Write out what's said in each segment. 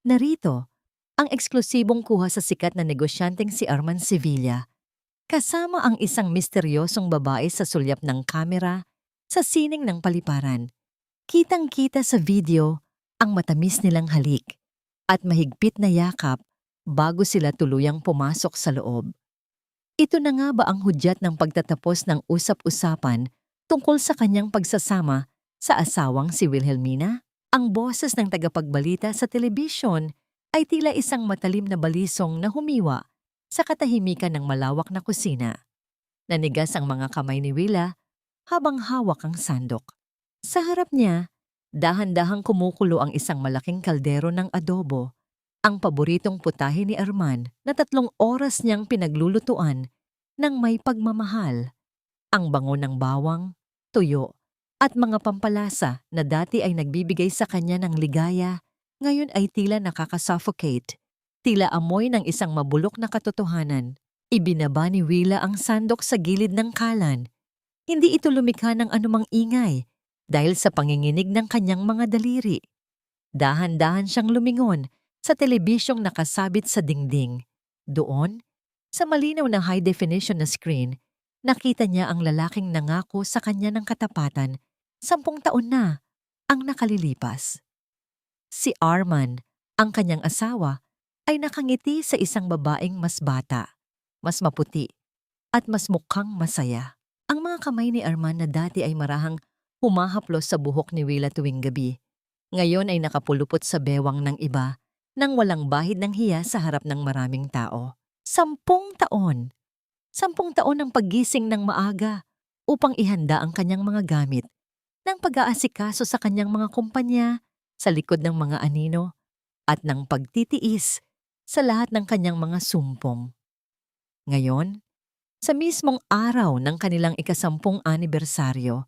Narito, ang eksklusibong kuha sa sikat na negosyanteng si Arman Sevilla, kasama ang isang misteryosong babae sa sulyap ng kamera sa sining ng paliparan. Kitang-kita sa video ang matamis nilang halik at mahigpit na yakap bago sila tuluyang pumasok sa loob. Ito na nga ba ang hudyat ng pagtatapos ng usap-usapan tungkol sa kanyang pagsasama sa asawang si Wilhelmina? Ang boses ng tagapagbalita sa telebisyon ay tila isang matalim na balisong na humiwa sa katahimikan ng malawak na kusina. Nanigas ang mga kamay ni Willa habang hawak ang sandok. Sa harap niya, dahan-dahang kumukulo ang isang malaking kaldero ng adobo, ang paboritong putahe ni Arman na 3 oras niyang pinaglulutuan ng may pagmamahal. Ang bango ng bawang, tuyo, at mga pampalasa na dati ay nagbibigay sa kanya ng ligaya, ngayon ay tila nakakasuffocate. Tila amoy ng isang mabulok na katotohanan. Ibinaba ni Willa ang sandok sa gilid ng kalan. Hindi ito lumikha ng anumang ingay dahil sa panginginig ng kanyang mga daliri. Dahan-dahan siyang lumingon sa telebisyong nakasabit sa dingding. Doon, sa malinaw na high-definition na screen, nakita niya ang lalaking nangako sa kanya ng katapatan 10 taon na ang nakalilipas. Si Arman, ang kanyang asawa, ay nakangiti sa isang babaeng mas bata, mas maputi, at mas mukhang masaya. Ang mga kamay ni Arman na dati ay marahang humahaplos sa buhok ni Willa tuwing gabi, ngayon ay nakapulupot sa bewang ng iba nang walang bahid ng hiya sa harap ng maraming tao. 10 taon! 10 taon ng paggising ng maaga upang ihanda ang kanyang mga gamit, ng pag-aasikaso sa kanyang mga kumpanya, sa likod ng mga anino, at ng pagtitiis sa lahat ng kanyang mga sumpong. Ngayon, sa mismong araw ng kanilang ika-10 anibersaryo,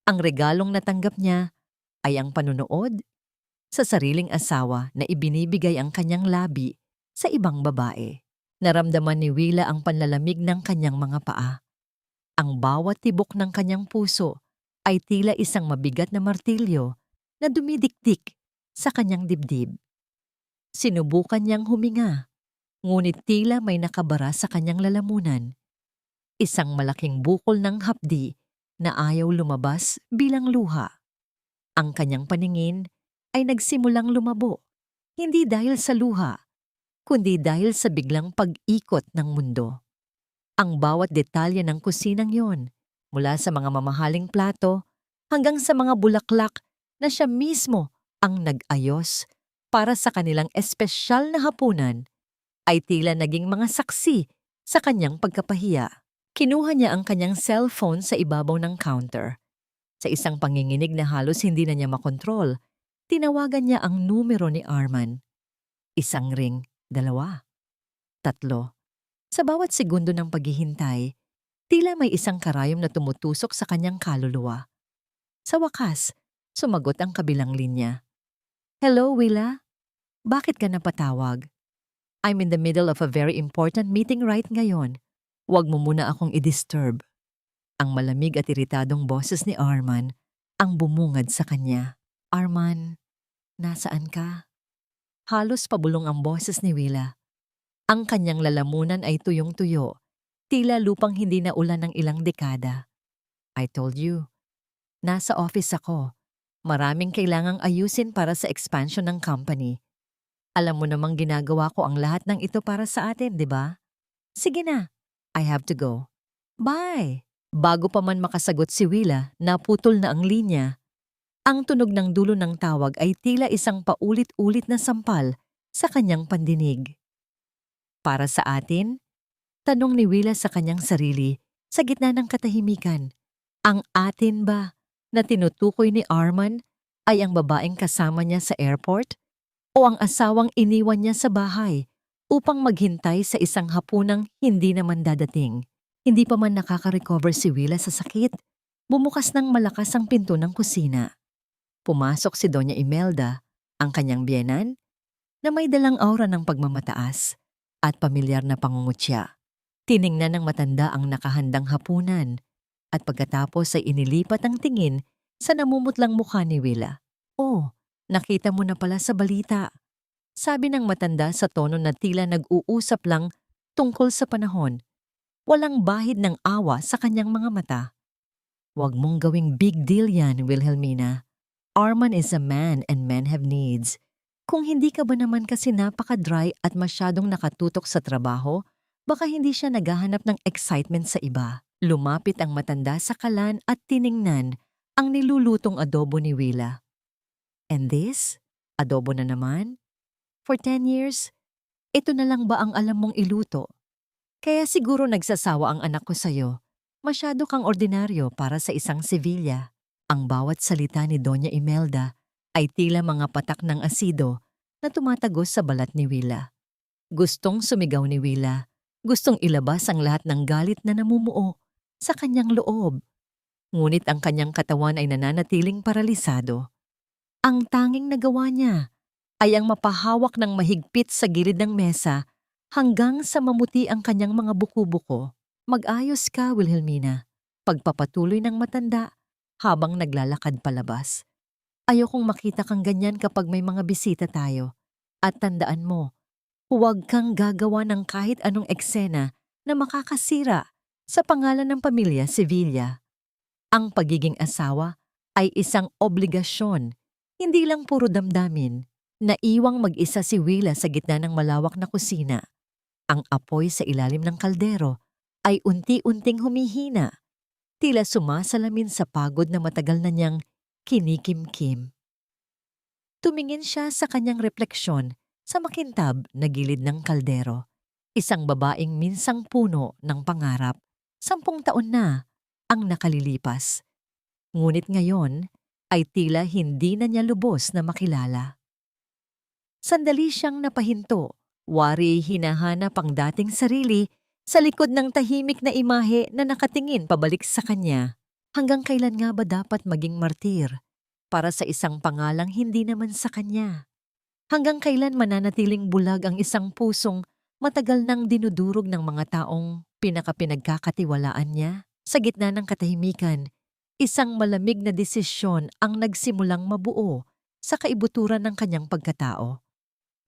ang regalong natanggap niya ay ang panunood sa sariling asawa na ibinibigay ang kanyang labi sa ibang babae. Naramdaman ni Willa ang panlalamig ng kanyang mga paa. Ang bawat tibok ng kanyang puso ay tila isang mabigat na martilyo na dumidikdik sa kanyang dibdib. Sinubukan niyang huminga, ngunit tila may nakabara sa kanyang lalamunan. Isang malaking bukol ng hapdi na ayaw lumabas bilang luha. Ang kanyang paningin ay nagsimulang lumabo, hindi dahil sa luha, kundi dahil sa biglang pag-ikot ng mundo. Ang bawat detalye ng kusinang yon, mula sa mga mamahaling plato hanggang sa mga bulaklak na siya mismo ang nag-ayos para sa kanilang espesyal na hapunan, ay tila naging mga saksi sa kanyang pagkapahiya. Kinuha niya ang kanyang cellphone sa ibabaw ng counter. Sa isang panginginig na halos hindi na niya makontrol, tinawagan niya ang numero ni Arman. 1 ring, 2, 3. Sa bawat segundo ng paghihintay, tila may isang karayom na tumutusok sa kanyang kaluluwa. Sa wakas, sumagot ang kabilang linya. Hello, Willa? Bakit ka napatawag? I'm in the middle of a very important meeting right ngayon. Huwag mo muna akong i-disturb. Ang malamig at iritadong boses ni Arman ang bumungad sa kanya. Arman, nasaan ka? Halos pabulong ang boses ni Willa. Ang kanyang lalamunan ay tuyong-tuyo, tila lupang hindi na ulan ng ilang dekada. I told you, nasa office ako. Maraming kailangang ayusin para sa expansion ng company. Alam mo namang ginagawa ko ang lahat ng ito para sa atin, di ba? Sige na, I have to go. Bye! Bago pa man makasagot si Willa, naputol na ang linya. Ang tunog ng dulo ng tawag ay tila isang paulit-ulit na sampal sa kanyang pandinig. Para sa atin? Tanong ni Willa sa kanyang sarili sa gitna ng katahimikan. Ang atin ba na tinutukoy ni Arman ay ang babaeng kasama niya sa airport o ang asawang iniwan niya sa bahay upang maghintay sa isang hapunang hindi naman dadating? Hindi pa man nakaka-recover si Willa sa sakit, bumukas ng malakas ang pinto ng kusina. Pumasok si Doña Imelda, ang kanyang biyenan, na may dalang aura ng pagmamataas at pamilyar na pangungutya. Tiningnan ng matanda ang nakahandang hapunan at pagkatapos ay inilipat ang tingin sa namumutlang mukha ni Willa. Oh, nakita mo na pala sa balita. Sabi ng matanda sa tono na tila nag-uusap lang tungkol sa panahon. Walang bahid ng awa sa kanyang mga mata. Huwag mong gawing big deal yan, Wilhelmina. Arman is a man and men have needs. Kung hindi ka ba naman kasi napaka-dry at masyadong nakatutok sa trabaho, baka hindi siya naghahanap ng excitement sa iba. Lumapit ang matanda sa kalan at tiningnan ang nilulutong adobo ni Willa. And this? Adobo na naman? For 10 years? Ito na lang ba ang alam mong iluto? Kaya siguro nagsasawa ang anak ko sa'yo. Masyado kang ordinaryo para sa isang Sevilla. Ang bawat salita ni Doña Imelda ay tila mga patak ng asido na tumatagos sa balat ni Willa. Gustong sumigaw ni Willa. Gustong ilabas ang lahat ng galit na namumuo sa kanyang loob. Ngunit ang kanyang katawan ay nananatiling paralisado. Ang tanging nagawa niya ay ang mapahawak ng mahigpit sa gilid ng mesa hanggang sa mamuti ang kanyang mga buko-buko. Mag-ayos ka, Wilhelmina. Pagpapatuloy ng matanda habang naglalakad palabas. Ayokong makita kang ganyan kapag may mga bisita tayo. At tandaan mo, huwag kang gagawa ng kahit anong eksena na makakasira sa pangalan ng pamilya Sevilla. Ang pagiging asawa ay isang obligasyon, hindi lang puro damdamin. Naiwang mag-isa si Willa sa gitna ng malawak na kusina. Ang apoy sa ilalim ng kaldero ay unti-unting humihina, tila sumasalamin sa pagod na matagal na niyang kinikim-kim. Tumingin siya sa kanyang refleksyon sa makintab na gilid ng kaldero. Isang babaeng minsang puno ng pangarap, 10 taon na ang nakalilipas. Ngunit ngayon ay tila hindi na niya lubos na makilala. Sandali siyang napahinto, wari hinahanap ang dating sarili sa likod ng tahimik na imahe na nakatingin pabalik sa kanya. Hanggang kailan nga ba dapat maging martir para sa isang pangalang hindi naman sa kanya? Hanggang kailan mananatiling bulag ang isang pusong matagal nang dinudurog ng mga taong pinagkakatiwalaan niya? Sa gitna ng katahimikan, isang malamig na desisyon ang nagsimulang mabuo sa kaibuturan ng kanyang pagkatao.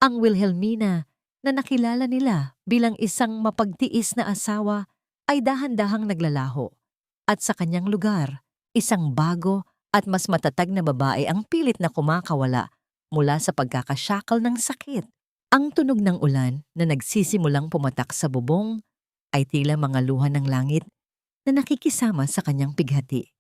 Ang Wilhelmina na nakilala nila bilang isang mapagtiis na asawa ay dahan-dahang naglalaho. At sa kanyang lugar, isang bago at mas matatag na babae ang pilit na kumakawala mula sa pagkakasyakal ng sakit. Ang tunog ng ulan na nagsisimulang pumatak sa bubong ay tila mga luha ng langit na nakikisama sa kanyang pighati.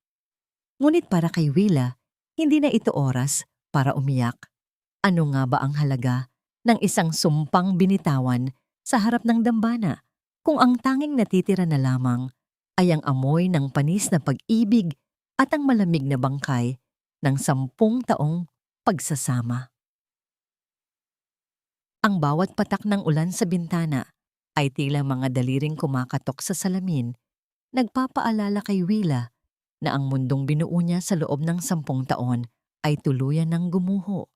Ngunit para kay Willa, hindi na ito oras para umiyak. Ano nga ba ang halaga ng isang sumpang binitawan sa harap ng dambana kung ang tanging natitira na lamang ay ang amoy ng panis na pag-ibig at ang malamig na bangkay ng 10 taong pagsasama. Ang bawat patak ng ulan sa bintana ay tila mga daliring kumakatok sa salamin, nagpapaalala kay Willa na ang mundong binuo niya sa loob ng 10 taon ay tuluyan ng gumuho.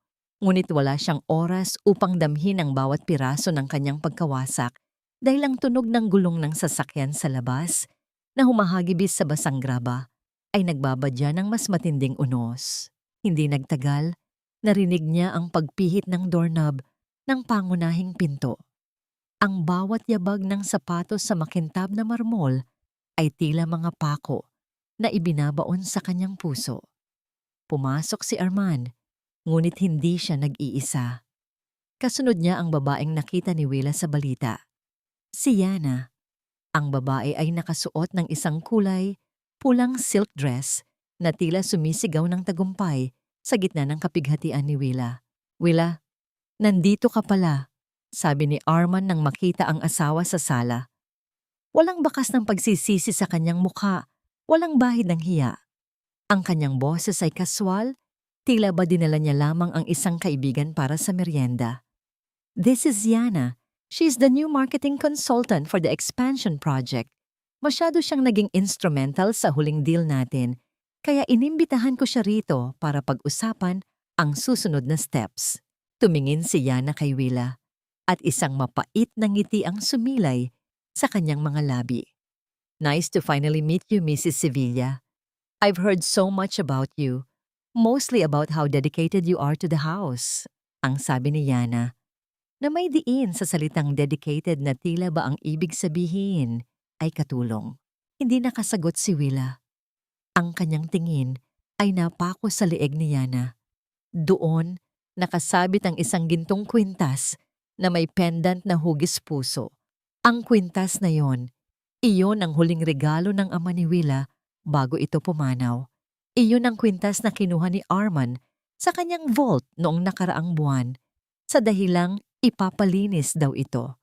Ngunit wala siyang oras upang damhin ang bawat piraso ng kanyang pagkawasak dahil ang tunog ng gulong ng sasakyan sa labas na humahagibis sa basang graba ay nagbabadya ng mas matinding unos. Hindi nagtagal, narinig niya ang pagpihit ng doorknob ng pangunahing pinto. Ang bawat yabag ng sapatos sa makintab na marmol ay tila mga pako na ibinabaon sa kanyang puso. Pumasok si Arman, ngunit hindi siya nag-iisa. Kasunod niya ang babaeng nakita ni Willa sa balita. Si Yana. Ang babae ay nakasuot ng isang kulay, pulang silk dress na tila sumisigaw ng tagumpay sa gitna ng kapighatian ni Willa. Willa, nandito ka pala, sabi ni Arman nang makita ang asawa sa sala. Walang bakas ng pagsisisi sa kanyang mukha, walang bahid ng hiya. Ang kanyang boses ay kaswal, tila ba dinala niya lamang ang isang kaibigan para sa merienda. This is Yana. She's the new marketing consultant for the expansion project. Masyado siyang naging instrumental sa huling deal natin, kaya inimbitahan ko siya rito para pag-usapan ang susunod na steps. Tumingin si Yana kay Willa at isang mapait na ngiti ang sumilay sa kanyang mga labi. Nice to finally meet you, Mrs. Sevilla. I've heard so much about you, mostly about how dedicated you are to the house, ang sabi ni Yana. na may diin sa salitang dedicated na tila ba ang ibig sabihin ay katulong. Hindi nakasagot si Willa. Ang kanyang tingin ay napako sa leeg ni Yana. Doon, nakasabit ang isang gintong kwintas na may pendant na hugis puso. Ang kwintas na iyon ang huling regalo ng ama ni Willa bago ito pumanaw. Iyon ang kwintas na kinuha ni Arman sa kanyang vault noong nakaraang buwan sa dahilang ipapalinis daw ito.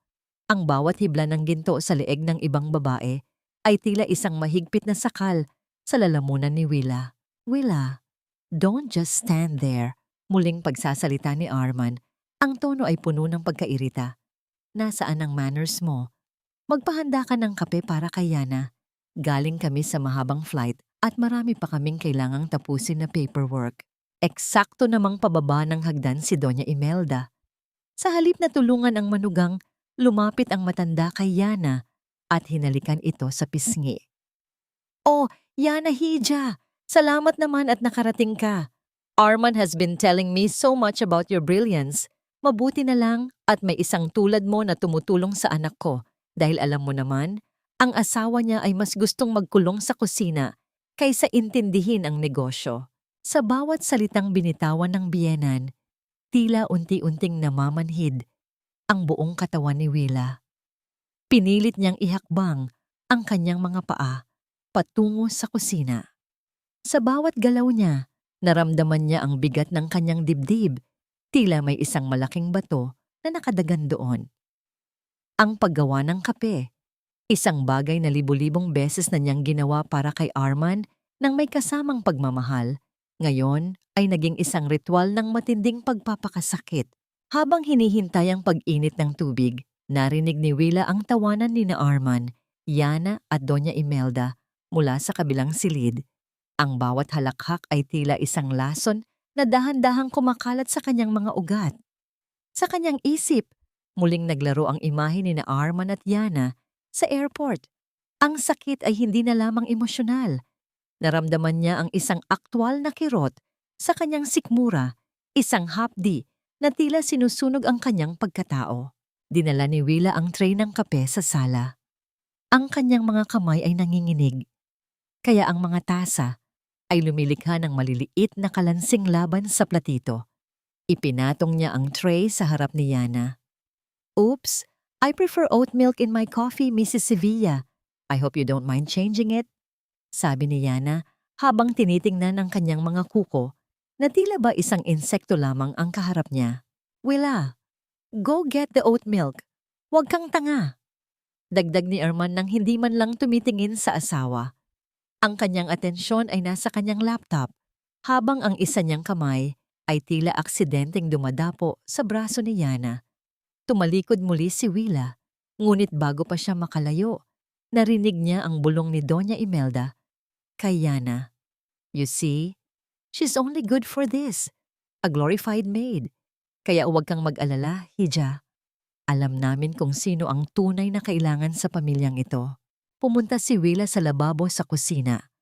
Ang bawat hibla ng ginto sa leeg ng ibang babae ay tila isang mahigpit na sakal sa lalamunan ni Willa. Willa, don't just stand there. Muling pagsasalita ni Arman. Ang tono ay puno ng pagkairita. Nasaan ang manners mo? Magpahanda ka ng kape para kay Yana. Galing kami sa mahabang flight at marami pa kaming kailangang tapusin na paperwork. Eksakto namang pababa ng hagdan si Doña Imelda. Sa halip na tulungan ang manugang, lumapit ang matanda kay Yana at hinalikan ito sa pisngi. Oh, Yana Hija! Salamat naman at nakarating ka. Arman has been telling me so much about your brilliance. Mabuti na lang at may isang tulad mo na tumutulong sa anak ko dahil alam mo naman, ang asawa niya ay mas gustong magkulong sa kusina kaysa intindihin ang negosyo. Sa bawat salitang binitawan ng biyenan, tila unti-unting namamanhid ang buong katawan ni Willa. Pinilit niyang ihakbang ang kanyang mga paa patungo sa kusina. Sa bawat galaw niya, naramdaman niya ang bigat ng kanyang dibdib, tila may isang malaking bato na nakadagan doon. Ang paggawa ng kape, isang bagay na libu-libong beses na niyang ginawa para kay Arman nang may kasamang pagmamahal, ngayon ay naging isang ritual ng matinding pagpapakasakit. Habang hinihintay ang pag-init ng tubig, narinig ni Willa ang tawanan ni Arman, Yana at Doña Imelda mula sa kabilang silid. Ang bawat halakhak ay tila isang lason na dahan-dahang kumakalat sa kanyang mga ugat. Sa kanyang isip, muling naglaro ang imahe ni Arman at Yana sa airport. Ang sakit ay hindi na lamang emosyonal. Naramdaman niya ang isang aktwal na kirot sa kanyang sikmura, isang hapdi na tila sinusunog ang kanyang pagkatao. Dinala ni Willa ang tray ng kape sa sala. Ang kanyang mga kamay ay nanginginig, kaya ang mga tasa ay lumilikha ng maliliit na kalansing laban sa platito. Ipinatong niya ang tray sa harap ni Yana. Oops, I prefer oat milk in my coffee, Mrs. Sevilla. I hope you don't mind changing it. Sabi ni Yana habang tinitingnan ang kanyang mga kuko na tila ba isang insekto lamang ang kaharap niya. Willa, go get the oat milk. Huwag kang tanga. Dagdag ni Arman nang hindi man lang tumitingin sa asawa. Ang kanyang atensyon ay nasa kanyang laptop, habang ang isa niyang kamay ay tila aksidenteng dumadapo sa braso ni Yana. Tumalikod muli si Willa, ngunit bago pa siya makalayo, narinig niya ang bulong ni Doña Imelda kay Yana. You see, she's only good for this, a glorified maid. Kaya huwag kang mag-alala, Hija. Alam namin kung sino ang tunay na kailangan sa pamilyang ito. Pumunta si Willa sa lababo sa kusina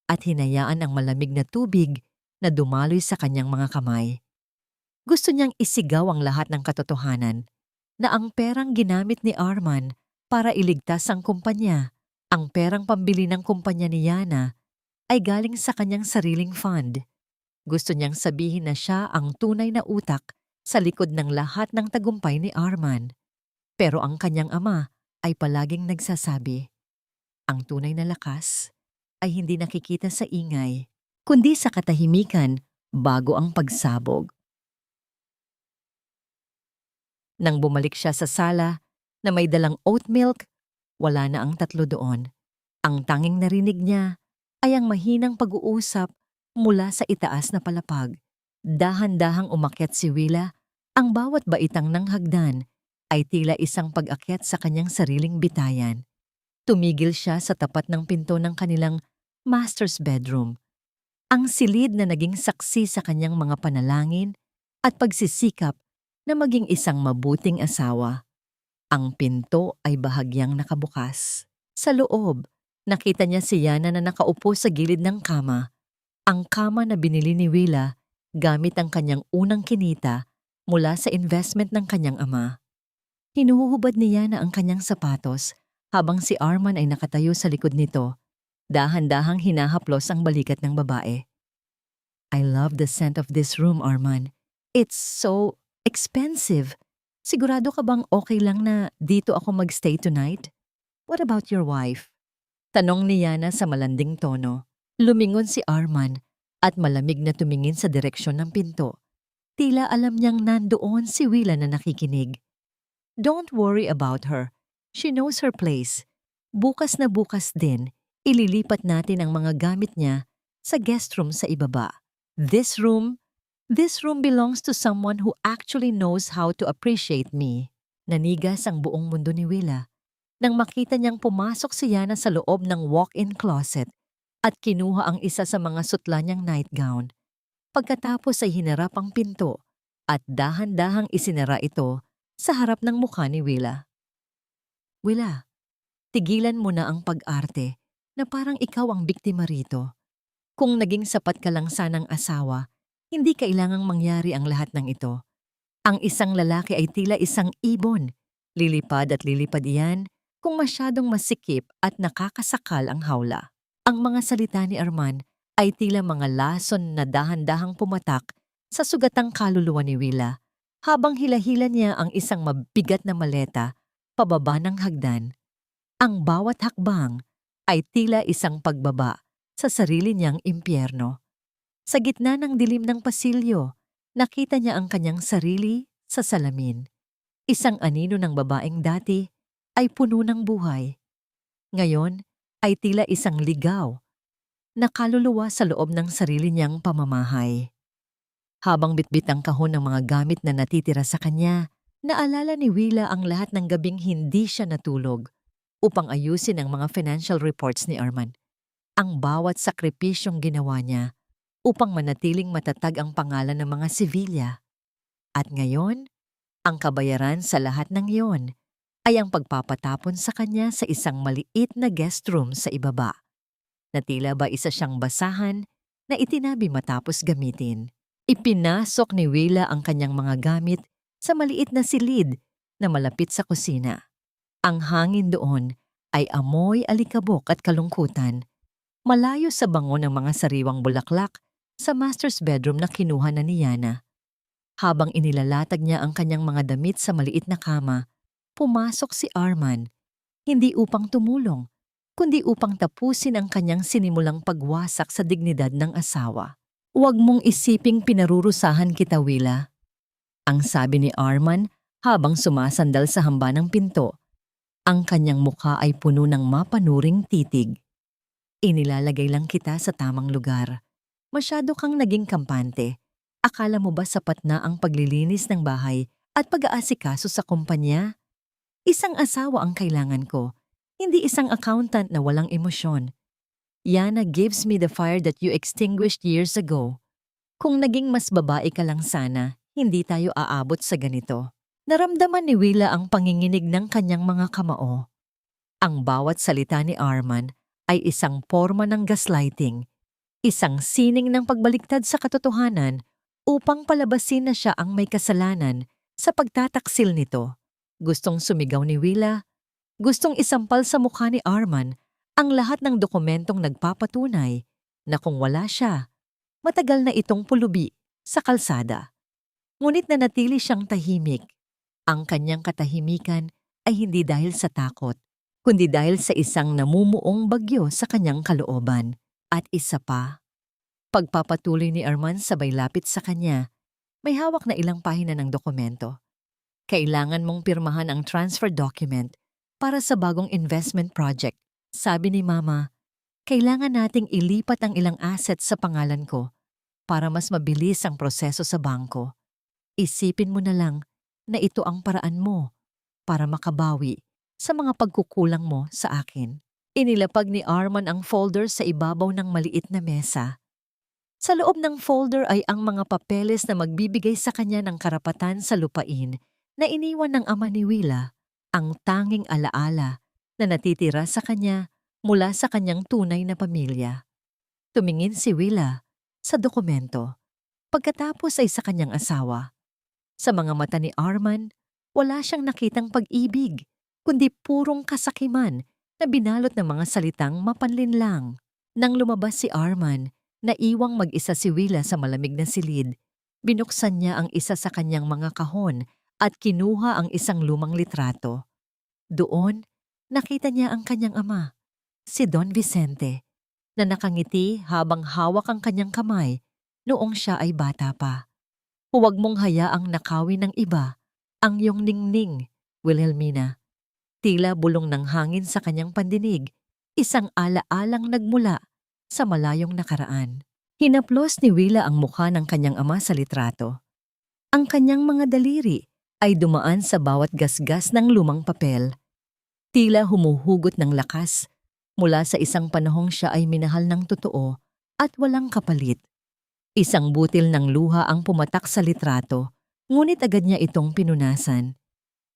at hinayaan ang malamig na tubig na dumaloy sa kanyang mga kamay. Gusto niyang isigaw ang lahat ng katotohanan na ang perang ginamit ni Arman para iligtas ang kumpanya, ang perang pambili ng kumpanya ni Yana, ay galing sa kanyang sariling fund. Gusto niyang sabihin na siya ang tunay na utak sa likod ng lahat ng tagumpay ni Arman. Pero ang kanyang ama ay palaging nagsasabi, ang tunay na lakas ay hindi nakikita sa ingay, kundi sa katahimikan bago ang pagsabog. Nang bumalik siya sa sala na may dalang oat milk, wala na ang tatlo doon. Ang tanging narinig niya ay ang mahinang pag-uusap mula sa itaas na palapag. Dahan-dahang umakyat si Willa, ang bawat baitang ng hagdan ay tila isang pag-akyat sa kanyang sariling bitayan. Tumigil siya sa tapat ng pinto ng kanilang master's bedroom. Ang silid na naging saksi sa kanyang mga panalangin at pagsisikap na maging isang mabuting asawa. Ang pinto ay bahagyang nakabukas. Sa loob, nakita niya si Yana na nakaupo sa gilid ng kama. Ang kama na binili ni Willa gamit ang kanyang unang kinita mula sa investment ng kanyang ama. Hinuhubad ni Yana ang kanyang sapatos habang si Arman ay nakatayo sa likod nito, dahan-dahang hinahaplos ang balikat ng babae. I love the scent of this room, Arman. It's so expensive. Sigurado ka bang okay lang na dito ako magstay tonight? What about your wife? Tanong ni Yana sa malanding tono. Lumingon si Arman at malamig na tumingin sa direksyon ng pinto. Tila alam niyang nandoon si Willa na nakikinig. Don't worry about her. She knows her place. Bukas na bukas din, ililipat natin ang mga gamit niya sa guest room sa ibaba. This room belongs to someone who actually knows how to appreciate me. Nanigas ang buong mundo ni Willa nang makita niyang pumasok si Yana sa loob ng walk-in closet at kinuha ang isa sa mga sutla niyang nightgown. Pagkatapos ay hinarap ang pinto at dahan-dahang isinara ito sa harap ng mukha ni Willa. Willa, tigilan mo na ang pag-arte na parang ikaw ang biktima rito. Kung naging sapat ka lang sanang asawa, hindi kailangang mangyari ang lahat ng ito. Ang isang lalaki ay tila isang ibon. Lilipad at lilipad iyan kung masyadong masikip at nakakasakal ang hawla. Ang mga salita ni Arman ay tila mga lason na dahan-dahang pumatak sa sugatang kaluluwa ni Willa habang hilahila niya ang isang mabigat na maleta pababa ng hagdan. Ang bawat hakbang ay tila isang pagbaba sa sarili niyang impyerno. Sa gitna ng dilim ng pasilyo, nakita niya ang kanyang sarili sa salamin. Isang anino ng babaeng dati ay puno ng buhay. Ngayon ay tila isang ligaw na kaluluwa sa loob ng sarili niyang pamamahay. Habang bitbit ang kahon ng mga gamit na natitira sa kanya, naalala ni Willa ang lahat ng gabing hindi siya natulog upang ayusin ang mga financial reports ni Arman. Ang bawat sakripisyong ginawa niya upang manatiling matatag ang pangalan ng mga Sevilla. At ngayon, ang kabayaran sa lahat ng iyon ay ang pagpapatapon sa kanya sa isang maliit na guest room sa ibaba, na tila ba isa siyang basahan na itinabi matapos gamitin. Ipinasok ni Willa ang kanyang mga gamit sa maliit na silid na malapit sa kusina. Ang hangin doon ay amoy alikabok at kalungkutan, malayo sa bango ng mga sariwang bulaklak sa master's bedroom na kinuha na ni Yana. Habang inilalatag niya ang kanyang mga damit sa maliit na kama, pumasok si Arman, hindi upang tumulong, kundi upang tapusin ang kanyang sinimulang pagwasak sa dignidad ng asawa. Huwag mong isiping pinarurusahan kita, Willa. Ang sabi ni Arman habang sumasandal sa hamba ng pinto. Ang kanyang mukha ay puno ng mapanuring titig. Inilalagay lang kita sa tamang lugar. Masyado kang naging kampante. Akala mo ba sapat na ang paglilinis ng bahay at pag-aasikaso sa kumpanya? Isang asawa ang kailangan ko, hindi isang accountant na walang emosyon. Yana gives me the fire that you extinguished years ago. Kung naging mas babae ka lang sana, hindi tayo aabot sa ganito. Naramdaman ni Willa ang panginginig ng kanyang mga kamao. Ang bawat salita ni Arman ay isang forma ng gaslighting, isang sining ng pagbaliktad sa katotohanan upang palabasin na siya ang may kasalanan sa pagtataksil nito. Gustong sumigaw ni Willa, gustong isampal sa mukha ni Arman ang lahat ng dokumentong nagpapatunay na kung wala siya, matagal na itong pulubi sa kalsada. Ngunit nanatili siyang tahimik. Ang kanyang katahimikan ay hindi dahil sa takot, kundi dahil sa isang namumuong bagyo sa kanyang kalooban. At isa pa, pagpapatuloy ni Arman sabay lapit sa kanya, may hawak na ilang pahina ng dokumento. Kailangan mong pirmahan ang transfer document para sa bagong investment project. Sabi ni Mama, kailangan nating ilipat ang ilang assets sa pangalan ko para mas mabilis ang proseso sa bangko. Isipin mo na lang na ito ang paraan mo para makabawi sa mga pagkukulang mo sa akin. Inilapag ni Arman ang folder sa ibabaw ng maliit na mesa. Sa loob ng folder ay ang mga papeles na magbibigay sa kanya ng karapatan sa lupain na iniwan ng ama ni Willa, ang tanging alaala na natitira sa kanya mula sa kanyang tunay na pamilya. Tumingin si Willa sa dokumento, pagkatapos ay sa kanyang asawa. Sa mga mata ni Arman, Wala siyang nakitang pag-ibig, kundi purong kasakiman na binalot ng mga salitang mapanlinlang. Nang lumabas si Arman, naiwang mag-isa si Willa sa malamig na silid. Binuksan niya ang isa sa kanyang mga kahon at kinuha ang isang lumang litrato. Doon, nakita niya ang kanyang ama, si Don Vicente, na nakangiti habang hawak ang kanyang kamay noong siya ay bata pa. Huwag mong hayaang nakawin ng iba ang iyong ningning, Wilhelmina. Tila bulong ng hangin sa kanyang pandinig, isang alaalang nagmula sa malayong nakaraan. Hinaplos ni Willa ang mukha ng kanyang ama sa litrato. Ang kanyang mga daliri ay dumaan sa bawat gasgas ng lumang papel. Tila humuhugot ng lakas mula sa isang panahong siya ay minahal ng totoo at walang kapalit. Isang butil ng luha ang pumatak sa litrato, ngunit agad niya itong pinunasan.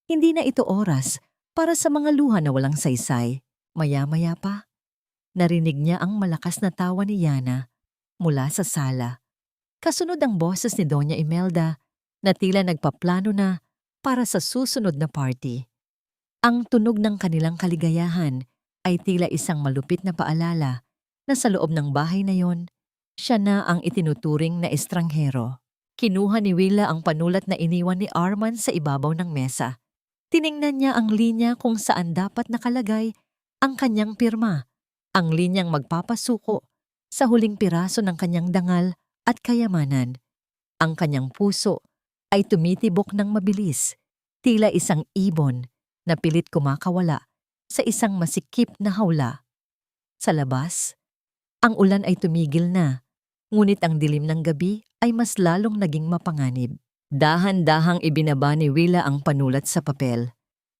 Hindi na ito oras para sa mga luha na walang saysay. Maya-maya pa, narinig niya ang malakas na tawa ni Yana mula sa sala. Kasunod ang boses ni Doña Imelda na tila nagpaplano na para sa susunod na party. Ang tunog ng kanilang kaligayahan ay tila isang malupit na paalala na sa loob ng bahay na yon, siya na ang itinuturing na estranghero. Kinuha ni Willa ang panulat na iniwan ni Arman sa ibabaw ng mesa. Tiningnan niya ang linya kung saan dapat nakalagay ang kanyang pirma, ang linyang magpapasuko sa huling piraso ng kanyang dangal at kayamanan. Ang kanyang puso ay tumitibok ng mabilis, tila isang ibon na pilit kumakawala sa isang masikip na hawla. Sa labas, ang ulan ay tumigil na, ngunit ang dilim ng gabi ay mas lalong naging mapanganib. Dahan-dahang ibinaba ni Willa ang panulat sa papel.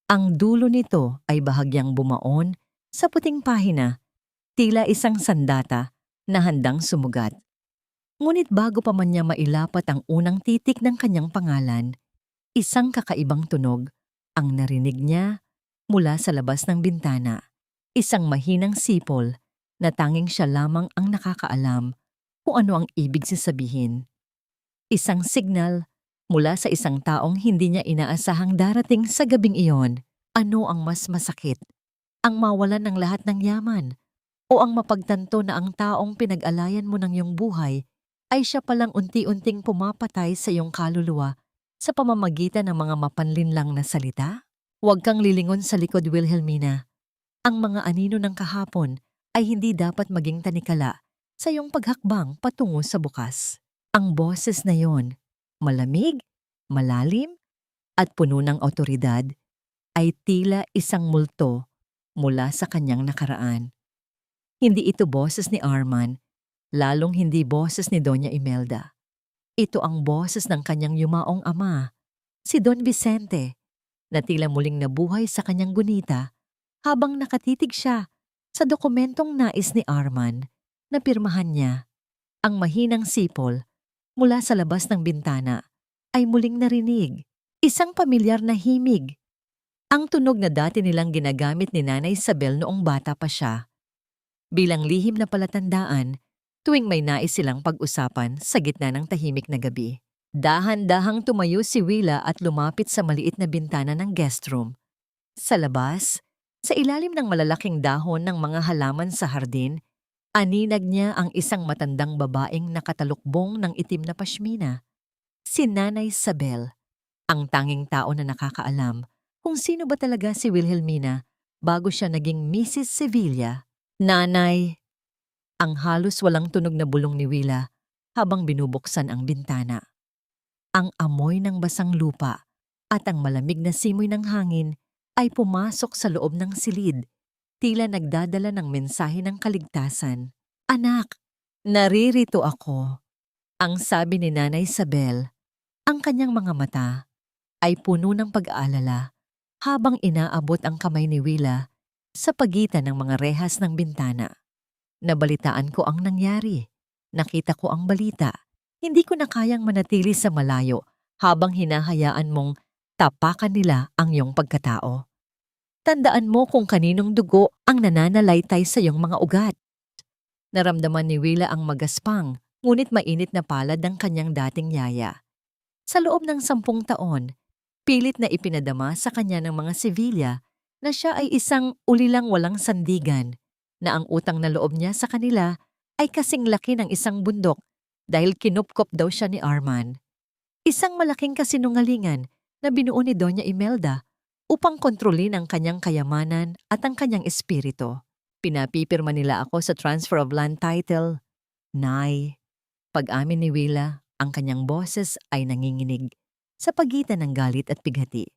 Ang dulo nito ay bahagyang bumaon sa puting pahina, tila isang sandata na handang sumugat. Ngunit bago pa man niya mailapat ang unang titik ng kanyang pangalan, isang kakaibang tunog ang narinig niya mula sa labas ng bintana. Isang mahinang sipol na tanging siya lamang ang nakakaalam kung ano ang ibig sasabihin. Isang signal mula sa isang taong hindi niya inaasahang darating sa gabing iyon. Ano ang mas masakit? Ang mawalan ng lahat ng yaman o ang mapagtanto na ang taong pinag-alayan mo ng iyong buhay ay siya palang unti-unting pumapatay sa iyong kaluluwa sa pamamagitan ng mga mapanlinlang na salita? Huwag kang lilingon sa likod, Wilhelmina. Ang mga anino ng kahapon ay hindi dapat maging tanikala sa iyong paghakbang patungo sa bukas. Ang boses na yon, malamig, malalim, at puno ng awtoridad, ay tila isang multo mula sa kanyang nakaraan. Hindi ito boses ni Arman, lalong hindi boses ni Doña Imelda. Ito ang boses ng kanyang yumaong ama, si Don Vicente, na tila muling nabuhay sa kanyang gunita habang nakatitig siya sa dokumentong nais ni Arman na pirmahan niya. Ang mahinang sipol mula sa labas ng bintana ay muling narinig, isang pamilyar na himig. Ang tunog na dati nilang ginagamit ni Nanay Isabel noong bata pa siya. Bilang lihim na palatandaan, tuwing may nais silang pag-usapan sa gitna ng tahimik na gabi. Dahan-dahang tumayo si Willa at lumapit sa maliit na bintana ng guest room. Sa labas, sa ilalim ng malalaking dahon ng mga halaman sa hardin, aninag niya ang isang matandang babaeng nakatalukbong ng itim na pashmina. Si Nanay Isabel, ang tanging tao na nakakaalam kung sino ba talaga si Wilhelmina bago siya naging Mrs. Sevilla. Nanay, ang halos walang tunog na bulong ni Willa habang binubuksan ang bintana. Ang amoy ng basang lupa at ang malamig na simoy ng hangin ay pumasok sa loob ng silid, tila nagdadala ng mensahe ng kaligtasan. Anak, naririto ako, ang sabi ni Nanay Isabel. Ang kanyang mga mata ay puno ng pag-aalala habang inaabot ang kamay ni Willa sa pagitan ng mga rehas ng bintana. Nabalitaan ko ang nangyari. Nakita ko ang balita. Hindi ko na kayang manatili sa malayo habang hinahayaan mong tapakan nila ang iyong pagkatao. Tandaan mo kung kaninong dugo ang nananalaytay sa iyong mga ugat. Naramdaman ni Willa ang magaspang, ngunit mainit na palad ng kanyang dating yaya. Sa loob ng 10 taon, Pilit na ipinadama sa kanya ng mga sibilya na siya ay isang ulilang walang sandigan, na ang utang na loob niya sa kanila ay kasing laki ng isang bundok dahil kinupkop daw siya ni Arman. Isang malaking kasinungalingan na binuo ni Doña Imelda upang kontrolin ang kanyang kayamanan at ang kanyang espiritu. Pinapipirma nila ako sa transfer of land title. Nay, pag-amin ni Willa, ang kanyang boses ay nanginginig sa pagitan ng galit at bighati.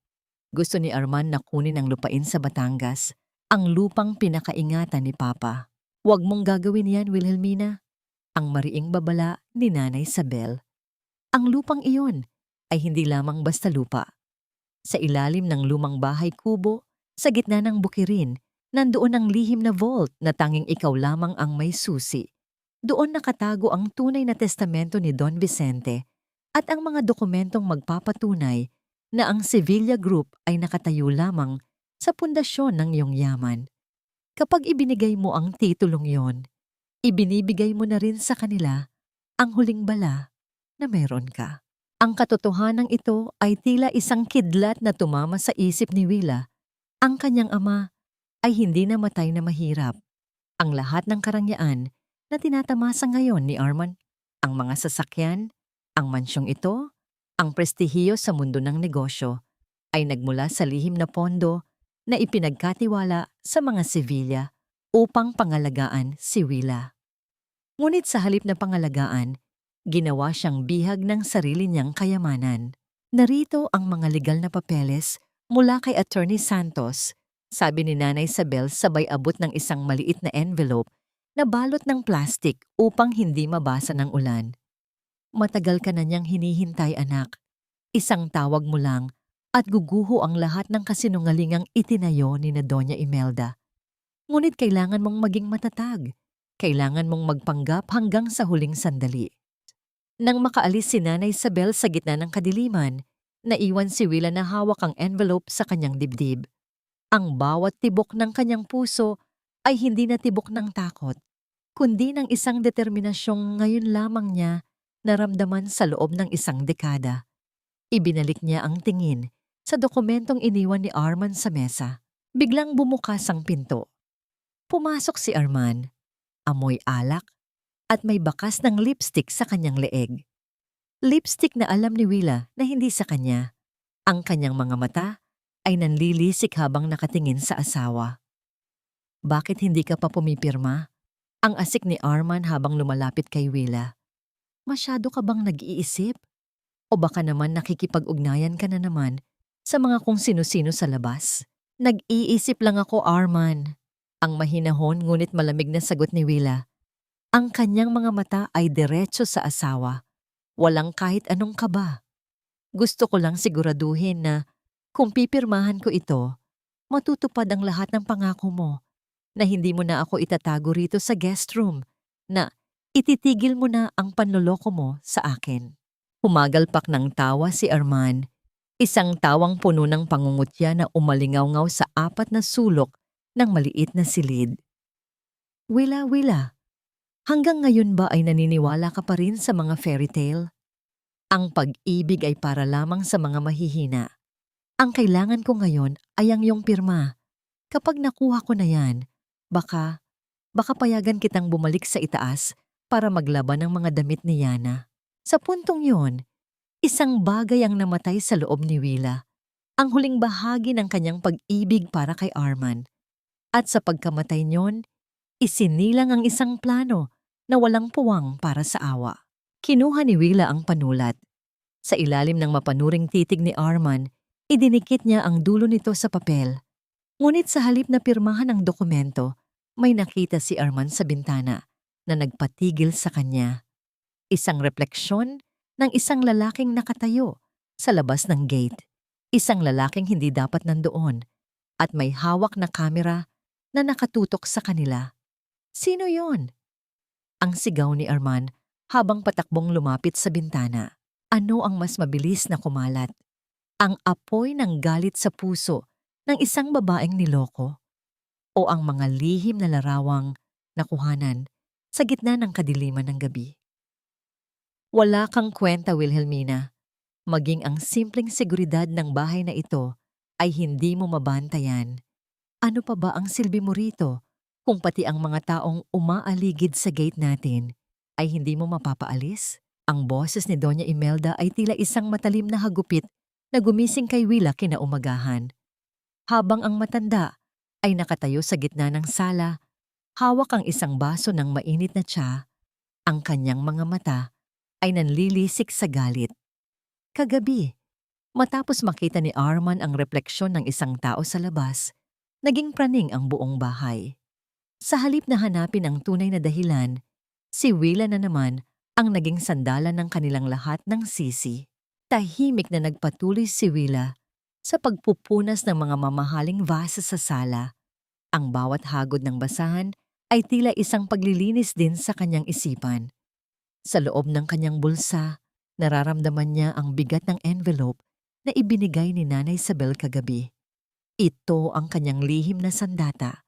Gusto ni Arman na kunin ang lupain sa Batangas, ang lupang pinakaingatan ni Papa. Huwag mong gagawin yan, Wilhelmina. Ang mariing babala ni Nanay Isabel. Ang lupang iyon ay hindi lamang basta lupa. Sa ilalim ng lumang bahay kubo, sa gitna ng bukirin, nandoon ang lihim na vault na tanging ikaw lamang ang may susi. Doon nakatago ang tunay na testamento ni Don Vicente at ang mga dokumentong magpapatunay na ang Sevilla Group ay nakatayo lamang sa pundasyon ng iyong yaman. Kapag ibinigay mo ang titulong yon, ibinibigay mo na rin sa kanila ang huling bala na meron ka. Ang katotohanan ito ay tila isang kidlat na tumama sa isip ni Willa. Ang kanyang ama ay hindi namatay na mahirap. Ang lahat ng karangyaan na tinatamasa ngayon ni Arman, ang mga sasakyan, ang mansyong ito, ang prestihiyo sa mundo ng negosyo, ay nagmula sa lihim na pondo na ipinagkatiwala sa mga Sevilla upang pangalagaan si Willa. Ngunit sa halip na pangalagaan, ginawa siyang bihag ng sarili niyang kayamanan. Narito ang mga legal na papeles mula kay Attorney Santos, sabi ni Nanay Isabel sabay abot ng isang maliit na envelope na balot ng plastic upang hindi mabasa ng ulan. Matagal ka na niyang hinihintay, anak. Isang tawag mo lang at guguho ang lahat ng kasinungalingang itinayo ni na Doña Imelda. Ngunit kailangan mong maging matatag. Kailangan mong magpanggap hanggang sa huling sandali. Nang makaalis si Nanay Isabel sa gitna ng kadiliman, naiwan si Willa na hawak ang envelope sa kanyang dibdib. Ang bawat tibok ng kanyang puso ay hindi na tibok ng takot, kundi ng isang determinasyong ngayon lamang niya naramdaman sa loob ng isang dekada. Ibinalik niya ang tingin sa dokumentong iniwan ni Arman sa mesa. Biglang bumukas ang pinto. Pumasok si Arman, amoy alak, at may bakas ng lipstick sa kanyang leeg. Lipstick na alam ni Willa na hindi sa kanya. Ang kanyang mga mata ay nanlilisik habang nakatingin sa asawa. Bakit hindi ka pa pumipirma? Ang asik ni Arman habang lumalapit kay Willa. Masyado ka bang nag-iisip? O baka naman nakikipag-ugnayan ka na naman sa mga kung sino-sino sa labas? Nag-iisip lang ako, Arman. Ang mahinahon ngunit malamig na sagot ni Willa. Ang kanyang mga mata ay diretso sa asawa. Walang kahit anong kaba. Gusto ko lang siguraduhin na kung pipirmahan ko ito, matutupad ang lahat ng pangako mo, na hindi mo na ako itatago rito sa guest room, na ititigil mo na ang panloloko mo sa akin. Humagalpak ng tawa si Arman, isang tawang puno ng pangungutya na umalingaw-ngaw sa apat na sulok ng maliit na silid. Willa, hanggang ngayon ba ay naniniwala ka pa rin sa mga fairy tale? Ang pag-ibig ay para lamang sa mga mahihina. Ang kailangan ko ngayon ay ang iyong pirma. Kapag nakuha ko na yan, baka payagan kitang bumalik sa itaas para maglaban ng mga damit ni Yana. Sa puntong yon, isang bagay ang namatay sa loob ni Willa. Ang huling bahagi ng kanyang pag-ibig para kay Arman. At sa pagkamatay niyon, isinilang ang isang plano na walang puwang para sa awa. Kinuha ni Willa ang panulat. Sa ilalim ng mapanuring titig ni Arman, idinikit niya ang dulo nito sa papel. Ngunit sa halip na pirmahan ang dokumento, may nakita si Arman sa bintana na nagpatigil sa kanya. Isang refleksyon ng isang lalaking nakatayo sa labas ng gate. Isang lalaking hindi dapat nandoon at may hawak na kamera na nakatutok sa kanila. Sino yon? Ang sigaw ni Arman habang patakbong lumapit sa bintana. Ano ang mas mabilis na kumalat? Ang apoy ng galit sa puso ng isang babaeng niloko o ang mga lihim na larawang nakuhanan sa gitna ng kadiliman ng gabi? Wala kang kwenta, Wilhelmina. Maging ang simpleng seguridad ng bahay na ito ay hindi mo mabantayan. Ano pa ba ang silbi mo rito kung pati ang mga taong umaaligid sa gate natin ay hindi mo mapapaalis? Ang boses ni Doña Imelda ay tila isang matalim na hagupit na gumising kay Willa kinaumagahan. Habang ang matanda ay nakatayo sa gitna ng sala, hawak ang isang baso ng mainit na tsa, ang kanyang mga mata ay nanlilisik sa galit. Kagabi, matapos makita ni Arman ang refleksyon ng isang tao sa labas, naging praning ang buong bahay. Sa halip na hanapin ang tunay na dahilan, si Willa na naman ang naging sandalan ng kanilang lahat ng sisi. Tahimik na nagpatuloy si Willa sa pagpupunas ng mga mamahaling vase sa sala. Ang bawat hagod ng basahan ay tila isang paglilinis din sa kanyang isipan. Sa loob ng kanyang bulsa, nararamdaman niya ang bigat ng envelope na ibinigay ni Nanay Isabel kagabi. Ito ang kanyang lihim na sandata,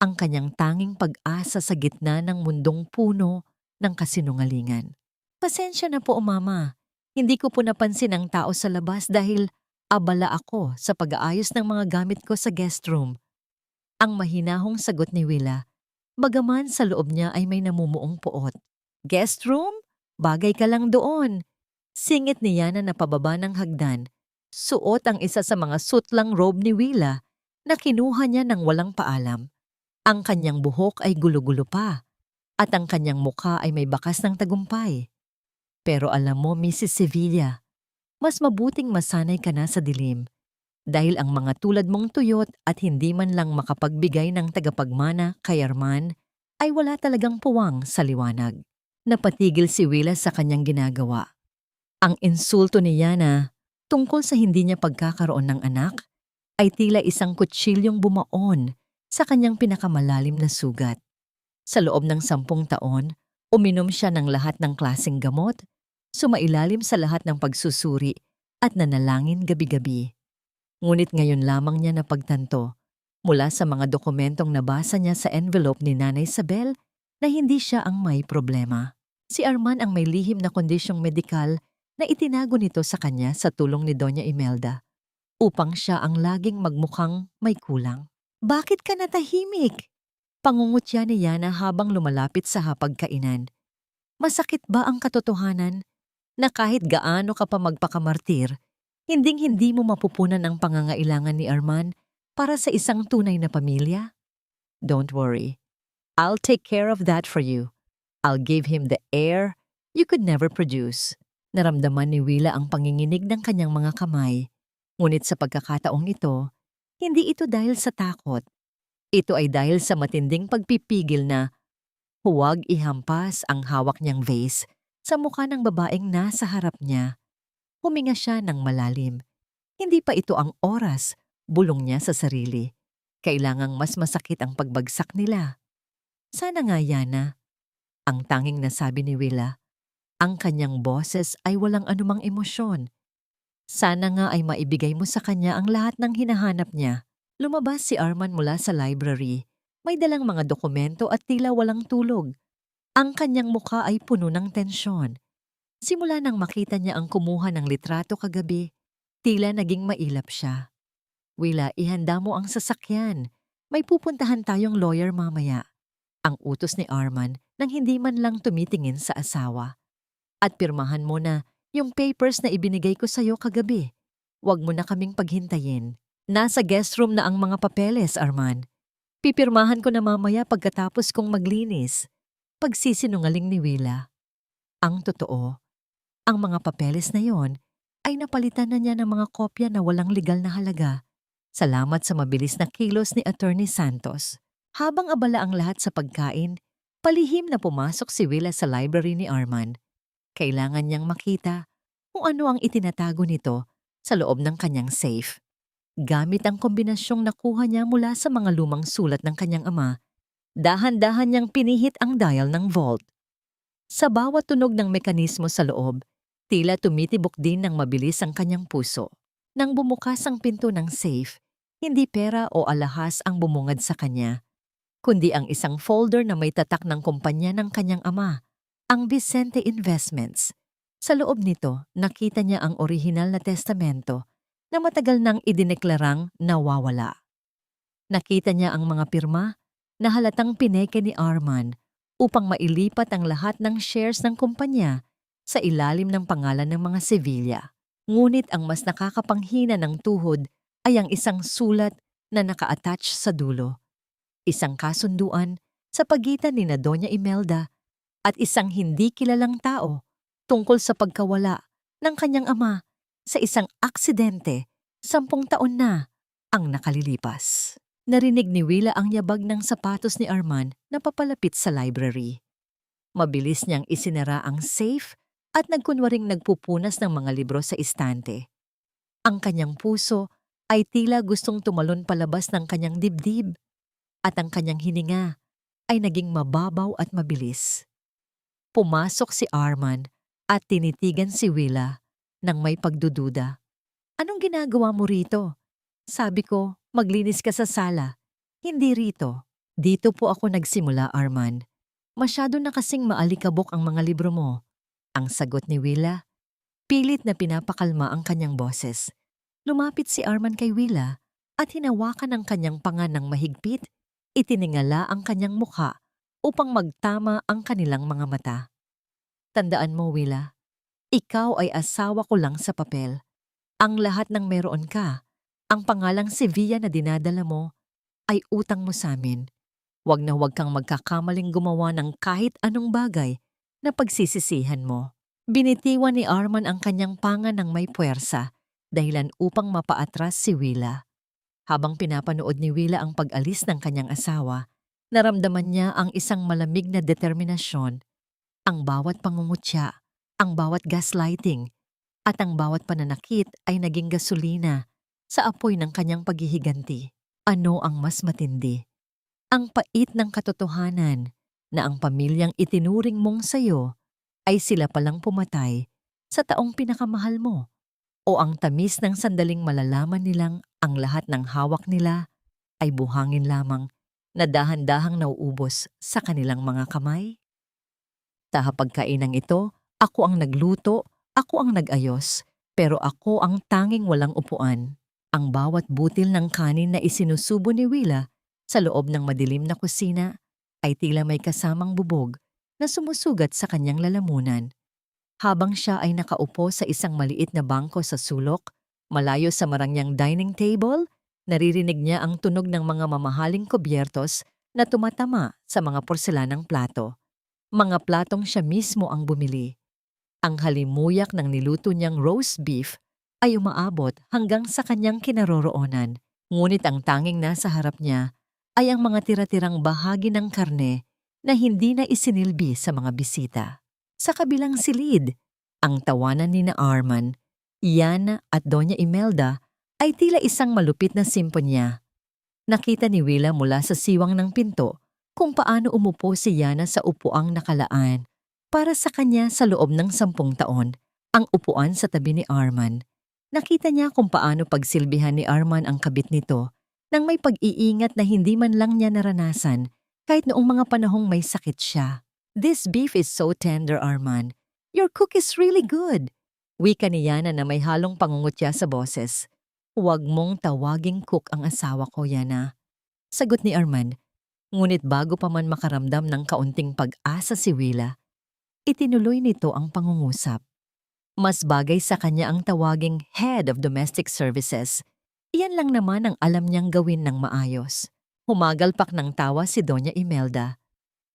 ang kanyang tanging pag-asa sa gitna ng mundong puno ng kasinungalingan. Pasensya na po, Mama. Hindi ko po napansin ang tao sa labas dahil abala ako sa pag-aayos ng mga gamit ko sa guest room. Ang mahinahong sagot ni Willa, bagaman sa loob niya ay may namumuong puot. Guest room? Bagay ka lang doon. Singit ni Yana na pababa ng hagdan. Suot ang isa sa mga sutlang robe ni Willa na kinuha niya ng walang paalam. Ang kanyang buhok ay gulo-gulo pa at ang kanyang mukha ay may bakas ng tagumpay. Pero alam mo, Mrs. Sevilla, mas mabuting masanay ka na sa dilim dahil ang mga tulad mong tuyot at hindi man lang makapagbigay ng tagapagmana kay Arman ay wala talagang puwang sa liwanag. Napatigil si Willa sa kanyang ginagawa. Ang insulto ni Yana tungkol sa hindi niya pagkakaroon ng anak ay tila isang kutsilyong bumaon sa kanyang pinakamalalim na sugat. Sa loob ng 10 taon, uminom siya ng lahat ng klaseng gamot, sumailalim sa lahat ng pagsusuri at nanalangin gabi-gabi. Ngunit ngayon lamang niya napagtanto mula sa mga dokumentong nabasa niya sa envelope ni Nanay Isabel na hindi siya ang may problema. Si Arman ang may lihim na kondisyong medikal na itinago nito sa kanya sa tulong ni Doña Imelda upang siya ang laging magmukhang may kulang. Bakit ka natahimik? Pangungutya ni Yana habang lumalapit sa hapagkainan. Masakit ba ang katotohanan na kahit gaano ka pa magpakamartir, hinding-hindi mo mapupunan ang pangangailangan ni Arman para sa isang tunay na pamilya? Don't worry. I'll take care of that for you. I'll give him the heir you could never produce. Naramdaman ni Willa ang panginginig ng kanyang mga kamay. Ngunit sa pagkakataong ito, hindi ito dahil sa takot. Ito ay dahil sa matinding pagpipigil na huwag ihampas ang hawak niyang vase sa mukha ng babaeng nasa harap niya. Huminga siya ng malalim. Hindi pa ito ang oras, bulong niya sa sarili. Kailangang mas masakit ang pagbagsak nila. Sana nga, Yana. Ang tanging nasabi ni Willa. Ang kanyang boses ay walang anumang emosyon. Sana nga ay maibigay mo sa kanya ang lahat ng hinahanap niya. Lumabas si Arman mula sa library. May dalang mga dokumento at tila walang tulog. Ang kanyang mukha ay puno ng tensyon. Simula nang makita niya ang kumuha ng litrato kagabi, tila naging mailap siya. Willa, ihanda mo ang sasakyan. May pupuntahan tayong lawyer mamaya. Ang utos ni Arman nang hindi man lang tumitingin sa asawa. At pirmahan mo na yung papers na ibinigay ko sa'yo kagabi. Huwag mo na kaming paghintayin. Nasa guest room na ang mga papeles, Arman. Pipirmahan ko na mamaya pagkatapos kong maglinis. Pagsisinungaling ni Willa. Ang totoo, ang mga papeles na yon ay napalitan na niya ng mga kopya na walang legal na halaga. Salamat sa mabilis na kilos ni Attorney Santos. Habang abala ang lahat sa pagkain, palihim na pumasok si Willa sa library ni Arman. Kailangan niyang makita kung ano ang itinatago nito sa loob ng kanyang safe. Gamit ang kombinasyong nakuha niya mula sa mga lumang sulat ng kanyang ama, dahan-dahan niyang pinihit ang dial ng vault. Sa bawat tunog ng mekanismo sa loob, tila tumitibok din ng mabilis ang kanyang puso. Nang bumukas ang pinto ng safe, hindi pera o alahas ang bumungad sa kanya, kundi ang isang folder na may tatak ng kumpanya ng kanyang ama, ang Vicente Investments. Sa loob nito, nakita niya ang orihinal na testamento na matagal nang idineklarang nawawala. Nakita niya ang mga pirma na halatang pineke ni Arman upang mailipat ang lahat ng shares ng kumpanya sa ilalim ng pangalan ng mga Sevilla. Ngunit ang mas nakakapanghina ng tuhod ay ang isang sulat na naka-attach sa dulo. Isang kasunduan sa pagitan ni na Doña Imelda at isang hindi kilalang tao tungkol sa pagkawala ng kanyang ama sa isang aksidente 10 taon na ang nakalilipas. Narinig ni Willa ang yabag ng sapatos ni Arman na papalapit sa library. Mabilis niyang isinara ang safe at nagkunwaring nagpupunas ng mga libro sa istante. Ang kanyang puso ay tila gustong tumalon palabas ng kanyang dibdib at ang kanyang hininga ay naging mababaw at mabilis. Pumasok si Arman at tinitigan si Willa nang may pagdududa. "Anong ginagawa mo rito?" Sabi ko, "Maglinis ka sa sala." "Hindi rito." "Dito po ako nagsimula, Arman. Masyado na kasing maalikabok ang mga libro mo." Ang sagot ni Willa, pilit na pinapakalma ang kanyang boses. Lumapit si Arman kay Willa at hinawakan ang kanyang panga ng mahigpit. Itiningala ang kanyang mukha upang magtama ang kanilang mga mata. "Tandaan mo, Willa, ikaw ay asawa ko lang sa papel. Ang lahat ng meron ka, ang pangalang Sevilla na dinadala mo, ay utang mo sa amin. Huwag na huwag kang magkakamaling gumawa ng kahit anong bagay na pagsisisihan mo." Binitiwan ni Arman ang kanyang panga ng may puwersa dahilan upang mapaatras si Willa. Habang pinapanood ni Willa ang pag-alis ng kanyang asawa, naramdaman niya ang isang malamig na determinasyon. Ang bawat pangungutya, ang bawat gaslighting, at ang bawat pananakit ay naging gasolina sa apoy ng kanyang paghihiganti. Ano ang mas matindi? Ang pait ng katotohanan na ang pamilyang itinuring mong sayo ay sila palang pumatay sa taong pinakamahal mo, o ang tamis ng sandaling malalaman nilang ang lahat ng hawak nila ay buhangin lamang na dahan-dahang nauubos sa kanilang mga kamay? Sa hapagkainang ito, ako ang nagluto, ako ang nag-ayos, pero ako ang tanging walang upuan. Ang bawat butil ng kanin na isinusubo ni Willa sa loob ng madilim na kusina ay tila may kasamang bubog na sumusugat sa kanyang lalamunan. Habang siya ay nakaupo sa isang maliit na bangko sa sulok, malayo sa marangyang dining table, naririnig niya ang tunog ng mga mamahaling kubyertos na tumatama sa mga porselanang plato. Mga platong siya mismo ang bumili. Ang halimuyak ng niluto niyang roast beef ay umaabot hanggang sa kanyang kinaroroonan. Ngunit ang tanging nasa harap niya ay ang mga tira-tirang bahagi ng karne na hindi na isinilbi sa mga bisita. Sa kabilang silid, ang tawanan ni na Arman, Yana at Doña Imelda ay tila isang malupit na simponya. Nakita ni Willa mula sa siwang ng pinto kung paano umupo si Yana sa upuang nakalaan para sa kanya sa loob ng 10 taon, ang upuan sa tabi ni Arman. Nakita niya kung paano pagsilbihan ni Arman ang kabit nito nang may pag-iingat na hindi man lang niya naranasan kahit noong mga panahong may sakit siya. "This beef is so tender, Arman. Your cook is really good." Wika ni Yana na may halong pangungutya sa boses. "Huwag mong tawaging cook ang asawa ko, Yana." Sagot ni Arman. Ngunit bago pa man makaramdam ng kaunting pag-asa si Willa, itinuloy nito ang pangungusap. Mas bagay sa kanya ang tawaging Head of Domestic Services. Iyan lang naman ang alam niyang gawin ng maayos. Humagalpak ng tawa si Doña Imelda.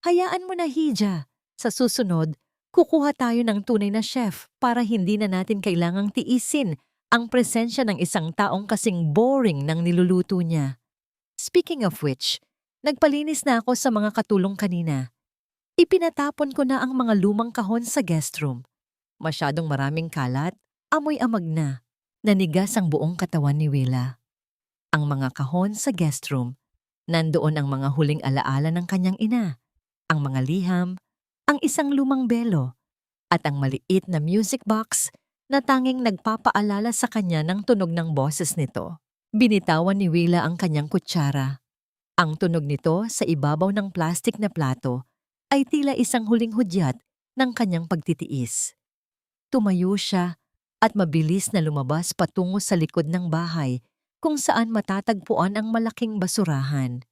"Hayaan mo na, Hija. Sa susunod, kukuha tayo ng tunay na chef para hindi na natin kailangang tiisin ang presensya ng isang taong kasing boring ng niluluto niya." Speaking of which, nagpalinis na ako sa mga katulong kanina. Ipinatapon ko na ang mga lumang kahon sa guest room. Masyadong maraming kalat, amoy amag na. Nanigas ang buong katawan ni Willa. Ang mga kahon sa guest room, nandoon ang mga huling alaala ng kanyang ina, ang mga liham, ang isang lumang belo, at ang maliit na music box na tanging nagpapaalala sa kanya ng tunog ng boses nito. Binitawan ni Willa ang kanyang kutsara. Ang tunog nito sa ibabaw ng plastik na plato ay tila isang huling hudyat ng kanyang pagtitiis. Tumayo siya at mabilis na lumabas patungo sa likod ng bahay kung saan matatagpuan ang malaking basurahan.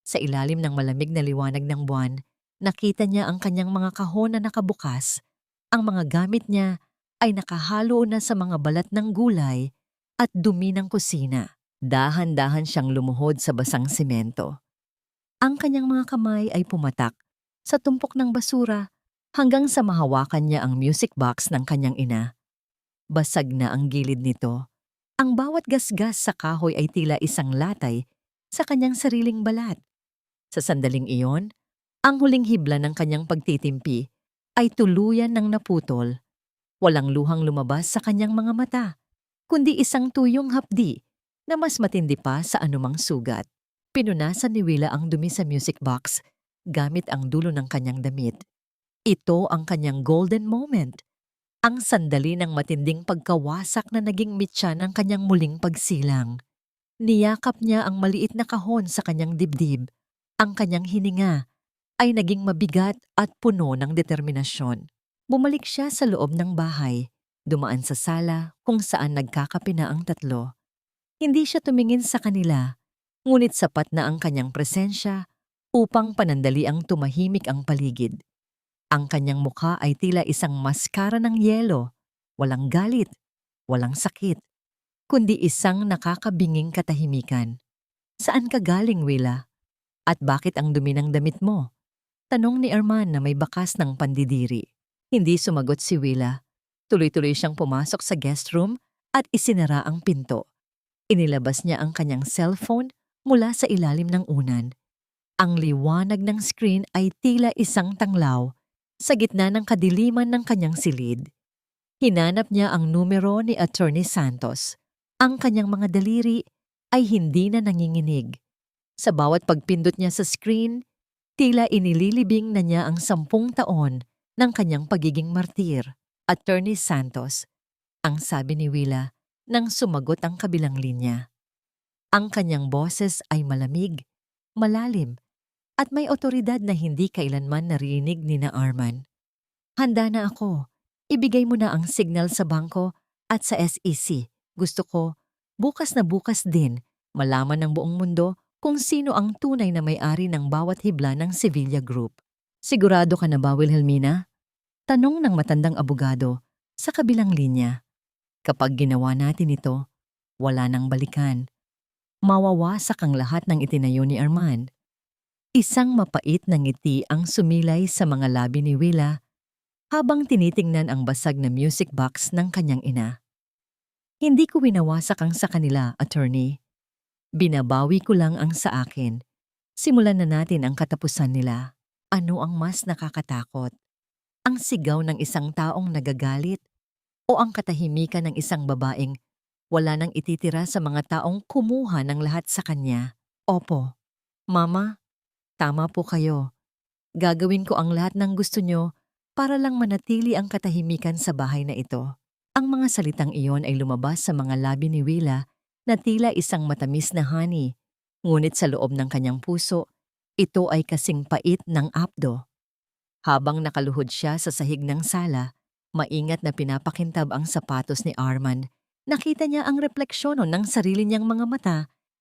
Sa ilalim ng malamig na liwanag ng buwan, nakita niya ang kanyang mga kahon na nakabukas. Ang mga gamit niya ay nakahalo na sa mga balat ng gulay at dumi ng kusina. Dahan-dahan siyang lumuhod sa basang simento. Ang kanyang mga kamay ay pumatak sa tumpok ng basura hanggang sa mahawakan niya ang music box ng kanyang ina. Basag na ang gilid nito. Ang bawat gasgas sa kahoy ay tila isang latay sa kanyang sariling balat. Sa sandaling iyon, ang huling hibla ng kanyang pagtitimpi ay tuluyan ng naputol. Walang luhang lumabas sa kanyang mga mata, kundi isang tuyong hapdi na mas matindi pa sa anumang sugat. Pinunasan ni Willa ang dumi sa music box gamit ang dulo ng kanyang damit. Ito ang kanyang golden moment. Ang sandali ng matinding pagkawasak na naging mitya ng kanyang muling pagsilang. Niyakap niya ang maliit na kahon sa kanyang dibdib. Ang kanyang hininga ay naging mabigat at puno ng determinasyon. Bumalik siya sa loob ng bahay, dumaan sa sala kung saan nagkakape na ang tatlo. Hindi siya tumingin sa kanila, ngunit sapat na ang kanyang presensya upang panandali ang tumahimik ang paligid. Ang kanyang mukha ay tila isang maskara ng yelo, walang galit, walang sakit, kundi isang nakakabinging katahimikan. Saan ka galing, Willa? At bakit ang dumi ng damit mo? Tanong ni Arman na may bakas ng pandidiri. Hindi sumagot si Willa. Tuloy-tuloy siyang pumasok sa guest room at isinara ang pinto. Inilabas niya ang kanyang cellphone mula sa ilalim ng unan. Ang liwanag ng screen ay tila isang tanglaw sa gitna ng kadiliman ng kanyang silid. Hinanap niya ang numero ni Attorney Santos. Ang kanyang mga daliri ay hindi na nanginginig. Sa bawat pagpindot niya sa screen, tila inililibing na niya ang 10 taon ng kanyang pagiging martir. Attorney Santos, ang sabi ni Willa nang sumagot ang kabilang linya. Ang kanyang boses ay malamig, malalim, at may otoridad na hindi kailanman narinig ni na Arman. Handa na ako. Ibigay mo na ang signal sa bangko at sa SEC. Gusto ko, bukas na bukas din, malaman ng buong mundo kung sino ang tunay na may-ari ng bawat hibla ng Sevilla Group. Sigurado ka na ba, Wilhelmina? Tanong ng matandang abogado sa kabilang linya. Kapag ginawa natin ito, wala nang balikan. Mawawasak ang lahat ng itinayo ni Armand. Isang mapait na ngiti ang sumilay sa mga labi ni Willa habang tinitingnan ang basag na music box ng kanyang ina. Hindi ko winawasak ang sa kanila, attorney. Binabawi ko lang ang sa akin. Simulan na natin ang katapusan nila. Ano ang mas nakakatakot? Ang sigaw ng isang taong nagagalit o ang katahimikan ng isang babaeng wala nang ititira sa mga taong kumuha ng lahat sa kanya? Opo. Mama, tama po kayo. Gagawin ko ang lahat ng gusto nyo para lang manatili ang katahimikan sa bahay na ito. Ang mga salitang iyon ay lumabas sa mga labi ni Willa na tila isang matamis na honey, ngunit sa loob ng kanyang puso, ito ay kasing pait ng apdo. Habang nakaluhod siya sa sahig ng sala, maingat na pinapakintab ang sapatos ni Arman, nakita niya ang refleksyon ng sarili niyang mga mata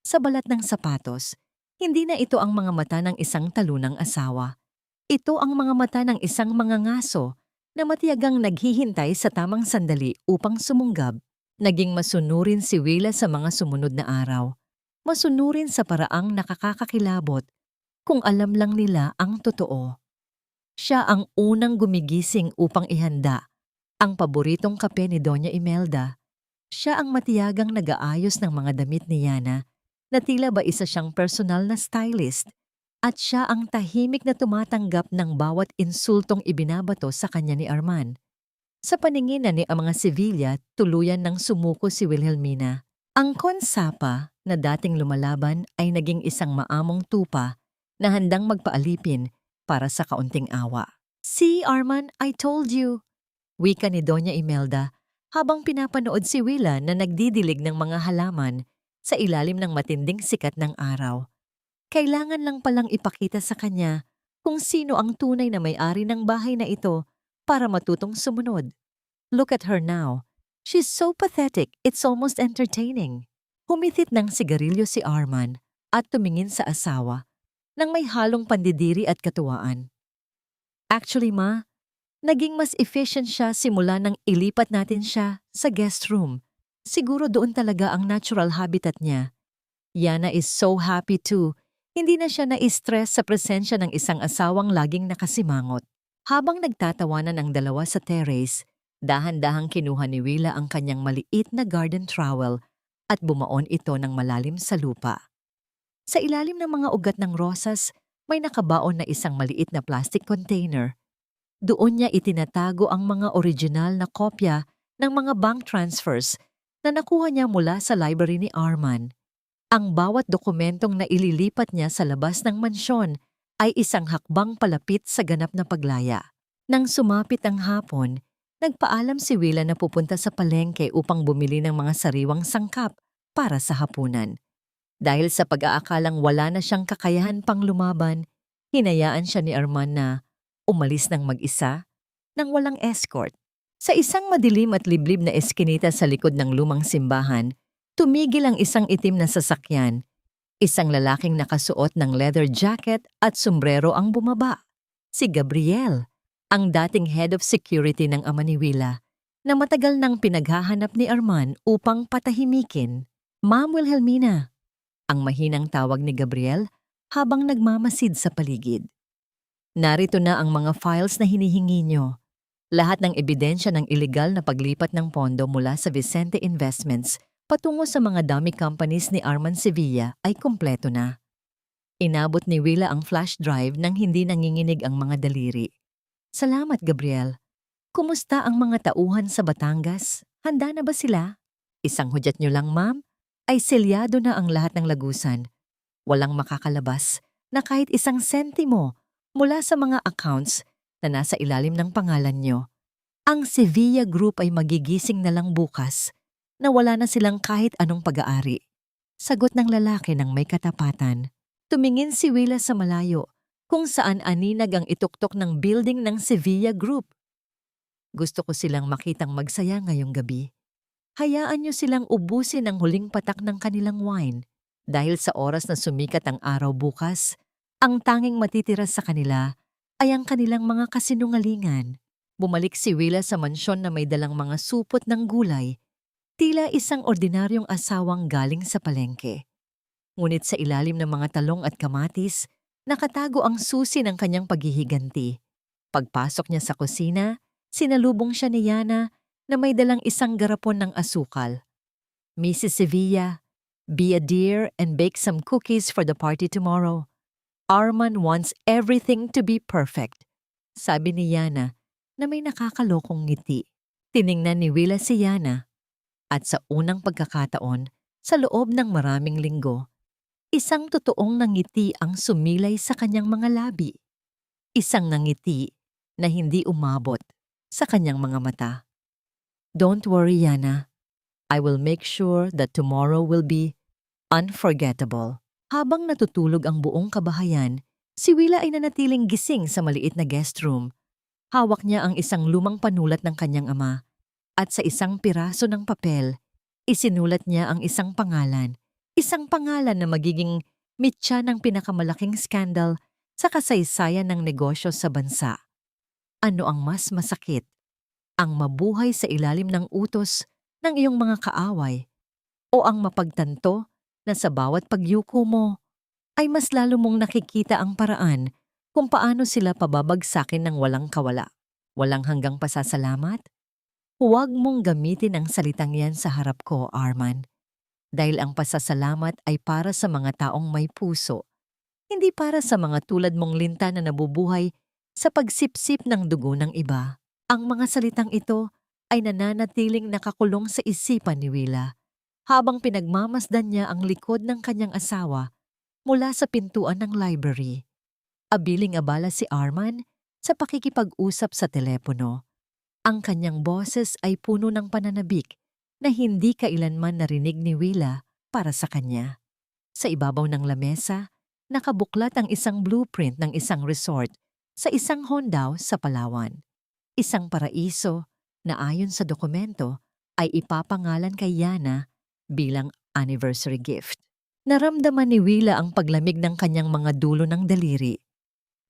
sa balat ng sapatos. Hindi na ito ang mga mata ng isang talunang asawa. Ito ang mga mata ng isang mangangaso na matiyagang naghihintay sa tamang sandali upang sumunggab. Naging masunurin si Willa sa mga sumunod na araw. Masunurin sa paraang nakakakilabot kung alam lang nila ang totoo. Siya ang unang gumigising upang ihanda ang paboritong kape ni Doña Imelda. Siya ang matiyagang nag-aayos ng mga damit ni Yana na tila ba isa siyang personal na stylist. At siya ang tahimik na tumatanggap ng bawat insultong ibinabato sa kanya ni Arman. Sa paningin ni ang mga Sevilla, tuluyan ng sumuko si Wilhelmina. Ang konsapa na dating lumalaban ay naging isang maamong tupa na handang magpaalipin para sa kaunting awa. "See, Arman, I told you," wika ni Doña Imelda habang pinapanood si Willa na nagdidilig ng mga halaman sa ilalim ng matinding sikat ng araw. Kailangan lang palang ipakita sa kanya kung sino ang tunay na may-ari ng bahay na ito para matutong sumunod. Look at her now. She's so pathetic, it's almost entertaining. Humitit ng sigarilyo si Arman at tumingin sa asawa nang may halong pandidiri at katuwaan. Actually, Ma, naging mas efficient siya simula nang ilipat natin siya sa guest room. Siguro doon talaga ang natural habitat niya. Yana is so happy too. Hindi na siya na-stress sa presensya ng isang asawang laging nakasimangot. Habang nagtatawanan ang dalawa sa terrace, dahan-dahang kinuha ni Willa ang kanyang maliit na garden trowel at bumaon ito ng malalim sa lupa. Sa ilalim ng mga ugat ng rosas, may nakabaon na isang maliit na plastic container. Doon niya itinatago ang mga original na kopya ng mga bank transfers na nakuha niya mula sa library ni Arman. Ang bawat dokumentong na ililipat niya sa labas ng mansyon ay isang hakbang palapit sa ganap na paglaya. Nang sumapit ang hapon, nagpaalam si Willa na pupunta sa palengke upang bumili ng mga sariwang sangkap para sa hapunan. Dahil sa pag-aakalang wala na siyang kakayahan pang lumaban, hinayaan siya ni Arman na umalis ng mag-isa nang walang escort. Sa isang madilim at liblib na eskinita sa likod ng lumang simbahan, tumigil ang isang itim na sasakyan. Isang lalaking nakasuot ng leather jacket at sombrero ang bumaba. Si Gabriel, ang dating head of security ng ama ni Willa, na matagal nang pinaghahanap ni Arman upang patahimikin. Ma'am Wilhelmina, ang mahinang tawag ni Gabriel habang nagmamasid sa paligid. Narito na ang mga files na hinihingi niyo. Lahat ng ebidensya ng iligal na paglipat ng pondo mula sa Vicente Investments patungo sa mga dummy companies ni Arman Sevilla ay kumpleto na. Inabot ni Willa ang flash drive nang hindi nanginginig ang mga daliri. Salamat, Gabriel. Kumusta ang mga tauhan sa Batangas? Handa na ba sila? Isang hudyat niyo lang, ma'am, ay selyado na ang lahat ng lagusan. Walang makakalabas na kahit isang sentimo mula sa mga accounts na nasa ilalim ng pangalan niyo. Ang Sevilla Group ay magigising na lang bukas na wala na silang kahit anong pag-aari. Sagot ng lalaki ng may katapatan. Tumingin si Willa sa malayo kung saan aninag ang ituktok ng building ng Sevilla Group. Gusto ko silang makitang magsaya ngayong gabi. Hayaan niyo silang ubusin ang huling patak ng kanilang wine dahil sa oras na sumikat ang araw bukas, ang tanging matitira sa kanila ay ang kanilang mga kasinungalingan. Bumalik si Willa sa mansyon na may dalang mga supot ng gulay, tila isang ordinaryong asawang galing sa palengke. Ngunit sa ilalim ng mga talong at kamatis, nakatago ang susi ng kanyang paghihiganti. Pagpasok niya sa kusina, sinalubong siya ni Yana na may dalang isang garapon ng asukal. Mrs. Sevilla, be a dear and bake some cookies for the party tomorrow. Arman wants everything to be perfect, sabi ni Yana na may nakakalokong ngiti. Tiningnan ni Willa si Yana at sa unang pagkakataon sa loob ng maraming linggo, isang totoong nangiti ang sumilay sa kanyang mga labi. Isang nangiti na hindi umabot sa kanyang mga mata. Don't worry, Yana. I will make sure that tomorrow will be unforgettable. Habang natutulog ang buong kabahayan, si Willa ay nanatiling gising sa maliit na guest room. Hawak niya ang isang lumang panulat ng kanyang ama at sa isang piraso ng papel, isinulat niya ang isang pangalan na magiging mitya ng pinakamalaking skandal sa kasaysayan ng negosyo sa bansa. Ano ang mas masakit? Ang mabuhay sa ilalim ng utos ng iyong mga kaaway o ang mapagtanto na sa bawat pagyuko mo ay mas lalo mong nakikita ang paraan kung paano sila pababagsakin ng walang kawala, walang hanggang pasasalamat? Huwag mong gamitin ang salitang yan sa harap ko, Arman. Dahil ang pasasalamat ay para sa mga taong may puso, hindi para sa mga tulad mong linta na nabubuhay sa pagsipsip ng dugo ng iba. Ang mga salitang ito ay nananatiling nakakulong sa isipan ni Willa habang pinagmamasdan niya ang likod ng kanyang asawa mula sa pintuan ng library. Abiling abala si Arman sa pakikipag-usap sa telepono. Ang kanyang boses ay puno ng pananabik na hindi kailanman narinig ni Willa para sa kanya. Sa ibabaw ng lamesa, nakabuklat ang isang blueprint ng isang resort sa isang hondaw sa Palawan. Isang paraiso na ayon sa dokumento ay ipapangalan kay Yana bilang anniversary gift. Naramdaman ni Willa ang paglamig ng kanyang mga dulo ng daliri.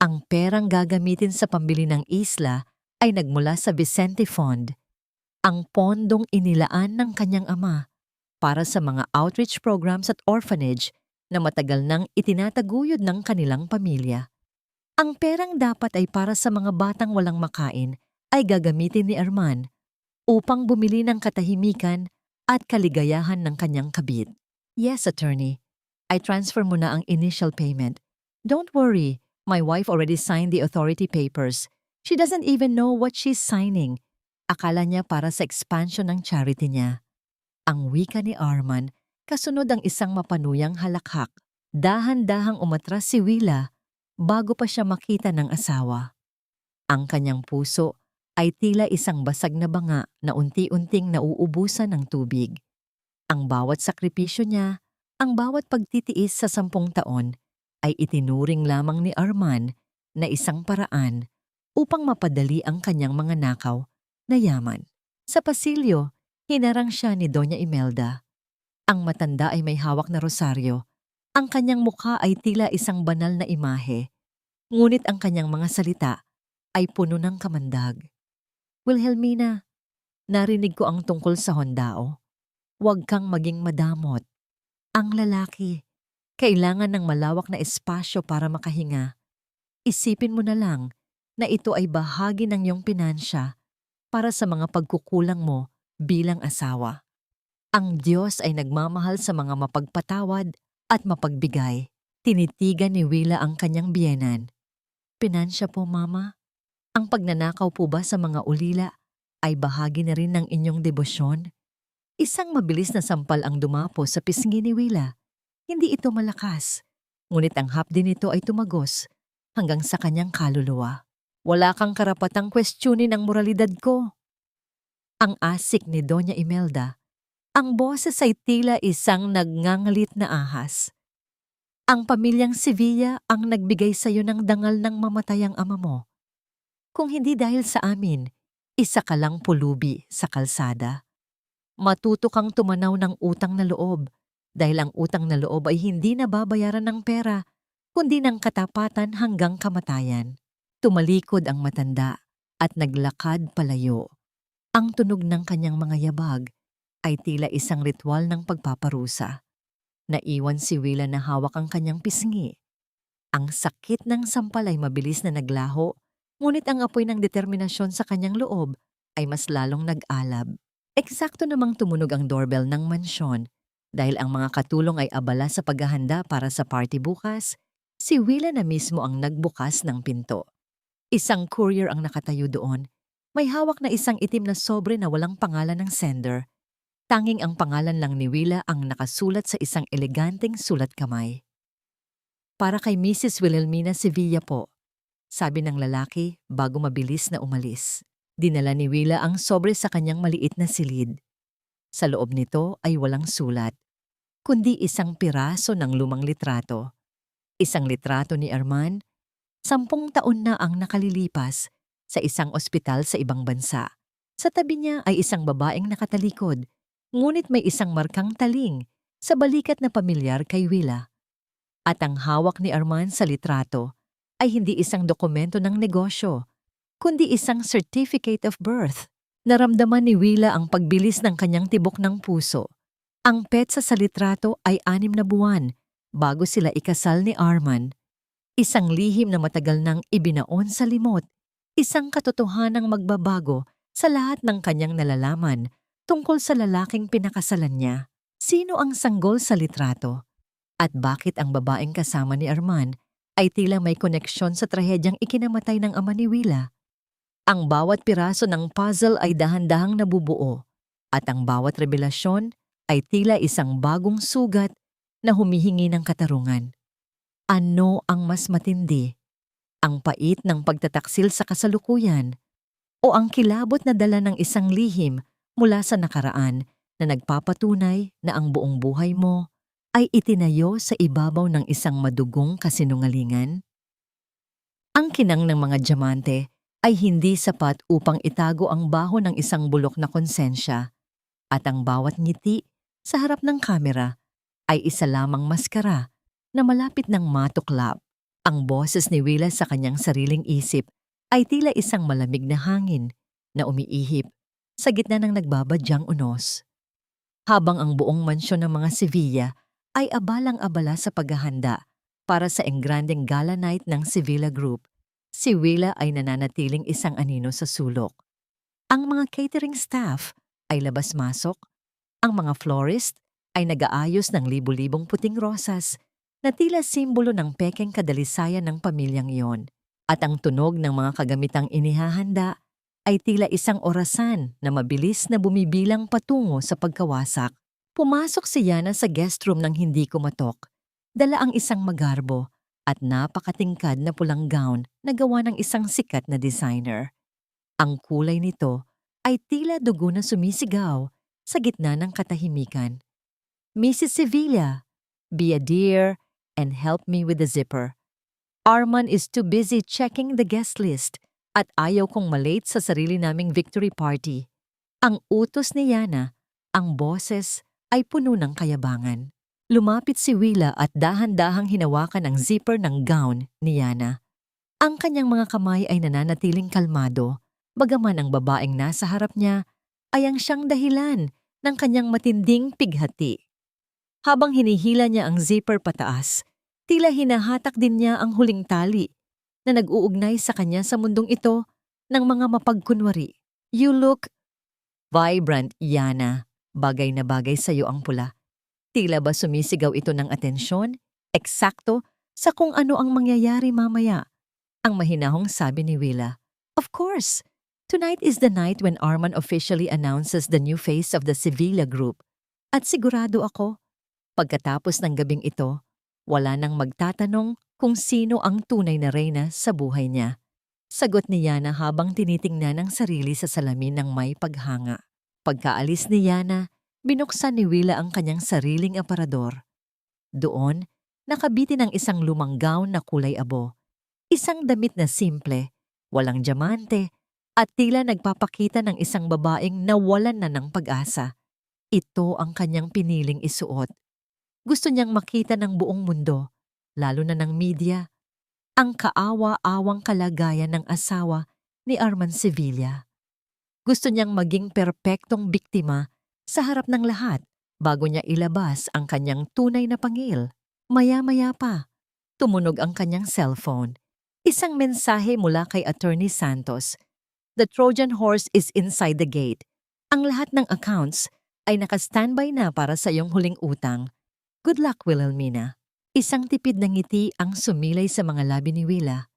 Ang perang gagamitin sa pambili ng isla ay nagmula sa Vicente Fund, ang pondong inilaan ng kanyang ama para sa mga outreach programs at orphanage na matagal nang itinataguyod ng kanilang pamilya. Ang perang dapat ay para sa mga batang walang makain ay gagamitin ni Arman upang bumili ng katahimikan at kaligayahan ng kanyang kabit. Yes, attorney. I transfer mo na ang initial payment. Don't worry, my wife already signed the authority papers. She doesn't even know what she's signing. Akala niya para sa expansion ng charity niya. Ang wika ni Arman, kasunod ang isang mapanuyang halakhak. Dahan-dahang umatras si Willa bago pa siya makita ng asawa. Ang kanyang puso ay tila isang basag na banga na unti-unting nauubusan ng tubig. Ang bawat sakripisyo niya, ang bawat pagtitiis sa 10 taon ay itinuring lamang ni Arman na isang paraan upang mapadali ang kanyang mga nakaw na yaman. Sa pasilyo, hinarang siya ni Doña Imelda. Ang matanda ay may hawak na rosaryo. Ang kanyang mukha ay tila isang banal na imahe, ngunit ang kanyang mga salita ay puno ng kamandag. Wilhelmina, narinig ko ang tungkol sa hondao. Huwag kang maging madamot. Ang lalaki, kailangan ng malawak na espasyo para makahinga. Isipin mo na lang na ito ay bahagi ng iyong pinansya para sa mga pagkukulang mo bilang asawa. Ang Diyos ay nagmamahal sa mga mapagpatawad at mapagbigay. Tinitigan ni Willa ang kanyang biyenan. Pinansya po, Mama. Ang pagnanakaw po ba sa mga ulila ay bahagi na rin ng inyong debosyon? Isang mabilis na sampal ang dumapo sa pisngi ni Willa. Hindi ito malakas, ngunit ang hapdi nito ay tumagos hanggang sa kanyang kaluluwa. Wala kang karapatang kwestiyonin ang moralidad ko. Ang asik ni Doña Imelda. Ang boses ay tila isang nagngangalit na ahas. Ang pamilyang Sevilla ang nagbigay sa iyo ng dangal ng mamatayang ama mo. Kung hindi dahil sa amin, isa ka lang pulubi sa kalsada. Matuto kang tumanaw ng utang na loob dahil ang utang na loob ay hindi nababayaran ng pera, kundi ng katapatan hanggang kamatayan. Tumalikod ang matanda at naglakad palayo. Ang tunog ng kanyang mga yabag ay tila isang ritual ng pagpaparusa. Naiwan si Willa na hawak ang kanyang pisngi. Ang sakit ng sampal ay mabilis na naglaho, ngunit ang apoy ng determinasyon sa kanyang loob ay mas lalong nag-alab. Eksakto namang tumunog ang doorbell ng mansyon. Dahil ang mga katulong ay abala sa paghahanda para sa party bukas, si Willa na mismo ang nagbukas ng pinto. Isang courier ang nakatayo doon. May hawak na isang itim na sobre na walang pangalan ng sender. Tanging ang pangalan lang ni Willa ang nakasulat sa isang eleganteng sulat kamay. Para kay Mrs. Wilhelmina Sevilla po, sabi ng lalaki bago mabilis na umalis. Dinala ni Willa ang sobre sa kanyang maliit na silid. Sa loob nito ay walang sulat, kundi isang piraso ng lumang litrato. Isang litrato ni Arman, 10 taon na ang nakalilipas sa isang ospital sa ibang bansa. Sa tabi niya ay isang babaeng nakatalikod, ngunit may isang markang taling sa balikat na pamilyar kay Willa. At ang hawak ni Arman sa litrato ay hindi isang dokumento ng negosyo, kundi isang certificate of birth. Naramdaman ni Willa ang pagbilis ng kanyang tibok ng puso. Ang petsa sa litrato ay 6 na buwan bago sila ikasal ni Arman. Isang lihim na matagal nang ibinaon sa limot. Isang katotohanang magbabago sa lahat ng kanyang nalalaman tungkol sa lalaking pinakasalan niya. Sino ang sanggol sa litrato? At bakit ang babaeng kasama ni Arman ay tila may koneksyon sa trahedyang ikinamatay ng ama ni Willa? Ang bawat piraso ng puzzle ay dahan-dahang nabubuo at ang bawat revelasyon ay tila isang bagong sugat na humihingi ng katarungan. Ano ang mas matindi? Ang pait ng pagtataksil sa kasalukuyan o ang kilabot na dala ng isang lihim mula sa nakaraan na nagpapatunay na ang buong buhay mo ay itinayo sa ibabaw ng isang madugong kasinungalingan? Ang kinang ng mga diamante ay hindi sapat upang itago ang baho ng isang bulok na konsensya at ang bawat ngiti sa harap ng kamera ay isa lamang maskara na malapit ng matuklap. Ang boses ni Willa sa kanyang sariling isip ay tila isang malamig na hangin na umiihip sa gitna ng nagbabadyang unos. Habang ang buong mansyon ng mga Sevilla ay abalang-abala sa paghahanda para sa engrandeng gala night ng Sevilla Group, si Willa ay nananatiling isang anino sa sulok. Ang mga catering staff ay labas-masok, ang mga florist ay nag-aayos ng libu-libong puting rosas na tila simbolo ng pekeng kadalisayan ng pamilyang iyon, at ang tunog ng mga kagamitang inihahanda ay tila isang orasan na mabilis na bumibilang patungo sa pagkawasak. Pumasok si Yana sa guest room nang hindi kumatok. Dala ang isang magarbo at napakatingkad na pulang gown na gawa ng isang sikat na designer. Ang kulay nito ay tila dugo na sumisigaw sa gitna ng katahimikan. "Mrs. Sevilla, be a dear and help me with the zipper. Arman is too busy checking the guest list at ayaw kong malate sa sarili naming victory party." Ang utos ni Yana, ang boses ay puno ng kayabangan. Lumapit si Willa at dahan-dahang hinawakan ang zipper ng gown ni Yana. Ang kanyang mga kamay ay nananatiling kalmado, bagaman ang babaeng nasa harap niya ay ang siyang dahilan ng kanyang matinding pighati. Habang hinihila niya ang zipper pataas, tila hinahatak din niya ang huling tali na nag-uugnay sa kanya sa mundong ito ng mga mapagkunwari. "You look vibrant, Yana. Bagay na bagay sa iyo ang pula." Tila ba sumisigaw ito ng atensyon? Eksakto sa kung ano ang mangyayari mamaya. Ang mahinahong sabi ni Willa. "Of course, tonight is the night when Arman officially announces the new face of the Sevilla Group. At sigurado ako, pagkatapos ng gabing ito, wala nang magtatanong kung sino ang tunay na reyna sa buhay niya." Sagot ni Yana habang tinitingnan ang sarili sa salamin ng may paghanga. Pagkaalis ni Yana, binuksan ni Willa ang kanyang sariling aparador. Doon, nakabitin ang isang lumang gown na kulay abo. Isang damit na simple, walang diamante, at tila nagpapakita ng isang babaeng nawalan na ng pag-asa. Ito ang kanyang piniling isuot. Gusto niyang makita ng buong mundo, lalo na ng media, ang kaawa-awang kalagayan ng asawa ni Arman Sevilla. Gusto niyang maging perpektong biktima sa harap ng lahat bago niya ilabas ang kanyang tunay na pangil. Maya-maya pa, tumunog ang kanyang cellphone. Isang mensahe mula kay Attorney Santos. "The Trojan horse is inside the gate. Ang lahat ng accounts ay naka-standby na para sa iyong huling utang. Good luck, Wilhelmina." Isang tipid na ngiti ang sumilay sa mga labi ni Willa.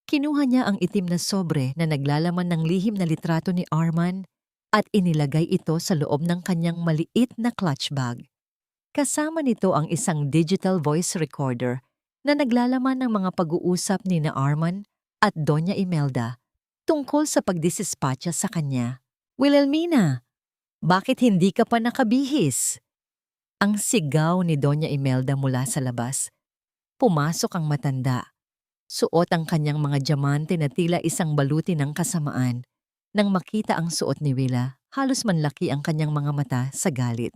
Kinuha niya ang itim na sobre na naglalaman ng lihim na litrato ni Arman at inilagay ito sa loob ng kanyang maliit na clutch bag. Kasama nito ang isang digital voice recorder na naglalaman ng mga pag-uusap ni na Arman at Doña Imelda tungkol sa pagdisispatcha sa kanya. "Wilhelmina, bakit hindi ka pa nakabihis?" Ang sigaw ni Doña Imelda mula sa labas. Pumasok ang matanda. Suot ang kanyang mga diamante na tila isang baluti ng kasamaan. Nang makita ang suot ni Willa, halos manlaki ang kanyang mga mata sa galit.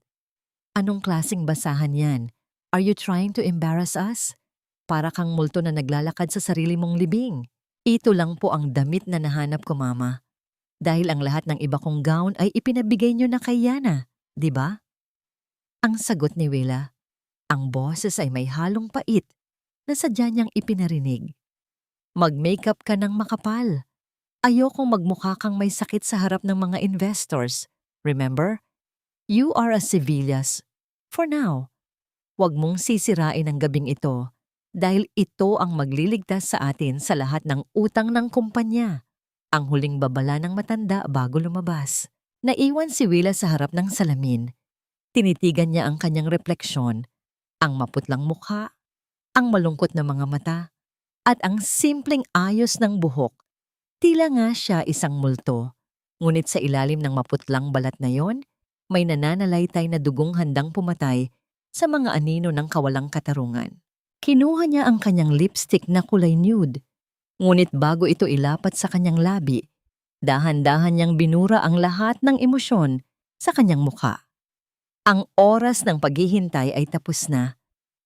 "Anong klaseng basahan yan? Are you trying to embarrass us? Para kang multo na naglalakad sa sarili mong libing." "Ito lang po ang damit na nahanap ko, Mama. Dahil ang lahat ng iba kong gown ay ipinabigay niyo na kay Yana, di ba?" Ang sagot ni Willa. Ang boses ay may halong pait na sadya niyang ipinarinig. "Mag-makeup ka ng makapal. Ayokong magmukha kang may sakit sa harap ng mga investors. Remember? You are a Sevillas. For now, huwag mong sisirain ang gabing ito dahil ito ang magliligtas sa atin sa lahat ng utang ng kumpanya." Ang huling babala ng matanda bago lumabas. Naiwan si Willa sa harap ng salamin. Tinitigan niya ang kanyang refleksyon, ang maputlang mukha, ang malungkot na mga mata, at ang simpleng ayos ng buhok. Tila nga siya isang multo, ngunit sa ilalim ng maputlang balat na yon, may nananalaytay na dugong handang pumatay sa mga anino ng kawalang katarungan. Kinuha niya ang kanyang lipstick na kulay nude, Ngunit bago ito ilapat sa kanyang labi, dahan-dahan niyang binura ang lahat ng emosyon sa kanyang mukha. Ang oras ng paghihintay ay tapos na.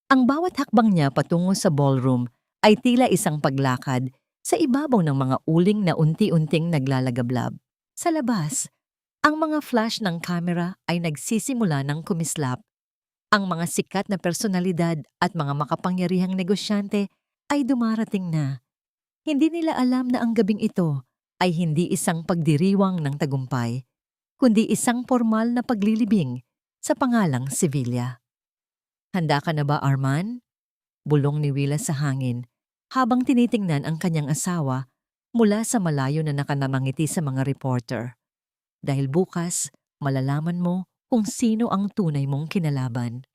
Ang bawat hakbang niya patungo sa ballroom ay tila isang paglakad sa ibabaw ng mga uling na unti-unting naglalagablab. Sa labas, ang mga flash ng kamera ay nagsisimula ng kumislap. Ang mga sikat na personalidad at mga makapangyarihang negosyante ay dumarating na. Hindi nila alam na ang gabing ito ay hindi isang pagdiriwang ng tagumpay, kundi isang formal na paglilibing sa pangalang Sevilla. Handa ka na ba, Arman? Bulong ni Willa sa hangin habang tinitingnan ang kanyang asawa mula sa malayo na nakanamangiti sa mga reporter. Dahil bukas, malalaman mo kung sino ang tunay mong kinalaban.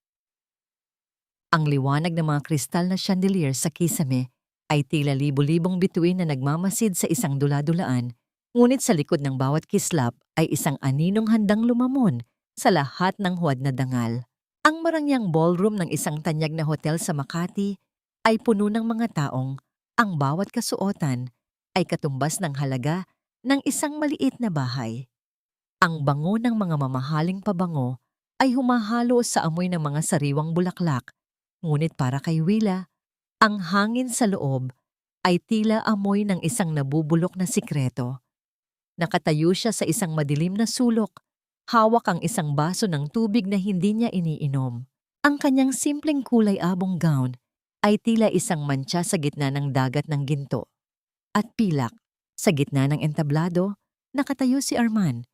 Ang liwanag ng mga kristal na chandelier sa kisame ay tila libo-libong bituin na nagmamasid sa isang dula-dulaan, ngunit sa likod ng bawat kislap ay isang aninong handang lumamon sa lahat ng huwad na dangal. Ang marangyang ballroom ng isang tanyag na hotel sa Makati ay puno ng mga taong ang bawat kasuotan ay katumbas ng halaga ng isang maliit na bahay. Ang bango ng mga mamahaling pabango ay humahalo sa amoy ng mga sariwang bulaklak, ngunit para kay Willa, ang hangin sa loob ay tila amoy ng isang nabubulok na sikreto. Nakatayo siya sa isang madilim na sulok, hawak ang isang baso ng tubig na hindi niya iniinom. Ang kanyang simpleng kulay abong gown ay tila isang mantsa sa gitna ng dagat ng ginto. At pilak, sa gitna ng entablado, nakatayo si Arman.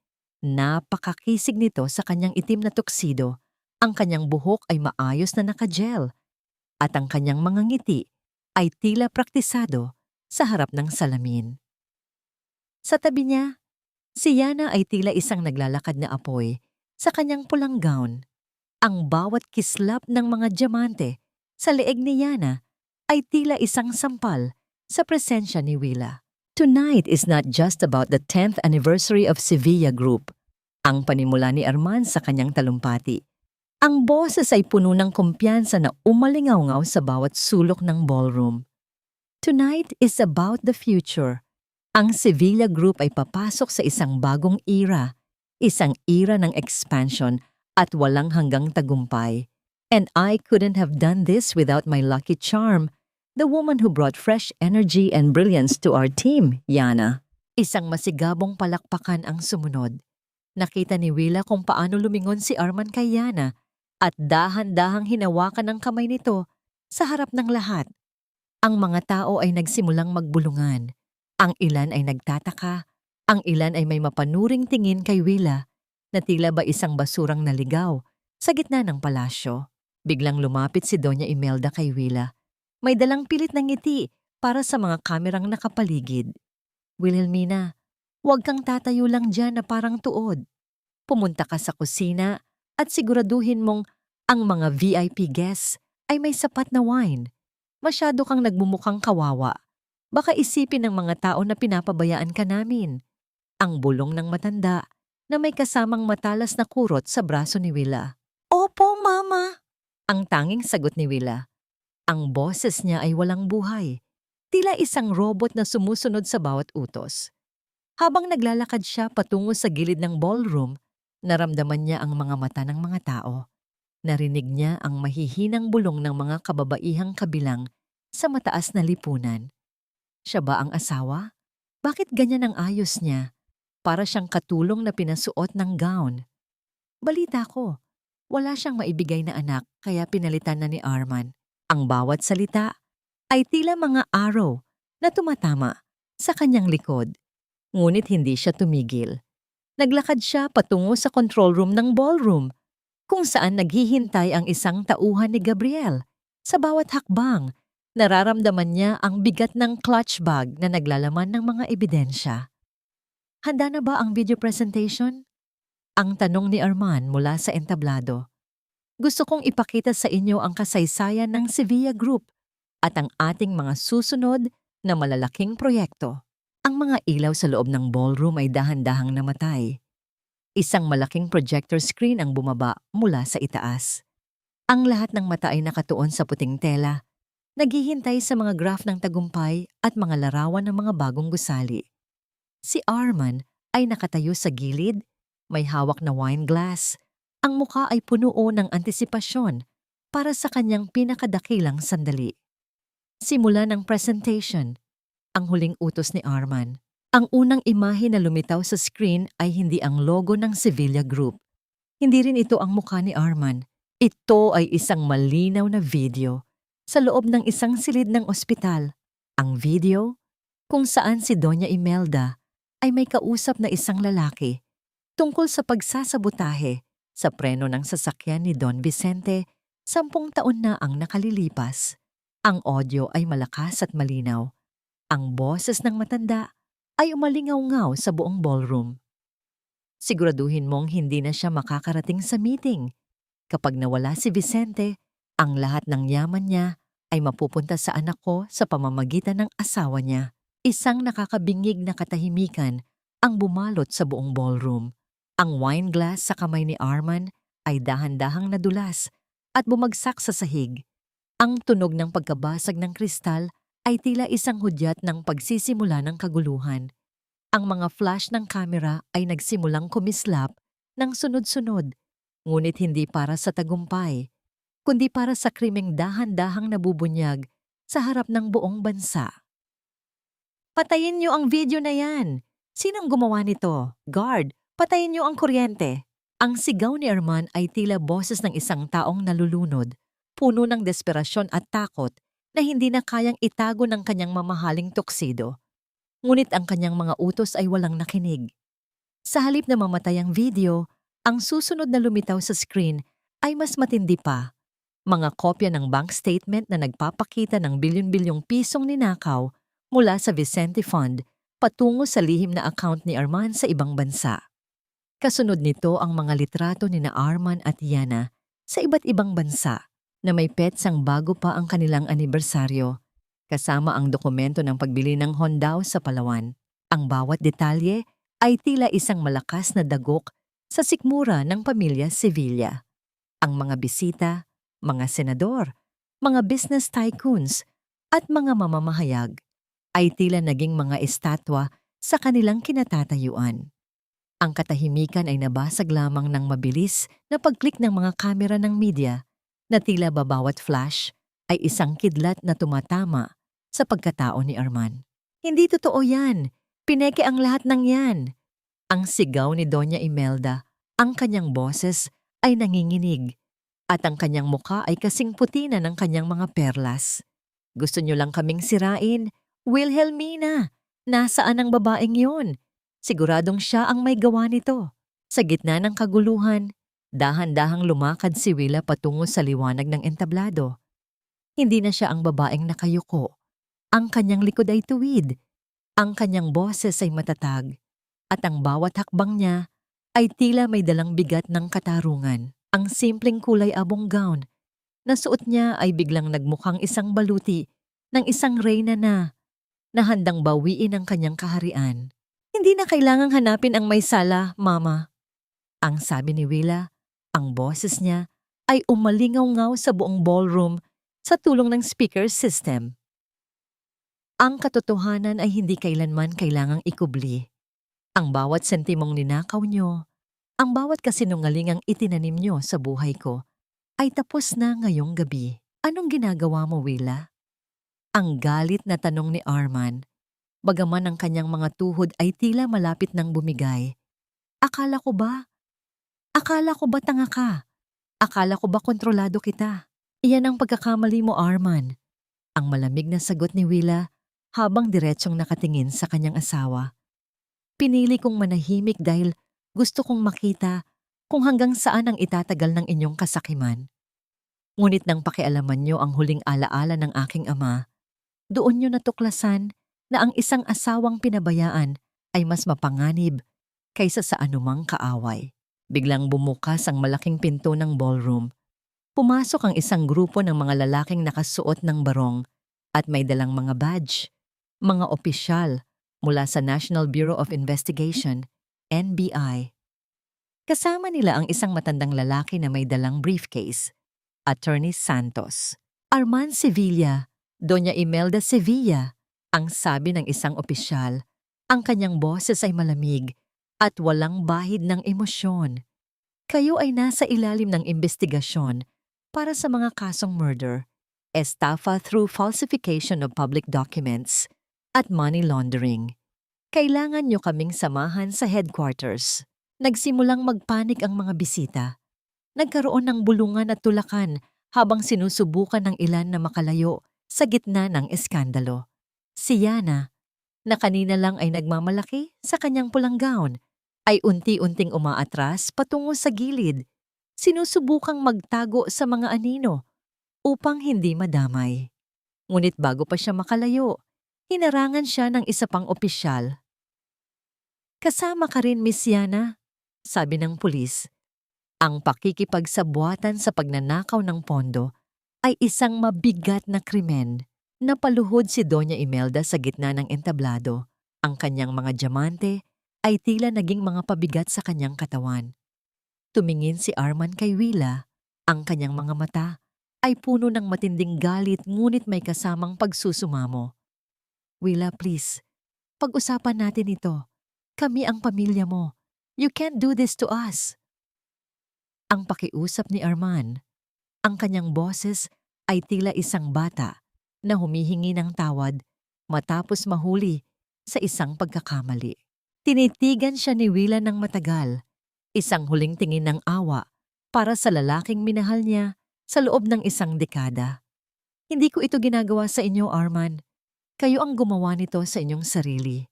Napakakisig nito sa kanyang itim na tuksido. Ang kanyang buhok ay maayos na nakagel at ang kanyang mga ngiti ay tila praktisado sa harap ng salamin. Sa tabi niya, si Yana ay tila isang naglalakad na apoy sa kanyang pulang gown. Ang bawat kislap ng mga diamante sa leeg ni Yana ay tila isang sampal sa presensya ni Willa. Tonight is not just about the 10th anniversary of Sevilla Group, ang panimula ni Arman sa kanyang talumpati. Ang boses ay puno ng kumpiyansa na umalingaw-ngaw sa bawat sulok ng ballroom. Tonight is about the future. Ang Sevilla Group ay papasok sa isang bagong era, isang era ng expansion at walang hanggang tagumpay. And I couldn't have done this without my lucky charm, the woman who brought fresh energy and brilliance to our team, Yana. Isang masigabong palakpakan ang sumunod. Nakita ni Willa kung paano lumingon si Arman kay Yana at dahan-dahang hinawakan ang kamay nito sa harap ng lahat. Ang mga tao ay nagsimulang magbulungan. Ang ilan ay nagtataka, ang ilan ay may mapanuring tingin kay Willa na tila ba isang basurang naligaw sa gitna ng palasyo. Biglang lumapit si Doña Imelda kay Willa. May dalang pilit ng ngiti para sa mga kamerang nakapaligid. Wilhelmina, huwag kang tatayo lang dyan na parang tuod. Pumunta ka sa kusina at siguraduhin mong ang mga VIP guests ay may sapat na wine. Masyado kang nagmumukhang kawawa. Baka isipin ng mga tao na pinapabayaan ka namin. Ang bulong ng matanda na may kasamang matalas na kurot sa braso ni Willa. Opo, Mama. Ang tanging sagot ni Willa. Ang boses niya ay walang buhay. Tila isang robot na sumusunod sa bawat utos. Habang naglalakad siya patungo sa gilid ng ballroom, naramdaman niya ang mga mata ng mga tao. Narinig niya ang mahihinang bulong ng mga kababaihang kabilang sa mataas na lipunan. Siya ba ang asawa? Bakit ganyan ang ayos niya? Para siyang katulong na pinasuot ng gown. Balita ko, wala siyang maibigay na anak kaya pinalitan na ni Arman. Ang bawat salita ay tila mga arrow na tumatama sa kanyang likod. Ngunit hindi siya tumigil. Naglakad siya patungo sa control room ng ballroom, kung saan naghihintay ang isang tauhan ni Gabriel. Sa bawat hakbang, nararamdaman niya ang bigat ng clutch bag na naglalaman ng mga ebidensya. Handa na ba ang video presentation? Ang tanong ni Arman mula sa entablado. Gusto kong ipakita sa inyo ang kasaysayan ng Sevilla Group at ang ating mga susunod na malalaking proyekto. Ang mga ilaw sa loob ng ballroom ay dahan-dahang namatay. Isang malaking projector screen ang bumaba mula sa itaas. Ang lahat ng mata ay nakatuon sa puting tela naghihintay sa mga graph ng tagumpay at mga larawan ng mga bagong gusali. Si Arman ay nakatayo sa gilid, may hawak na wine glass. Ang mukha ay puno ng antisipasyon para sa kanyang pinakadakilang sandali. Simula ng presentation, ang huling utos ni Arman. Ang unang imahe na lumitaw sa screen ay hindi ang logo ng Sevilla Group. Hindi rin ito ang mukha ni Arman. Ito ay isang malinaw na video sa loob ng isang silid ng ospital. Ang video kung saan si Doña Imelda ay may kausap na isang lalaki tungkol sa pagsasabotahe sa preno ng sasakyan ni Don Vicente 10 taon na ang nakalilipas. Ang audio ay malakas at malinaw. Ang boses ng matanda ay umalingaw-ngaw sa buong ballroom. Siguraduhin mong hindi na siya makakarating sa meeting. Kapag nawala si Vicente, ang lahat ng yaman niya ay mapupunta sa anak ko sa pamamagitan ng asawa niya. Isang nakakabingig na katahimikan ang bumalot sa buong ballroom. Ang wine glass sa kamay ni Arman ay dahan-dahang nadulas at bumagsak sa sahig. Ang tunog ng pagkabasag ng kristal ay tila isang hudyat ng pagsisimula ng kaguluhan. Ang mga flash ng kamera ay nagsimulang kumislap ng sunod-sunod, ngunit hindi para sa tagumpay, kundi para sa krimeng dahan-dahang nabubunyag sa harap ng buong bansa. Patayin niyo ang video na yan! Sinong gumawa nito? Guard, patayin niyo ang kuryente! Ang sigaw ni Arman ay tila boses ng isang taong nalulunod, puno ng desperasyon at takot na hindi na kayang itago ng kanyang mamahaling tuksido. Ngunit ang kanyang mga utos ay walang nakinig. Sa halip na mamatay ang video, ang susunod na lumitaw sa screen ay mas matindi pa. Mga kopya ng bank statement na nagpapakita ng bilyon-bilyong pisong ninakaw mula sa Vicente Fund patungo sa lihim na account ni Arman sa ibang bansa. Kasunod nito ang mga litrato ni na Arman at Yana sa iba't ibang bansa na may petsang bago pa ang kanilang anibersaryo, kasama ang dokumento ng pagbili ng Hondao sa Palawan. Ang bawat detalye ay tila isang malakas na dagok sa sikmura ng pamilya Sevilla. Ang mga bisita, mga senador, mga business tycoons at mga mamamahayag ay tila naging mga estatwa sa kanilang kinatatayuan. Ang katahimikan ay nabasag lamang ng mabilis na pag-click ng mga kamera ng media na tila babawat flash ay isang kidlat na tumatama sa pagkatao ni Arman. Hindi totoo yan. Pineke ang lahat ng yan. Ang sigaw ni Doña Imelda, ang kanyang boses ay nanginginig at ang kanyang mukha ay kasing puti na ng kanyang mga perlas. Gusto niyo lang kaming sirain? Wilhelmina, nasaan ang babaeng yun? Siguradong siya ang may gawa nito. Sa gitna ng kaguluhan, dahan-dahang lumakad si Willa patungo sa liwanag ng entablado. Hindi na siya ang babaeng nakayuko. Ang kanyang likod ay tuwid. Ang kanyang boses ay matatag. At ang bawat hakbang niya ay tila may dalang bigat ng katarungan. Ang simpleng kulay abong gown na suot niya ay biglang nagmukhang isang baluti ng isang reyna na handang bawiin ang kanyang kaharian. Hindi na kailangang hanapin ang may sala, Mama. Ang sabi ni Willa, ang boses niya ay umalingaw-ngaw sa buong ballroom sa tulong ng speaker system. Ang katotohanan ay hindi kailanman kailangang ikubli. Ang bawat sentimong ninakaw nyo, ang bawat kasinungalingang itinanim nyo sa buhay ko, ay tapos na ngayong gabi. Anong ginagawa mo, Willa? Ang galit na tanong ni Arman, bagaman ang kanyang mga tuhod ay tila malapit ng bumigay. Akala ko ba tanga ka? Akala ko ba kontrolado kita? Iyan ang pagkakamali mo, Arman. Ang malamig na sagot ni Willa habang diretsyong nakatingin sa kanyang asawa. Pinili kong manahimik dahil gusto kong makita kung hanggang saan ang itatagal ng inyong kasakiman. Ngunit nang pakialaman niyo ang huling alaala ng aking ama, doon niyo natuklasan na ang isang asawang pinabayaan ay mas mapanganib kaysa sa anumang kaaway. Biglang bumukas ang malaking pinto ng ballroom. Pumasok ang isang grupo ng mga lalaking nakasuot ng barong at may dalang mga badge, mga opisyal mula sa National Bureau of Investigation, NBI. Kasama nila ang isang matandang lalaki na may dalang briefcase, Attorney Santos. Arman Sevilla, Doña Imelda Sevilla, ang sabi ng isang opisyal, ang kanyang boses ay malamig at walang bahid ng emosyon. Kayo ay nasa ilalim ng investigasyon para sa mga kasong murder, estafa through falsification of public documents, at money laundering. Kailangan nyo kaming samahan sa headquarters. Nagsimulang magpanik ang mga bisita. Nagkaroon ng bulungan at tulakan habang sinusubukan ng ilan na makalayo sa gitna ng eskandalo. Si Yana, na kanina lang ay nagmamalaki sa kanyang pulang gown, ay unti-unting umaatras patungo sa gilid, sinusubukang magtago sa mga anino upang hindi madamay. Ngunit bago pa siya makalayo, hinarangan siya ng isa pang opisyal. "Kasama ka rin, Miss Yana," sabi ng pulis. Ang pakikipagsabwatan sa pagnanakaw ng pondo ay isang mabigat na krimen. Napaluhod si Doña Imelda sa gitna ng entablado. Ang kanyang mga diamante ay tila naging mga pabigat sa kanyang katawan. Tumingin si Arman kay Willa. Ang kanyang mga mata ay puno ng matinding galit ngunit may kasamang pagsusumamo. "Willa, please, pag-usapan natin ito. Kami ang pamilya mo. You can't do this to us." Ang pakiusap ni Arman, ang kanyang boses ay tila isang bata na humihingi ng tawad matapos mahuli sa isang pagkakamali. Tinitigan siya ni Willa ng matagal, isang huling tingin ng awa para sa lalaking minahal niya sa loob ng isang dekada. "Hindi ko ito ginagawa sa inyo, Arman. Kayo ang gumawa nito sa inyong sarili.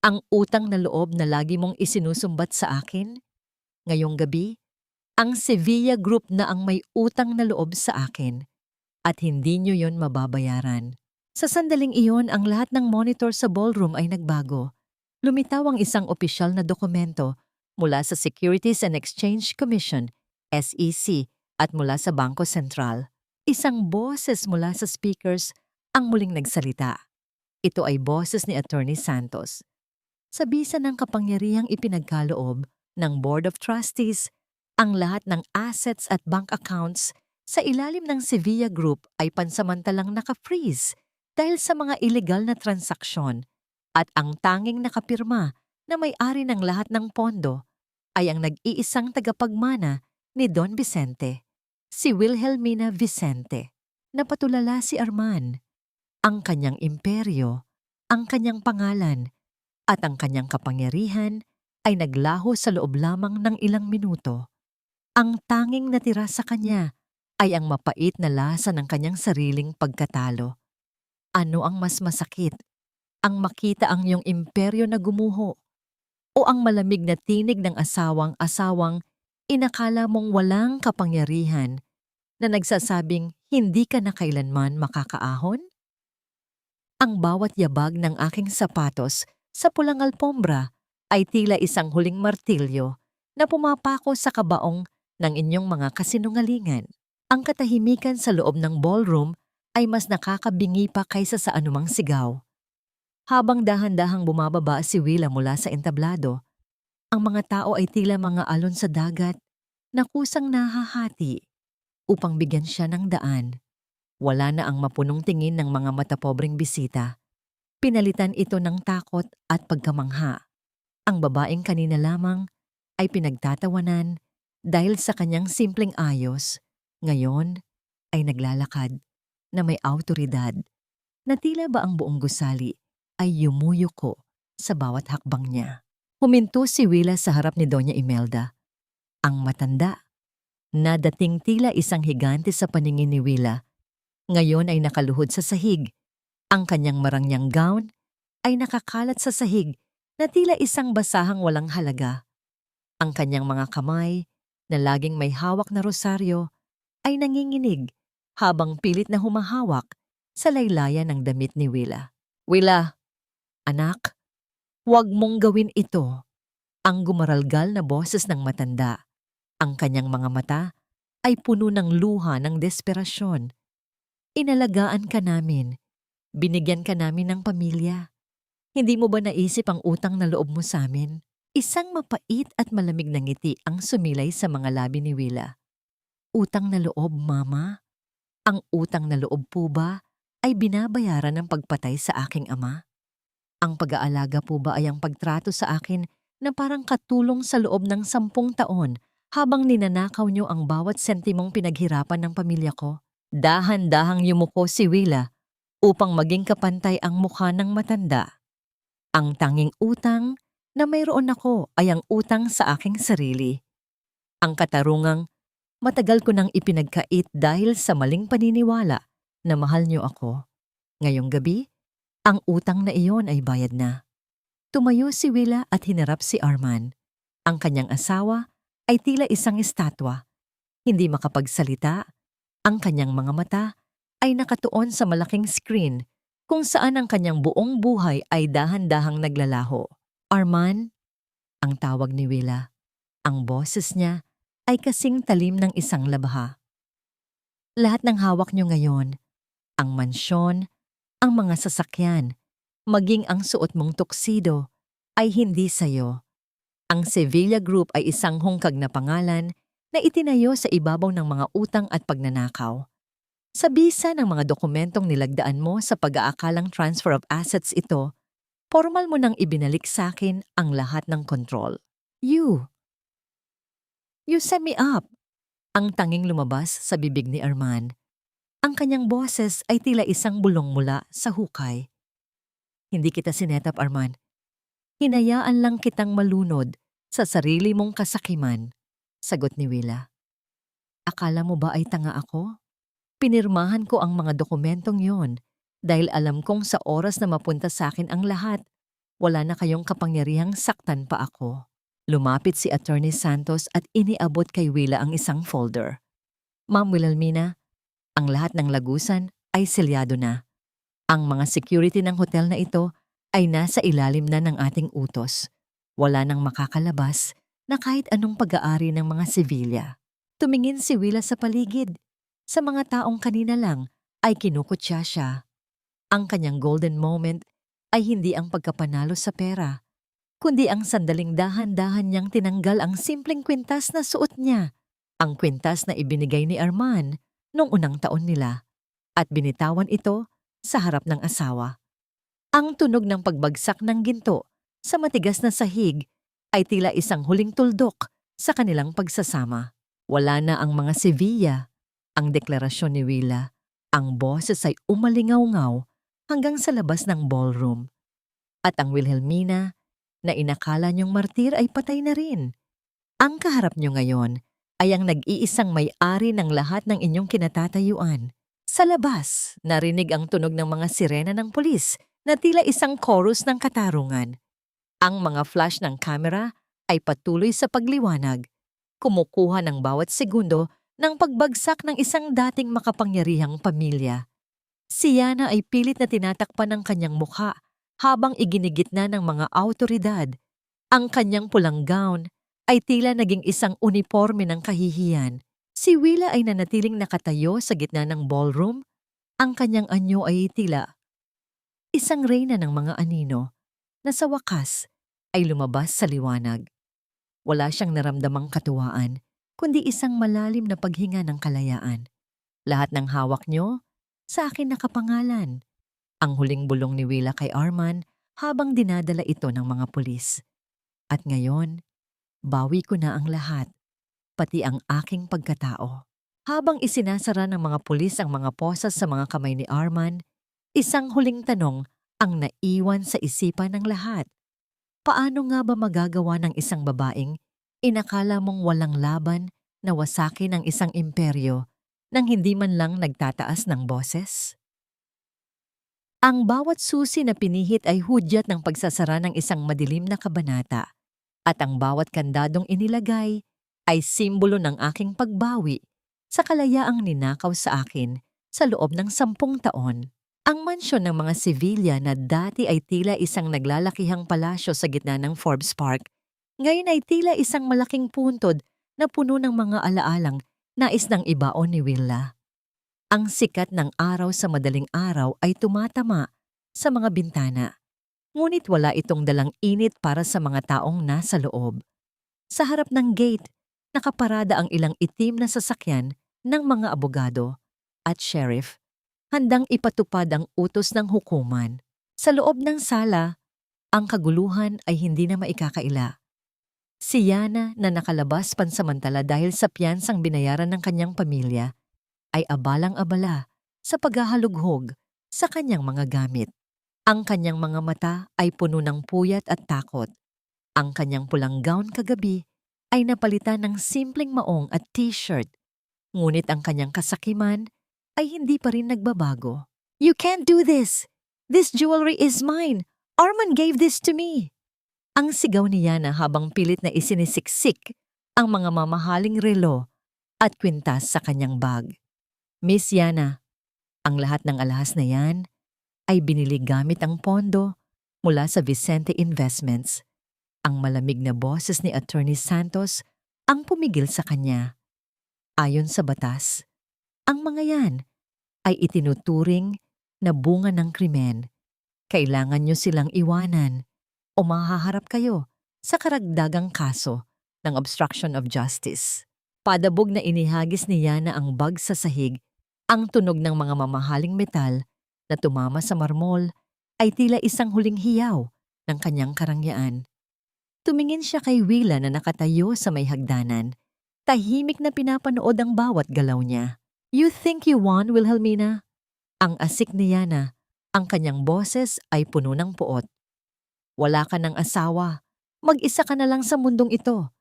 Ang utang na loob na lagi mong isinusumbat sa akin, ngayong gabi, ang Sevilla Group na ang may utang na loob sa akin at hindi nyo yon mababayaran." Sa sandaling iyon, ang lahat ng monitor sa ballroom ay nagbago. Lumitaw ang isang opisyal na dokumento mula sa Securities and Exchange Commission, SEC, at mula sa Bangko Sentral. Isang boses mula sa speakers ang muling nagsalita. Ito ay boses ni Attorney Santos. Sa bisa ng kapangyarihang ipinagkaloob ng Board of Trustees, ang lahat ng assets at bank accounts sa ilalim ng Sevilla Group ay pansamantalang naka-freeze dahil sa mga illegal na transaksyon, at ang tanging nakapirma na may-ari ng lahat ng pondo ay ang nag-iisang tagapagmana ni Don Vicente, si Wilhelmina Vicente. Napatulala si Arman. Ang kanyang imperyo, ang kanyang pangalan, at ang kanyang kapangyarihan ay naglaho sa loob lamang ng ilang minuto. Ang tanging natira sa kanya ay ang mapait na lasa ng kanyang sariling pagkatalo. Ano ang mas masakit? Ang makita ang iyong imperyo na gumuho o ang malamig na tinig ng asawang-asawang inakala mong walang kapangyarihan na nagsasabing hindi ka na kailanman makakaahon? Ang bawat yabag ng aking sapatos sa pulang alpombra ay tila isang huling martilyo na pumapako sa kabaong ng inyong mga kasinungalingan. Ang katahimikan sa loob ng ballroom ay mas nakakabingi pa kaysa sa anumang sigaw. Habang dahan-dahang bumababa si Willa mula sa entablado, ang mga tao ay tila mga alon sa dagat na kusang nahahati upang bigyan siya ng daan. Wala na ang mapunong tingin ng mga matapobreng bisita. Pinalitan ito ng takot at pagkamangha. Ang babaeng kanina lamang ay pinagtatawanan dahil sa kanyang simpleng ayos, ngayon ay naglalakad na may awtoridad na tila ba ang buong gusali ay yumuyuko sa bawat hakbang niya. Huminto si Willa sa harap ni Doña Imelda. Ang matanda, na dating tila isang higante sa paningin ni Willa, ngayon ay nakaluhod sa sahig. Ang kanyang marangyang gown ay nakakalat sa sahig na tila isang basahang walang halaga. Ang kanyang mga kamay, na laging may hawak na rosaryo, ay nanginginig habang pilit na humahawak sa laylayan ng damit ni Willa. "Willa, anak, huwag mong gawin ito." Ang gumaralgal na boses ng matanda. Ang kanyang mga mata ay puno ng luha ng desperasyon. "Inalagaan ka namin. Binigyan ka namin ng pamilya. Hindi mo ba naisip ang utang na loob mo sa amin?" Isang mapait at malamig na ngiti ang sumilay sa mga labi ni Willa. "Utang na loob, Mama? Ang utang na loob po ba ay binabayaran ng pagpatay sa aking ama? Ang pag-aalaga po ba ay ang pagtrato sa akin na parang katulong sa loob ng 10 taon habang ninanakaw niyo ang bawat sentimong pinaghirapan ng pamilya ko? Dahan-dahang yumuko si Willa upang maging kapantay ang mukha ng matanda. Ang tanging utang na mayroon ako ay ang utang sa aking sarili. Ang katarungang matagal ko nang ipinagkait dahil sa maling paniniwala na mahal niyo ako. Ngayong gabi, ang utang na iyon ay bayad na. Tumayo si Willa at hinarap si Arman. Ang kanyang asawa ay tila isang estatwa. Hindi makapagsalita, ang kanyang mga mata ay nakatuon sa malaking screen kung saan ang kanyang buong buhay ay dahan-dahang naglalaho. Arman, ang tawag ni Willa. Ang boses niya ay kasing talim ng isang labha. Lahat ng hawak niyo ngayon, ang mansyon, ang mga sasakyan, maging ang suot mong tuksido, ay hindi sayo. Ang Sevilla Group ay isang hungkag na pangalan na itinayo sa ibabaw ng mga utang at pagnanakaw. Sa bisa ng mga dokumentong nilagdaan mo sa pag-aakalang transfer of assets ito, formal mo nang ibinalik sa akin ang lahat ng kontrol. You set me up. Ang tanging lumabas sa bibig ni Arman. Ang kanyang boses ay tila isang bulong mula sa hukay. Hindi kita sinetap, Arman. Hinayaan lang kitang malunod sa sarili mong kasakiman, sagot ni Willa. Akala mo ba ay tanga ako? Pinirmahan ko ang mga dokumentong yon dahil alam kong sa oras na mapunta sa akin ang lahat, wala na kayong kapangyarihang saktan pa ako. Lumapit si Attorney Santos at iniabot kay Willa ang isang folder. Ma'am Wilhelmina, ang lahat ng lagusan ay selyado na. Ang mga security ng hotel na ito ay nasa ilalim na ng ating utos. Wala nang makakalabas na kahit anong pag-aari ng mga sibilya. Tumingin si Willa sa paligid. Sa mga taong kanina lang ay kinukutya siya. Ang kanyang golden moment ay hindi ang pagkapanalo sa pera, kundi ang sandaling dahan-dahan niyang tinanggal ang simpleng kwintas na suot niya, ang kwintas na ibinigay ni Arman noong unang taon nila, at binitawan ito sa harap ng asawa. Ang tunog ng pagbagsak ng ginto sa matigas na sahig ay tila isang huling tuldok sa kanilang pagsasama. Wala na ang mga Sevilla. Ang deklarasyon ni Willa, ang boses ay umalingaw-ngaw hanggang sa labas ng ballroom. At ang Wilhelmina, na inakala niyong martir ay patay na rin. Ang kaharap niyo ngayon ay ang nag-iisang may-ari ng lahat ng inyong kinatatayuan. Sa labas, narinig ang tunog ng mga sirena ng pulis na tila isang chorus ng katarungan. Ang mga flash ng kamera ay patuloy sa pagliwanag, kumukuha ng bawat segundo ng pagbagsak ng isang dating makapangyarihang pamilya. Si Yana ay pilit na tinatakpan ng kanyang mukha habang iginigitna ng mga awtoridad. Ang kanyang pulang gown ay tila naging isang uniforme ng kahihiyan. Si Willa ay nanatiling nakatayo sa gitna ng ballroom. Ang kanyang anyo ay tila isang reyna ng mga anino na sa wakas ay lumabas sa liwanag. Wala siyang naramdamang katuwaan, kundi isang malalim na paghinga ng kalayaan. Lahat ng hawak niyo, sa akin nakapangalan. Ang huling bulong ni Willa kay Arman habang dinadala ito ng mga pulis. At ngayon, bawi ko na ang lahat, pati ang aking pagkatao. Habang isinasara ng mga pulis ang mga posas sa mga kamay ni Arman, isang huling tanong ang naiwan sa isipan ng lahat. Paano nga ba magagawa ng isang babaeng inakala mong walang laban na wasakin ang isang imperyo nang hindi man lang nagtataas ng boses? Ang bawat susi na pinihit ay hudyat ng pagsasara ng isang madilim na kabanata, at ang bawat kandadong inilagay ay simbolo ng aking pagbawi sa kalayaang ninakaw sa akin sa loob ng 10 taon. Ang mansyon ng mga Sevilla na dati ay tila isang naglalakihang palasyo sa gitna ng Forbes Park, ngayon ay tila isang malaking puntod na puno ng mga alaalang nais ng ibaon ni Willa. Ang sikat ng araw sa madaling araw ay tumatama sa mga bintana, ngunit wala itong dalang init para sa mga taong nasa loob. Sa harap ng gate, nakaparada ang ilang itim na sasakyan ng mga abogado at sheriff, handang ipatupad ang utos ng hukuman. Sa loob ng sala, ang kaguluhan ay hindi na maikakaila. Si Yana na nakalabas pansamantala dahil sa piyansang binayaran ng kanyang pamilya ay abalang-abala sa paghahalughog sa kanyang mga gamit. Ang kanyang mga mata ay puno ng puyat at takot. Ang kanyang pulang gown kagabi ay napalitan ng simpleng maong at t-shirt. Ngunit ang kanyang kasakiman ay hindi pa rin nagbabago. "You can't do this! This jewelry is mine! Arman gave this to me!" Ang sigaw ni Yana habang pilit na isinisiksik ang mga mamahaling relo at kwintas sa kanyang bag. "Miss Yana, ang lahat ng alahas na yan ay binili gamit ang pondo mula sa Vicente Investments." Ang malamig na boses ni Attorney Santos ang pumigil sa kanya. Ayon sa batas, ang mga yan ay itinuturing na bunga ng krimen. Kailangan nyo silang iwanan o mahaharap kayo sa karagdagang kaso ng obstruction of justice. Padabog na inihagis ni Yana ang bag sa sahig. Ang tunog ng mga mamahaling metal na tumama sa marmol ay tila isang huling hiyaw ng kanyang karangyaan. Tumingin siya kay Willa na nakatayo sa may hagdanan. Tahimik na pinapanood ang bawat galaw niya. "You think you won, Wilhelmina?" Ang asik ni Yana. Ang kanyang boses ay puno ng puot. "Wala ka ng asawa. Mag-isa ka na lang sa mundong ito.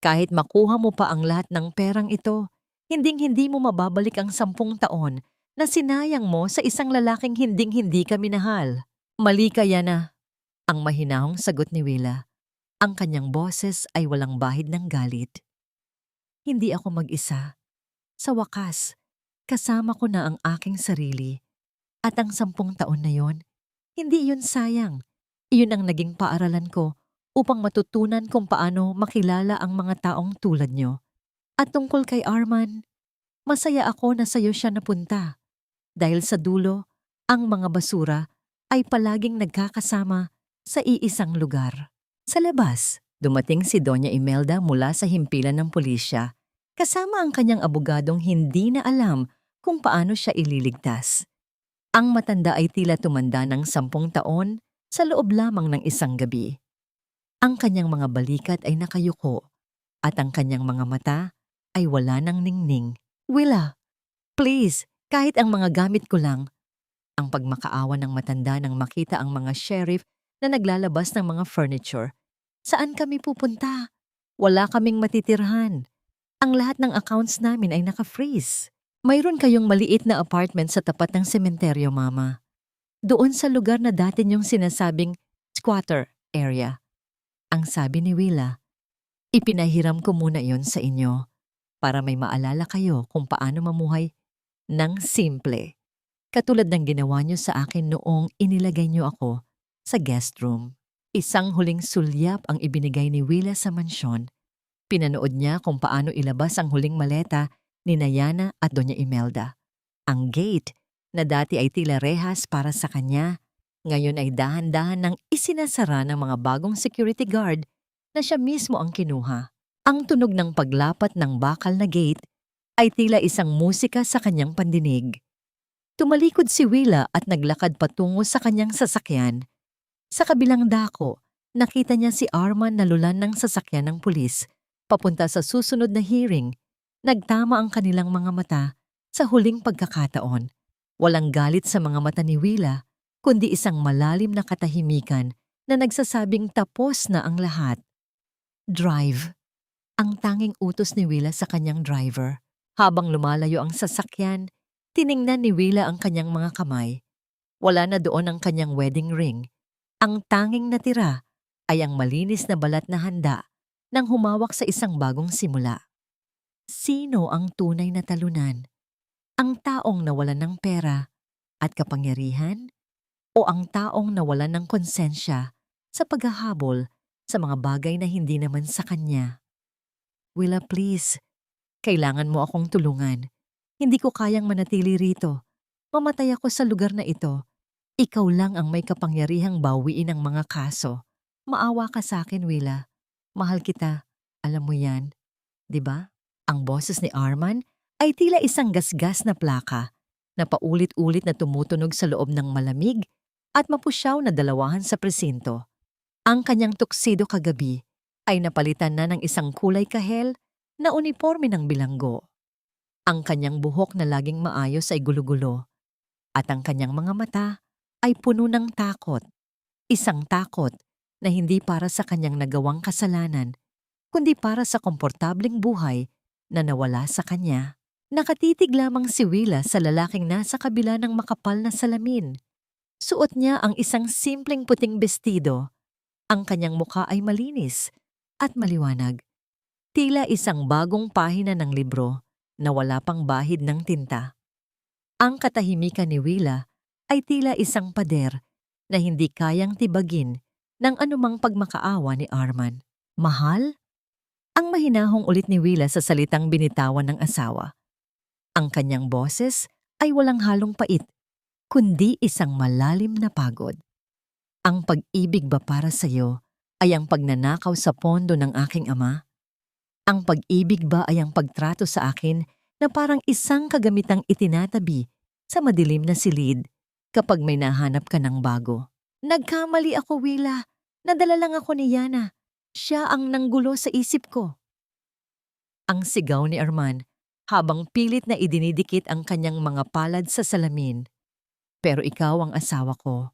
Kahit makuha mo pa ang lahat ng perang ito, hinding-hindi mo mababalik ang 10 taon na sinayang mo sa isang lalaking hinding-hindi ka minahal." "Mali ka, Yana," ang mahinahong sagot ni Willa. Ang kanyang boses ay walang bahid ng galit. "Hindi ako mag-isa. Sa wakas, kasama ko na ang aking sarili. At ang 10 taon na yon, hindi yun sayang. Iyon ang naging paaralan ko upang matutunan kung paano makilala ang mga taong tulad nyo. At tungkol kay Arman, masaya ako na sa'yo siya napunta. Dahil sa dulo, ang mga basura ay palaging nagkakasama sa iisang lugar." Sa labas, dumating si Doña Imelda mula sa himpilan ng pulisya, kasama ang kanyang abogadong hindi na alam kung paano siya ililigtas. Ang matanda ay tila tumanda ng 10 taon sa loob lamang ng isang gabi. Ang kanyang mga balikat ay nakayuko at ang kanyang mga mata ay wala ng ningning. "Willa, please, kahit ang mga gamit ko lang." Ang pagmakaawa ng matanda nang makita ang mga sheriff na naglalabas ng mga furniture. "Saan kami pupunta? Wala kaming matitirhan. Ang lahat ng accounts namin ay naka-freeze. Mayroon kayong maliit na apartment sa tapat ng sementeryo, Mama. Doon sa lugar na dati niyong sinasabing squatter area." Ang sabi ni Willa, "Ipinahiram ko muna iyon sa inyo para may maalala kayo kung paano mamuhay ng simple. Katulad ng ginawa niyo sa akin noong inilagay niyo ako sa guest room." Isang huling sulyap ang ibinigay ni Willa sa mansyon. Pinanood niya kung paano ilabas ang huling maleta ni Yana at Doña Imelda. Ang gate, na dati ay tila rehas para sa kanya, ngayon ay dahan-dahan nang isinasara ng mga bagong security guard na siya mismo ang kinuha. Ang tunog ng paglapat ng bakal na gate ay tila isang musika sa kanyang pandinig. Tumalikod si Willa at naglakad patungo sa kanyang sasakyan. Sa kabilang dako, nakita niya si Arman na lulan ng sasakyan ng pulis. Papunta sa susunod na hearing, nagtama ang kanilang mga mata sa huling pagkakataon. Walang galit sa mga mata ni Willa, kundi isang malalim na katahimikan na nagsasabing tapos na ang lahat. "Drive." Ang tanging utos ni Willa sa kanyang driver. Habang lumalayo ang sasakyan, tiningnan ni Willa ang kanyang mga kamay. Wala na doon ang kanyang wedding ring. Ang tanging natira ay ang malinis na balat na handa nang humawak sa isang bagong simula. Sino ang tunay na talunan? Ang taong nawalan ng pera at kapangyarihan? O ang taong nawalan ng konsensya sa paghahabol sa mga bagay na hindi naman sa kanya? "Willa, please. Kailangan mo akong tulungan. Hindi ko kayang manatili rito. Mamatay ako sa lugar na ito. Ikaw lang ang may kapangyarihang bawiin ang mga kaso. Maawa ka sa akin, Willa. Mahal kita. Alam mo yan, di ba?" Ang boses ni Arman ay tila isang gasgas na plaka. na paulit-ulit na tumutunog sa loob ng malamig at mapusyaw na dalawahan sa presinto. Ang kanyang tuksido kagabi ay napalitan na ng isang kulay kahel na uniforme ng bilanggo. Ang kanyang buhok na laging maayos ay gulo-gulo at ang kanyang mga mata ay puno ng takot. Isang takot na hindi para sa kanyang nagawang kasalanan, kundi para sa komportableng buhay na nawala sa kanya. Nakatitig lamang si Willa sa lalaking nasa kabila ng makapal na salamin. Suot niya ang isang simpleng puting bestido. Ang kanyang muka ay malinis at maliwanag. Tila isang bagong pahina ng libro na wala pang bahid ng tinta. Ang katahimikan ni Willa ay tila isang pader na hindi kayang tibagin ng anumang pagmakaawa ni Arman. Mahal? Ang mahinahong ulit ni Willa sa salitang binitawan ng asawa. Ang kanyang boses ay walang halong pait, kundi isang malalim na pagod. Ang pag-ibig ba para sa iyo ay ang pagnanakaw sa pondo ng aking ama? Ang pag-ibig ba ay ang pagtrato sa akin na parang isang kagamitang itinatabi sa madilim na silid kapag may nahanap ka ng bago? Nagkamali ako, Willa. Nadala lang ako ni Yana. Siya ang nanggulo sa isip ko. Ang sigaw ni Arman habang pilit na idinidikit ang kanyang mga palad sa salamin. Pero ikaw ang asawa ko.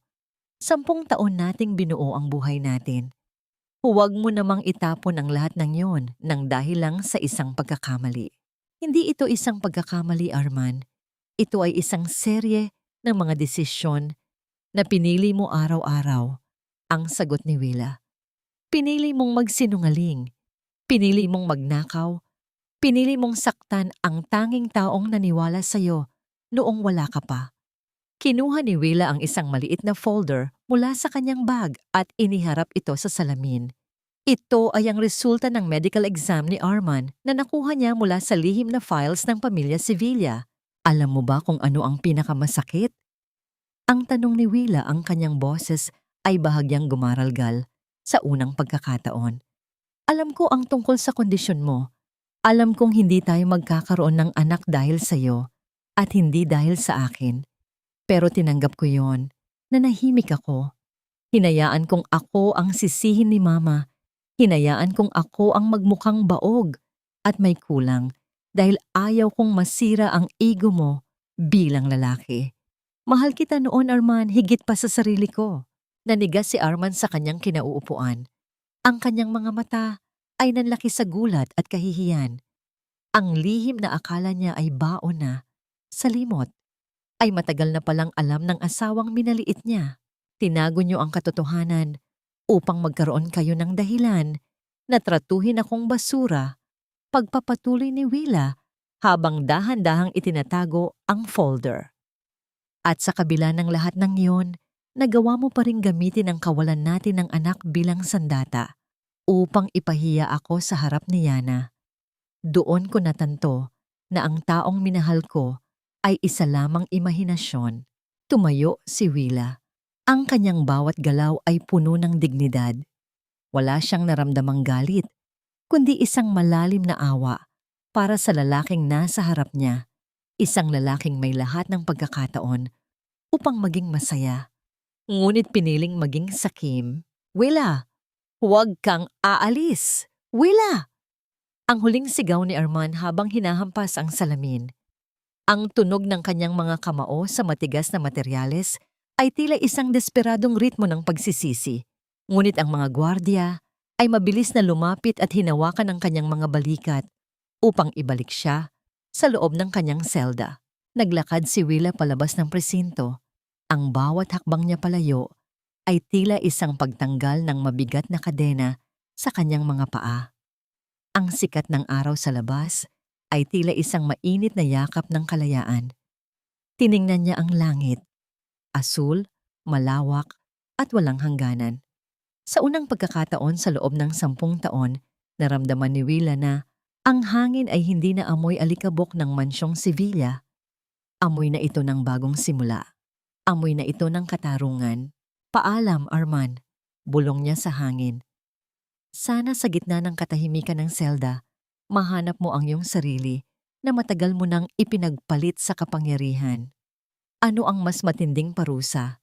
10 taon nating binuo ang buhay natin. Huwag mo namang itapon ang lahat ng yon nang dahil lang sa isang pagkakamali. Hindi ito isang pagkakamali, Arman. Ito ay isang serye ng mga desisyon na pinili mo araw-araw. Ang sagot ni Willa. Pinili mong magsinungaling. Pinili mong magnakaw. Pinili mong saktan ang tanging taong naniwala sa'yo noong wala ka pa. Kinuha ni Willa ang isang maliit na folder mula sa kanyang bag at iniharap ito sa salamin. Ito ay ang resulta ng medical exam ni Arman na nakuha niya mula sa lihim na files ng pamilya Sevilla. Alam mo ba kung ano ang pinakamasakit? Ang tanong ni Willa, ang kanyang boses ay bahagyang gumaralgal sa unang pagkakataon. Alam ko ang tungkol sa kondisyon mo. Alam kong hindi tayo magkakaroon ng anak dahil sa'yo at hindi dahil sa akin. Pero tinanggap ko yon. Nanahimik ako. Hinayaan kong ako ang sisihin ni Mama. Hinayaan kong ako ang magmukhang baog at may kulang dahil ayaw kong masira ang ego mo bilang lalaki. Mahal kita noon, Arman, higit pa sa sarili ko. Nanigas si Arman sa kanyang kinauupuan. Ang kanyang mga mata ay nanlaki sa gulat at kahihiyan. Ang lihim na akala niya ay baon na, salimot, ay matagal na palang alam ng asawang minaliit niya. Tinago niyo ang katotohanan upang magkaroon kayo ng dahilan na tratuhin akong basura. Pagpapatuloy ni Willa habang dahan-dahang itinatago ang folder. At sa kabila ng lahat ng iyon, nagawa mo pa rin gamitin ang kawalan natin ng anak bilang sandata upang ipahiya ako sa harap ni Yana. Doon ko natanto na ang taong minahal ko ay isa lamang imahinasyon. Tumayo si Willa. Ang kanyang bawat galaw ay puno ng dignidad. Wala siyang naramdamang galit, kundi isang malalim na awa para sa lalaking nasa harap niya. Isang lalaking may lahat ng pagkakataon upang maging masaya. Ngunit piniling maging sakim. Willa, huwag kang aalis! Willa! Ang huling sigaw ni Arman habang hinahampas ang salamin. Ang tunog ng kanyang mga kamao sa matigas na materyales ay tila isang desperadong ritmo ng pagsisisi. Ngunit ang mga gwardiya ay mabilis na lumapit at hinawakan ang kanyang mga balikat upang ibalik siya sa loob ng kanyang selda. Naglakad si Willa palabas ng presinto. Ang bawat hakbang niya palayo ay tila isang pagtanggal ng mabigat na kadena sa kanyang mga paa. Ang sikat ng araw sa labas ay tila isang mainit na yakap ng kalayaan. Tiningnan niya ang langit. Asul, malawak, at walang hangganan. Sa unang pagkakataon sa loob ng 10 taon, naramdaman ni Willa na ang hangin ay hindi na amoy alikabok ng mansyong Sevilla. Amoy na ito ng bagong simula. Amoy na ito ng katarungan. Paalam, Arman. Bulong niya sa hangin. Sana sa gitna ng katahimikan ng selda, mahanap mo ang iyong sarili na matagal mo nang ipinagpalit sa kapangyarihan. Ano ang mas matinding parusa?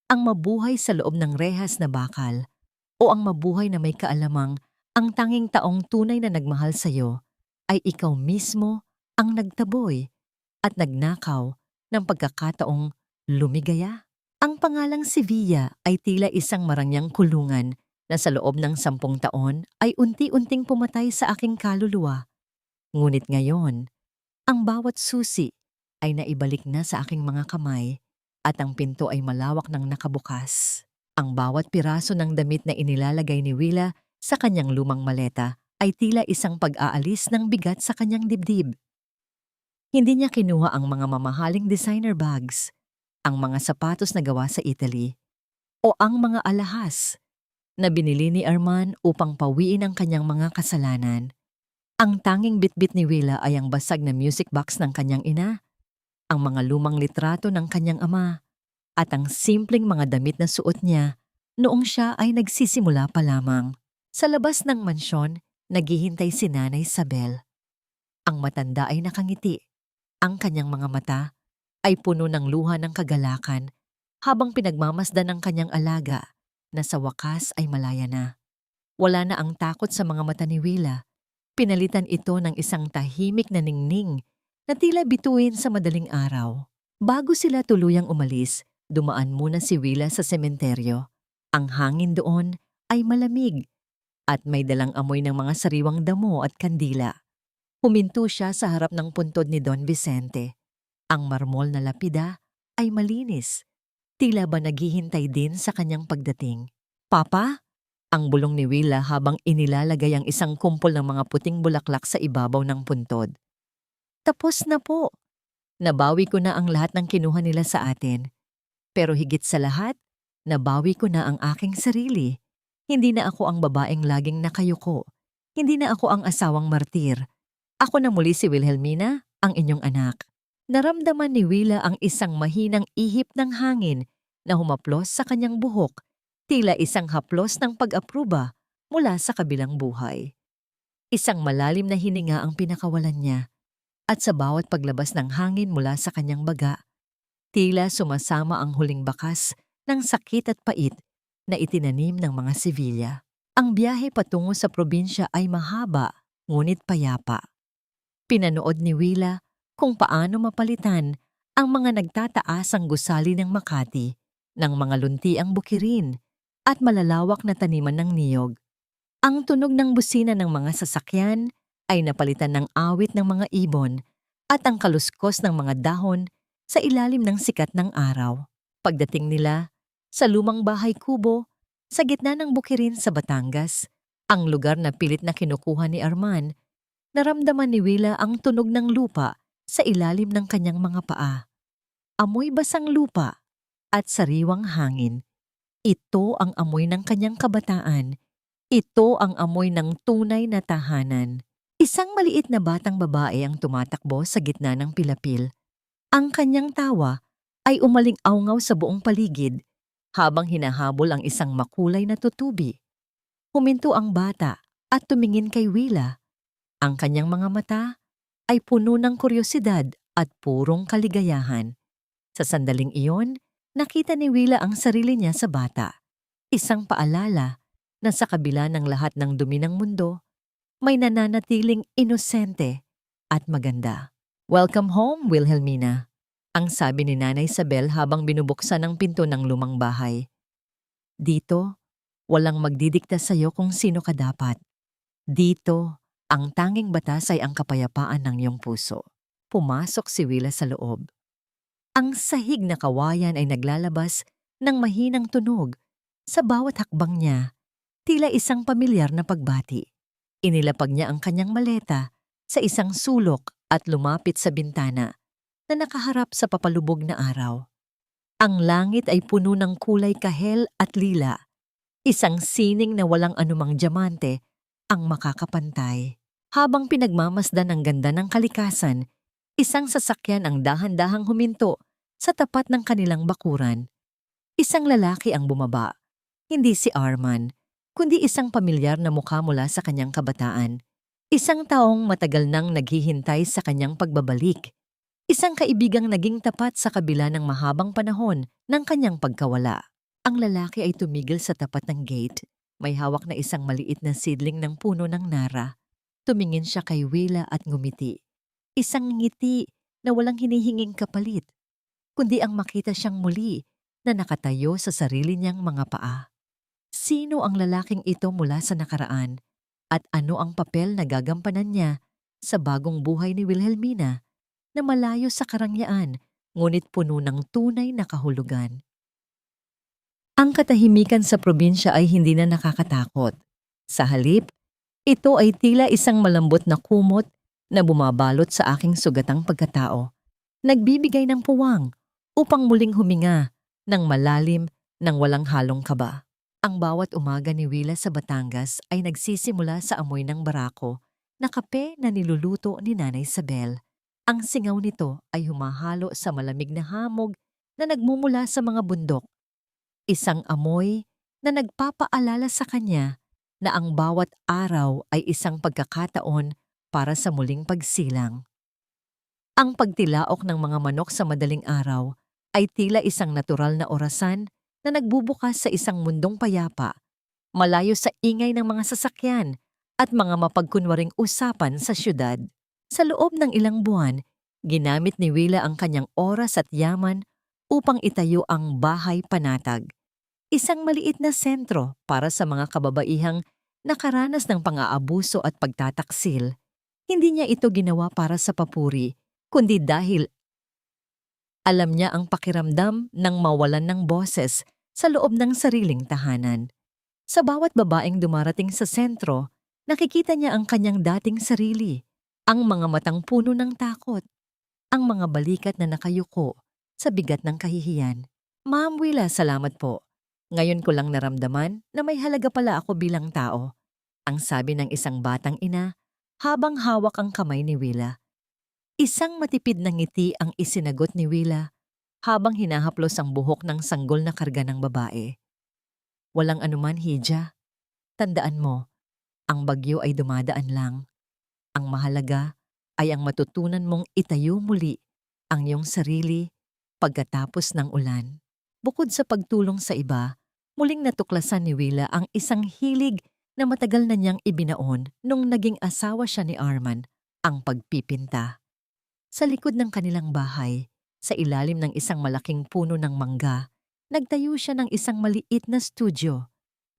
Ang mabuhay sa loob ng rehas na bakal o ang mabuhay na may kaalamang ang tanging taong tunay na nagmahal sa'yo ay ikaw mismo ang nagtaboy at nagnakaw ng pagkakataong lumigaya? Ang pangalang Sevilla ay tila isang marangyang kulungan na sa loob ng 10 taon ay unti-unting pumatay sa aking kaluluwa. Ngunit ngayon, ang bawat susi ay naibalik na sa aking mga kamay at ang pinto ay malawak ng nakabukas. Ang bawat piraso ng damit na inilalagay ni Willa sa kanyang lumang maleta ay tila isang pag-aalis ng bigat sa kanyang dibdib. Hindi niya kinuha ang mga mamahaling designer bags, ang mga sapatos na gawa sa Italy, o ang mga alahas na binili ni Arman upang pawiin ang kanyang mga kasalanan. Ang tanging bitbit ni Willa ay ang basag na music box ng kanyang ina, ang mga lumang litrato ng kanyang ama, at ang simpleng mga damit na suot niya noong siya ay nagsisimula pa lamang. Sa labas ng mansyon, naghihintay si Nanay Isabel. Ang matanda ay nakangiti. Ang kanyang mga mata ay puno ng luha ng kagalakan habang pinagmamasdan ng kanyang alaga na sa wakas ay malaya na. Wala na ang takot sa mga mata ni Willa. Pinalitan ito ng isang tahimik na ningning na tila bituin sa madaling araw. Bago sila tuluyang umalis, dumaan muna si Willa sa sementeryo. Ang hangin doon ay malamig at may dalang amoy ng mga sariwang damo at kandila. Huminto siya sa harap ng puntod ni Don Vicente. Ang marmol na lapida ay malinis. Tila ba naghihintay din sa kanyang pagdating. "Papa?" Ang bulong ni Willa habang inilalagay ang isang kumpol ng mga puting bulaklak sa ibabaw ng puntod. "Tapos na po. Nabawi ko na ang lahat ng kinuha nila sa atin. Pero higit sa lahat, nabawi ko na ang aking sarili. Hindi na ako ang babaeng laging nakayuko. Hindi na ako ang asawang martir. Ako na muli si Wilhelmina, ang inyong anak." Naramdaman ni Willa ang isang mahinang ihip ng hangin na humaplos sa kanyang buhok, tila isang haplos ng pag-apruba mula sa kabilang buhay. Isang malalim na hininga ang pinakawalan niya, at sa bawat paglabas ng hangin mula sa kanyang baga, tila sumasama ang huling bakas ng sakit at pait na itinanim ng mga Sevilla. Ang biyahe patungo sa probinsya ay mahaba, ngunit payapa. Pinanood ni Willa kung paano mapalitan ang mga nagtataasang gusali ng Makati ng mga luntiang bukirin at malalawak na taniman ng niyog. Ang tunog ng busina ng mga sasakyan ay napalitan ng awit ng mga ibon at ang kaluskos ng mga dahon sa ilalim ng sikat ng araw. Pagdating nila sa lumang bahay kubo sa gitna ng bukirin sa Batangas, ang lugar na pilit na kinukuha ni Arman, naramdaman ni Willa ang tunog ng lupa sa ilalim ng kanyang mga paa. Amoy basang lupa at sariwang hangin. Ito ang amoy ng kanyang kabataan. Ito ang amoy ng tunay na tahanan. Isang maliit na batang babae ang tumatakbo sa gitna ng pilapil. Ang kanyang tawa ay umaling-awngaw sa buong paligid habang hinahabol ang isang makulay na tutubi. Huminto ang bata at tumingin kay Willa. Ang kanyang mga mata ay puno ng kuryosidad at purong kaligayahan. Sa sandaling iyon, nakita ni Willa ang sarili niya sa bata. Isang paalala na sa kabila ng lahat ng dumi ng mundo, may nananatiling inosente at maganda. "Welcome home, Wilhelmina," ang sabi ni Nanay Isabel habang binubuksan ang pinto ng lumang bahay. "Dito, walang magdidikta sa'yo kung sino ka dapat. Dito, ang tanging batas ay ang kapayapaan ng iyong puso." Pumasok si Willa sa loob. Ang sahig na kawayan ay naglalabas ng mahinang tunog. Sa bawat hakbang niya, tila isang pamilyar na pagbati. Inilapag niya ang kanyang maleta sa isang sulok at lumapit sa bintana na nakaharap sa papalubog na araw. Ang langit ay puno ng kulay kahel at lila. Isang sining na walang anumang diamante ang makakapantay. Habang pinagmamasdan ang ganda ng kalikasan, isang sasakyan ang dahan-dahang huminto sa tapat ng kanilang bakuran. Isang lalaki ang bumaba. Hindi si Arman, kundi isang pamilyar na mukha mula sa kanyang kabataan. Isang taong matagal nang naghihintay sa kanyang pagbabalik. Isang kaibigang naging tapat sa kabila ng mahabang panahon ng kanyang pagkawala. Ang lalaki ay tumigil sa tapat ng gate. May hawak na isang maliit na seedling ng puno ng nara. Tumingin siya kay Willa at ngumiti. Isang ngiti na walang hinihinging kapalit, kundi ang makita siyang muli na nakatayo sa sarili niyang mga paa. Sino ang lalaking ito mula sa nakaraan at ano ang papel na gagampanan niya sa bagong buhay ni Wilhelmina na malayo sa karangyaan ngunit puno ng tunay na kahulugan? Ang katahimikan sa probinsya ay hindi na nakakatakot. Sa halip, ito ay tila isang malambot na kumot na bumabalot sa aking sugatang pagkatao. Nagbibigay ng puwang upang muling huminga ng malalim ng walang halong kaba. Ang bawat umaga ni Willa sa Batangas ay nagsisimula sa amoy ng barako na kape na niluluto ni Nanay Isabel. Ang singaw nito ay humahalo sa malamig na hamog na nagmumula sa mga bundok. Isang amoy na nagpapaalala sa kanya na ang bawat araw ay isang pagkakataon para sa muling pagsilang. Ang pagtilaok ng mga manok sa madaling araw ay tila isang natural na orasan na nagbubukas sa isang mundong payapa, malayo sa ingay ng mga sasakyan at mga mapagkunwaring usapan sa syudad. Sa loob ng ilang buwan, ginamit ni Willa ang kanyang oras at yaman upang itayo ang bahay panatag. Isang maliit na sentro para sa mga kababaihang nakaranas ng pang-aabuso at pagtataksil. Hindi niya ito ginawa para sa papuri, kundi dahil alam niya ang pakiramdam ng mawalan ng boses sa loob ng sariling tahanan. Sa bawat babaeng dumarating sa sentro, nakikita niya ang kanyang dating sarili, ang mga matang puno ng takot, ang mga balikat na nakayuko sa bigat ng kahihiyan. Ma'am Willa, salamat po. Ngayon ko lang naramdaman na may halaga pala ako bilang tao, ang sabi ng isang batang ina habang hawak ang kamay ni Willa. Isang matipid na ngiti ang isinagot ni Willa habang hinahaplos ang buhok ng sanggol na karga ng babae. Walang anuman, Hija. Tandaan mo, ang bagyo ay dumadaan lang. Ang mahalaga ay ang matutunan mong itayo muli ang iyong sarili pagkatapos ng ulan. Bukod sa pagtulong sa iba, muling natuklasan ni Willa ang isang hilig na matagal na niyang ibinaon nung naging asawa siya ni Arman, ang pagpipinta. Sa likod ng kanilang bahay, sa ilalim ng isang malaking puno ng mangga, nagtayo siya ng isang maliit na studio.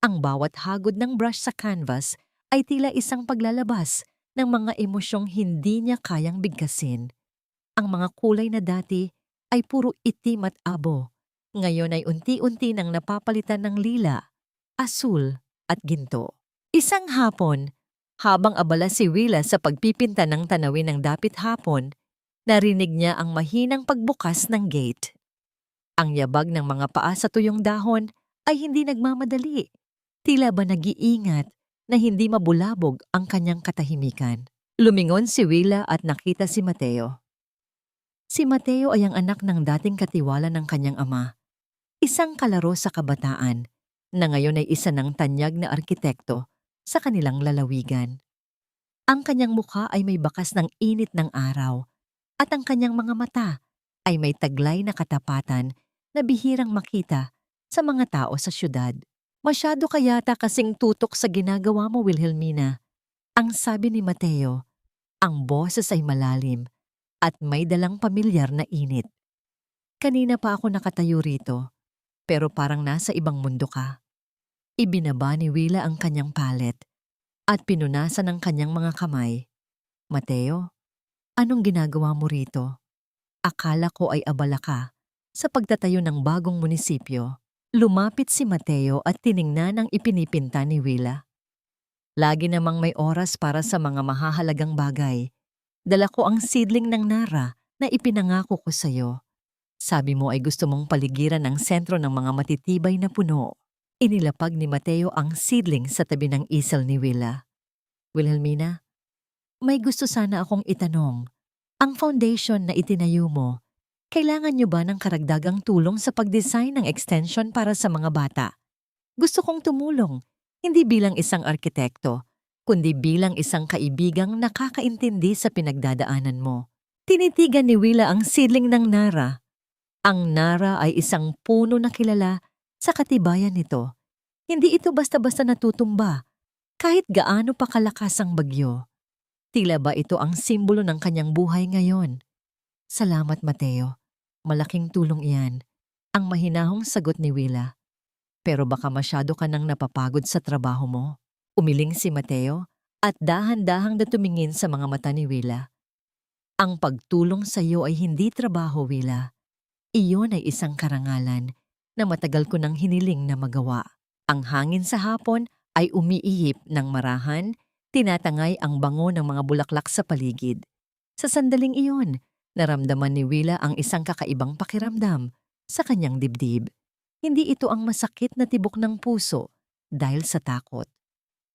Ang bawat hagod ng brush sa canvas ay tila isang paglalabas ng mga emosyong hindi niya kayang bigkasin. Ang mga kulay na dati ay puro itim at abo. Ngayon ay unti-unti nang napapalitan ng lila, asul at ginto. Isang hapon, habang abala si Willa sa pagpipinta ng tanawin ng dapit hapon, narinig niya ang mahinang pagbukas ng gate. Ang yabag ng mga paa sa tuyong dahon ay hindi nagmamadali. Tila ba nag-iingat na hindi mabulabog ang kanyang katahimikan. Lumingon si Willa at nakita si Mateo. Si Mateo ay ang anak ng dating katiwala ng kanyang ama. Isang kalaro sa kabataan na ngayon ay isa ng tanyag na arkitekto sa kanilang lalawigan. Ang kanyang mukha ay may bakas ng init ng araw at ang kanyang mga mata ay may taglay na katapatan na bihirang makita sa mga tao sa syudad. Masyado ka yata kasing tutok sa ginagawa mo, Wilhelmina. Ang sabi ni Mateo, ang boses ay malalim at may dalang pamilyar na init. Kanina pa ako nakatayo rito, pero parang nasa ibang mundo ka. Ibinaba ni Willa ang kanyang palet at pinunasan ang kanyang mga kamay. Mateo, anong ginagawa mo rito? Akala ko ay abala ka sa pagtatayo ng bagong munisipyo. Lumapit si Mateo at tiningnan ang ipinipinta ni Willa. Lagi namang may oras para sa mga mahahalagang bagay. Dala ko ang seedling ng nara na ipinangako ko sa'yo. Sabi mo ay gusto mong paligiran ang sentro ng mga matitibay na puno. Inilapag ni Mateo ang seedling sa tabi ng easel ni Willa. Wilhelmina, may gusto sana akong itanong. Ang foundation na itinayo mo, kailangan niyo ba ng karagdagang tulong sa pag-design ng extension para sa mga bata? Gusto kong tumulong, hindi bilang isang arkitekto, kundi bilang isang kaibigang nakakaintindi sa pinagdadaanan mo. Tinitigan ni Willa ang seedling ng Nara. Ang Nara ay isang puno na kilala sa katibayan nito. Hindi ito basta-basta natutumba, kahit gaano pa kalakas ang bagyo. Tila ba ito ang simbolo ng kanyang buhay ngayon? Salamat, Mateo. Malaking tulong iyan. Ang mahinahong sagot ni Willa. Pero baka masyado ka nang napapagod sa trabaho mo. Umiling si Mateo at dahan-dahang na tumingin sa mga mata ni Willa. Ang pagtulong sa iyo ay hindi trabaho, Willa. Iyon ay isang karangalan na matagal ko nang hiniling na magawa. Ang hangin sa hapon ay umiihip ng marahan, tinatangay ang bango ng mga bulaklak sa paligid. Sa sandaling iyon, naramdaman ni Willa ang isang kakaibang pakiramdam sa kanyang dibdib. Hindi ito ang masakit na tibok ng puso dahil sa takot,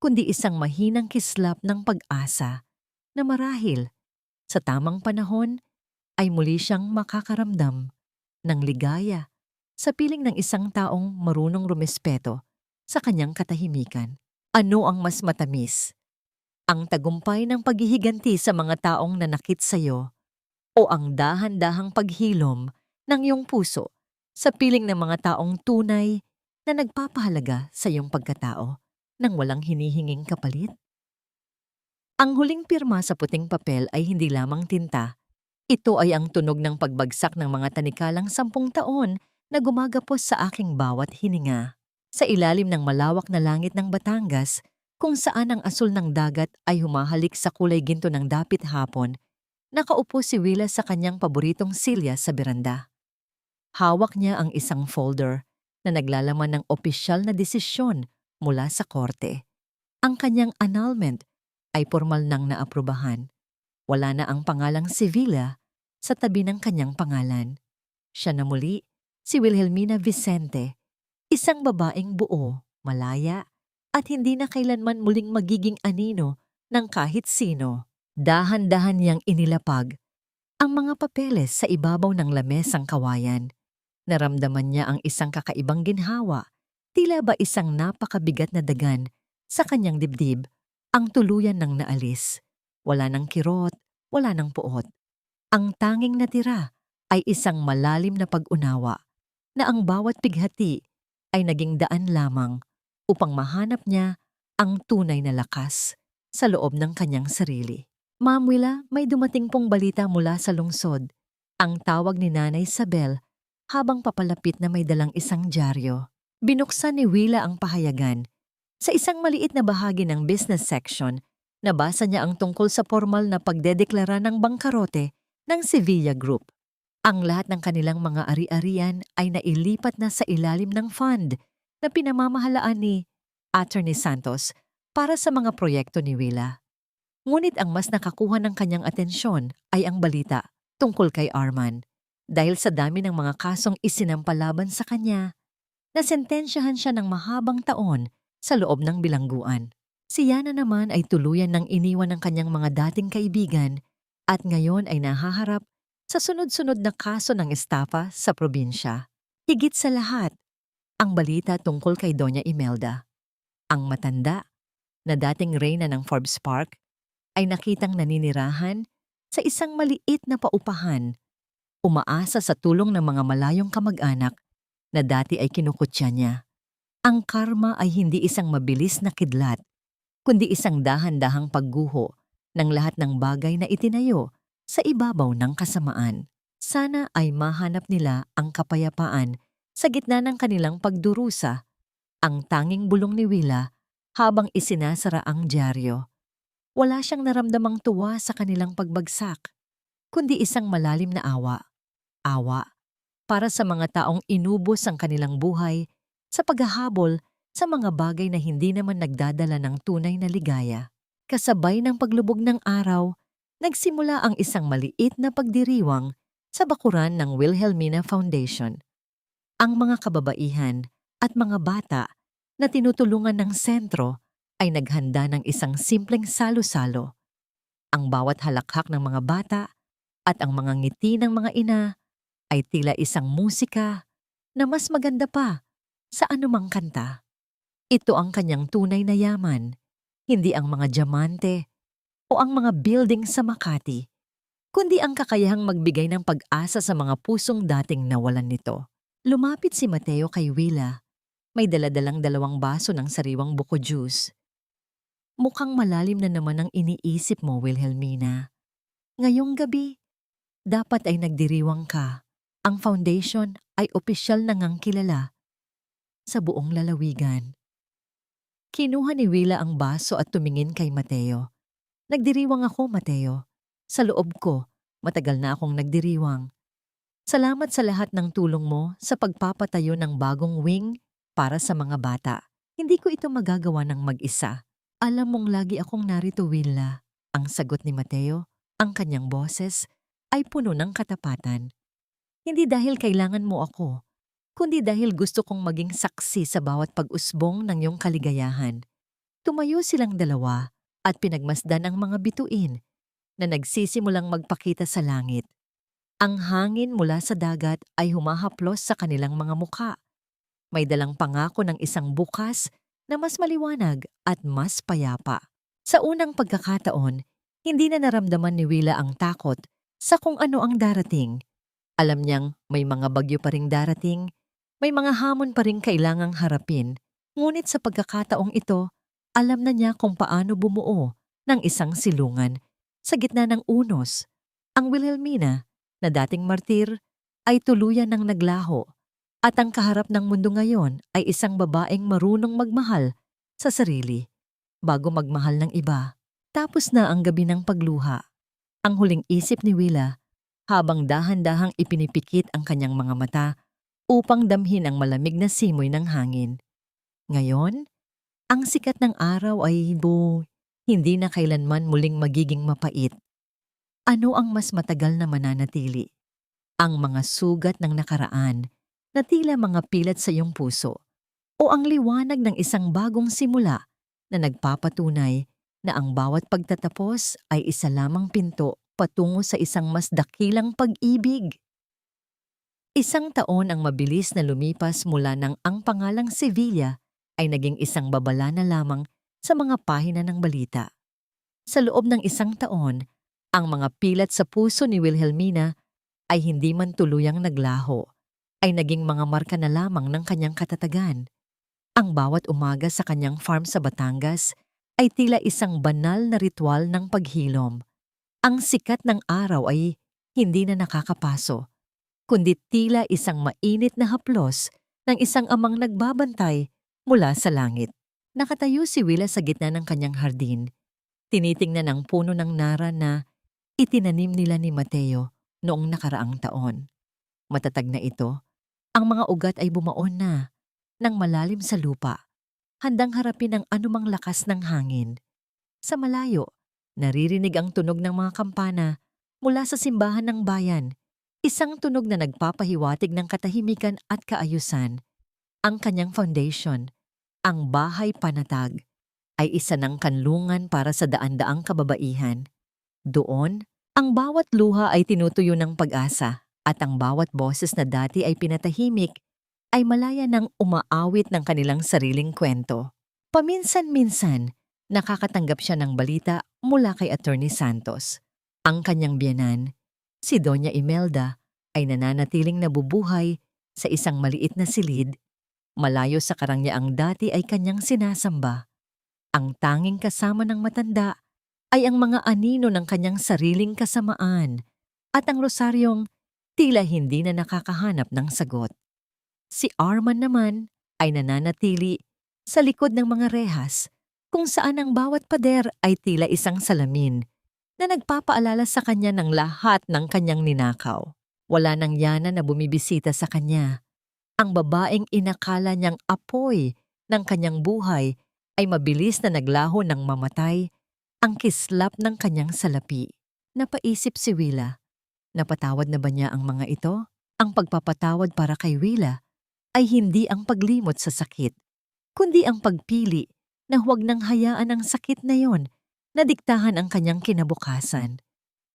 kundi isang mahinang kislap ng pag-asa na marahil sa tamang panahon ay muli siyang makakaramdam ng ligaya sa piling ng isang taong marunong rumespeto sa kanyang katahimikan. Ano ang mas matamis? Ang tagumpay ng paghihiganti sa mga taong nanakit sa iyo o ang dahan-dahang paghilom ng iyong puso sa piling ng mga taong tunay na nagpapahalaga sa iyong pagkatao nang walang hinihinging kapalit? Ang huling pirma sa puting papel ay hindi lamang tinta. Ito ay ang tunog ng pagbagsak ng mga tanikalang 10 taon na gumagapos sa aking bawat hininga. Sa ilalim ng malawak na langit ng Batangas, kung saan ang asul ng dagat ay humahalik sa kulay ginto ng dapit hapon, nakaupo si Willa sa kanyang paboritong silya sa beranda. Hawak niya ang isang folder na naglalaman ng opisyal na desisyon mula sa korte. Ang kanyang annulment ay formal nang naaprubahan. Wala na ang pangalang Sevilla sa tabi ng kanyang pangalan. Siya na muli, si Wilhelmina Vicente, isang babaeng buo, malaya, at hindi na kailanman muling magiging anino ng kahit sino. Dahan-dahan niyang inilapag ang mga papeles sa ibabaw ng lamesang kawayan. Naramdaman niya ang isang kakaibang ginhawa, tila ba isang napakabigat na dagan sa kanyang dibdib, ang tuluyan ng naalis. Wala ng kirot, wala ng puot. Ang tanging natira ay isang malalim na pag-unawa na ang bawat pighati ay naging daan lamang upang mahanap niya ang tunay na lakas sa loob ng kanyang sarili. Ma'am Willa, may dumating pong balita mula sa lungsod. Ang tawag ni Nanay Isabel habang papalapit na may dalang isang dyaryo. Binuksan ni Willa ang pahayagan. Sa isang maliit na bahagi ng business section, nabasa niya ang tungkol sa formal na pagdedeklara ng bangkarote ng Sevilla Group. Ang lahat ng kanilang mga ari-arian ay nailipat na sa ilalim ng fund na pinamamahalaan ni Attorney Santos para sa mga proyekto ni Willa. Ngunit ang mas nakakuha ng kanyang atensyon ay ang balita tungkol kay Arman. Dahil sa dami ng mga kasong isinampalaban sa kanya, nasentensyahan siya ng mahabang taon sa loob ng bilangguan. Si Yana naman ay tuluyan ng iniwan ng kanyang mga dating kaibigan at ngayon ay nahaharap sa sunod-sunod na kaso ng estafa sa probinsya. Higit sa lahat, ang balita tungkol kay Doña Imelda. Ang matanda, na dating reyna ng Forbes Park, ay nakitang naninirahan sa isang maliit na paupahan, umaasa sa tulong ng mga malayong kamag-anak na dati ay kinukutya niya. Ang karma ay hindi isang mabilis na kidlat, kundi isang dahan-dahang pagguho ng lahat ng bagay na itinayo sa ibabaw ng kasamaan. Sana ay mahanap nila ang kapayapaan sa gitna ng kanilang pagdurusa. Ang tanging bulong ni Willa habang isinasara ang dyaryo. Wala siyang naramdamang tuwa sa kanilang pagbagsak, kundi isang malalim na awa. Awa para sa mga taong inubos ang kanilang buhay sa paghahabol sa mga bagay na hindi naman nagdadala ng tunay na ligaya. Kasabay ng paglubog ng araw, nagsimula ang isang maliit na pagdiriwang sa bakuran ng Wilhelmina Foundation. Ang mga kababaihan at mga bata na tinutulungan ng sentro ay naghanda ng isang simpleng salo-salo. Ang bawat halakhak ng mga bata at ang mga ngiti ng mga ina ay tila isang musika na mas maganda pa sa anumang kanta. Ito ang kanyang tunay na yaman, hindi ang mga diamante o ang mga building sa Makati, kundi ang kakayahang magbigay ng pag-asa sa mga pusong dating nawalan nito. Lumapit si Mateo kay Willa. May daladalang 2 baso ng sariwang buko juice. Mukhang malalim na naman ang iniisip mo, Wilhelmina. Ngayong gabi, dapat ay nagdiriwang ka. Ang foundation ay opisyal na ngang kilala sa buong lalawigan. Kinuha ni Willa ang baso at tumingin kay Mateo. Nagdiriwang ako, Mateo. Sa loob ko, matagal na akong nagdiriwang. Salamat sa lahat ng tulong mo sa pagpapatayo ng bagong wing para sa mga bata. Hindi ko ito magagawa ng mag-isa. Alam mong lagi akong narito, Willa. Ang sagot ni Mateo, ang kanyang boses, ay puno ng katapatan. Hindi dahil kailangan mo ako, kundi dahil gusto kong maging saksi sa bawat pag-usbong ng iyong kaligayahan. Tumayo silang dalawa at pinagmasdan ang mga bituin na nagsisimulang magpakita sa langit. Ang hangin mula sa dagat ay humahaplos sa kanilang mga mukha. May dalang pangako ng isang bukas na mas maliwanag at mas payapa. Sa unang pagkakataon, hindi na naramdaman ni Willa ang takot sa kung ano ang darating. Alam niyang may mga bagyo pa ring darating, may mga hamon pa ring kailangang harapin. Ngunit sa pagkakataong ito, alam na niya kung paano bumuo ng isang silungan sa gitna ng unos. Ang Wilhelmina, na dating martir, ay tuluyan ng naglaho at ang kaharap ng mundo ngayon ay isang babaeng marunong magmahal sa sarili bago magmahal ng iba. Tapos na ang gabi ng pagluha. Ang huling isip ni Willa habang dahan-dahang ipinipikit ang kanyang mga mata upang damhin ang malamig na simoy ng hangin. Ngayon, ang sikat ng araw ay hindi na kailanman muling magiging mapait. Ano ang mas matagal na mananatili? Ang mga sugat ng nakaraan na tila mga pilat sa iyong puso o ang liwanag ng isang bagong simula na nagpapatunay na ang bawat pagtatapos ay isa lamang pinto patungo sa isang mas dakilang pag-ibig? 1 taon ang mabilis na lumipas mula nang ang pangalang Sevilla ay naging isang babala na lamang sa mga pahina ng balita. Sa loob ng 1 taon, ang mga pilat sa puso ni Wilhelmina ay hindi man tuluyang naglaho, ay naging mga marka na lamang ng kanyang katatagan. Ang bawat umaga sa kanyang farm sa Batangas ay tila isang banal na ritual ng paghilom. Ang sikat ng araw ay hindi na nakakapaso, kundi tila isang mainit na haplos ng isang amang nagbabantay mula sa langit. Nakatayo si Willa sa gitna ng kanyang hardin. Tinitingnan ang puno ng nara na itinanim nila ni Mateo noong nakaraang taon. Matatag na ito, ang mga ugat ay bumaon na ng malalim sa lupa, handang harapin ang anumang lakas ng hangin. Sa malayo, naririnig ang tunog ng mga kampana mula sa simbahan ng bayan, isang tunog na nagpapahiwatig ng katahimikan at kaayusan. Ang kanyang foundation, ang bahay panatag, ay isa ng kanlungan para sa daan-daang kababaihan. Doon, ang bawat luha ay tinutuyo ng pag-asa at ang bawat boses na dati ay pinatahimik ay malaya ng umaawit ng kanilang sariling kwento. Paminsan-minsan, nakakatanggap siya ng balita mula kay Attorney Santos. Ang kanyang biyenan, si Doña Imelda, ay nananatiling nabubuhay sa isang maliit na silid, malayo sa karangyaang dati ay kanyang sinasamba. Ang tanging kasama ng matanda ay ang mga anino ng kanyang sariling kasamaan at ang rosaryong tila hindi na nakakahanap ng sagot. Si Arman naman ay nananatili sa likod ng mga rehas kung saan ang bawat pader ay tila isang salamin na nagpapaalala sa kanya ng lahat ng kanyang ninakaw. Wala nang yana na bumibisita sa kanya. Ang babaeng inakala niyang apoy ng kanyang buhay ay mabilis na naglaho ng mamatay, ang kislap ng kanyang salapi. Napaisip si Willa. Napatawad na ba niya ang mga ito? Ang pagpapatawad para kay Willa ay hindi ang paglimot sa sakit, kundi ang pagpili na huwag nang hayaan ang sakit na yon na diktahan ang kanyang kinabukasan.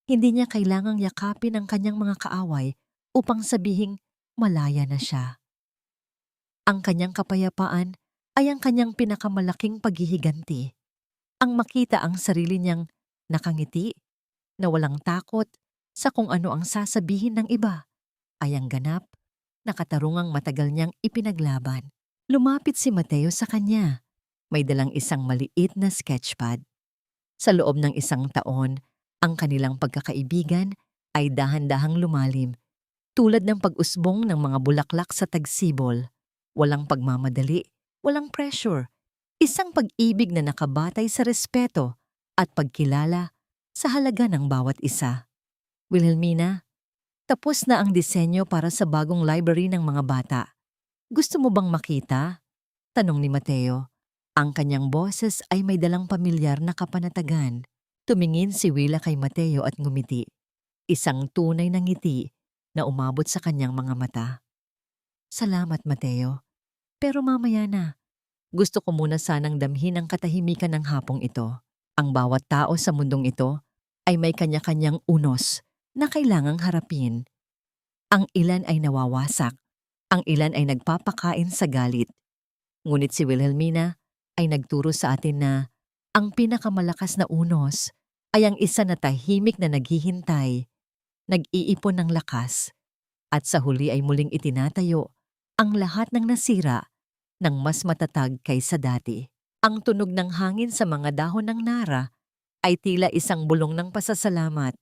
Hindi niya kailangang yakapin ang kanyang mga kaaway upang sabihing malaya na siya. Ang kanyang kapayapaan ay ang kanyang pinakamalaking paghihiganti. Ang makita ang sarili niyang nakangiti, na walang takot, sa kung ano ang sasabihin ng iba ay ang ganap na katarungang matagal niyang ipinaglaban. Lumapit si Mateo sa kanya. May dalang isang maliit na sketchpad. Sa loob ng 1 taon, ang kanilang pagkakaibigan ay dahan-dahang lumalim, tulad ng pag-usbong ng mga bulaklak sa tagsibol. Walang pagmamadali, walang pressure. Isang pag-ibig na nakabatay sa respeto at pagkilala sa halaga ng bawat isa. Wilhelmina, tapos na ang disenyo para sa bagong library ng mga bata. Gusto mo bang makita? Tanong ni Mateo. Ang kanyang boses ay may dalang pamilyar na kapanatagan. Tumingin si Willa kay Mateo at ngumiti. Isang tunay na ngiti na umabot sa kanyang mga mata. Salamat, Mateo. Pero mamaya na. Gusto ko muna sanang damhin ang katahimikan ng hapong ito. Ang bawat tao sa mundong ito ay may kanya-kanyang unos na kailangang harapin. Ang ilan ay nawawasak, ang ilan ay nagpapakain sa galit. Ngunit si Wilhelmina ay nagturo sa atin na ang pinakamalakas na unos ay ang isa na tahimik na naghihintay, nag-iipon ng lakas, at sa huli ay muling itinatayo ang lahat ng nasira ng mas matatag kaysa dati. Ang tunog ng hangin sa mga dahon ng nara ay tila isang bulong ng pasasalamat.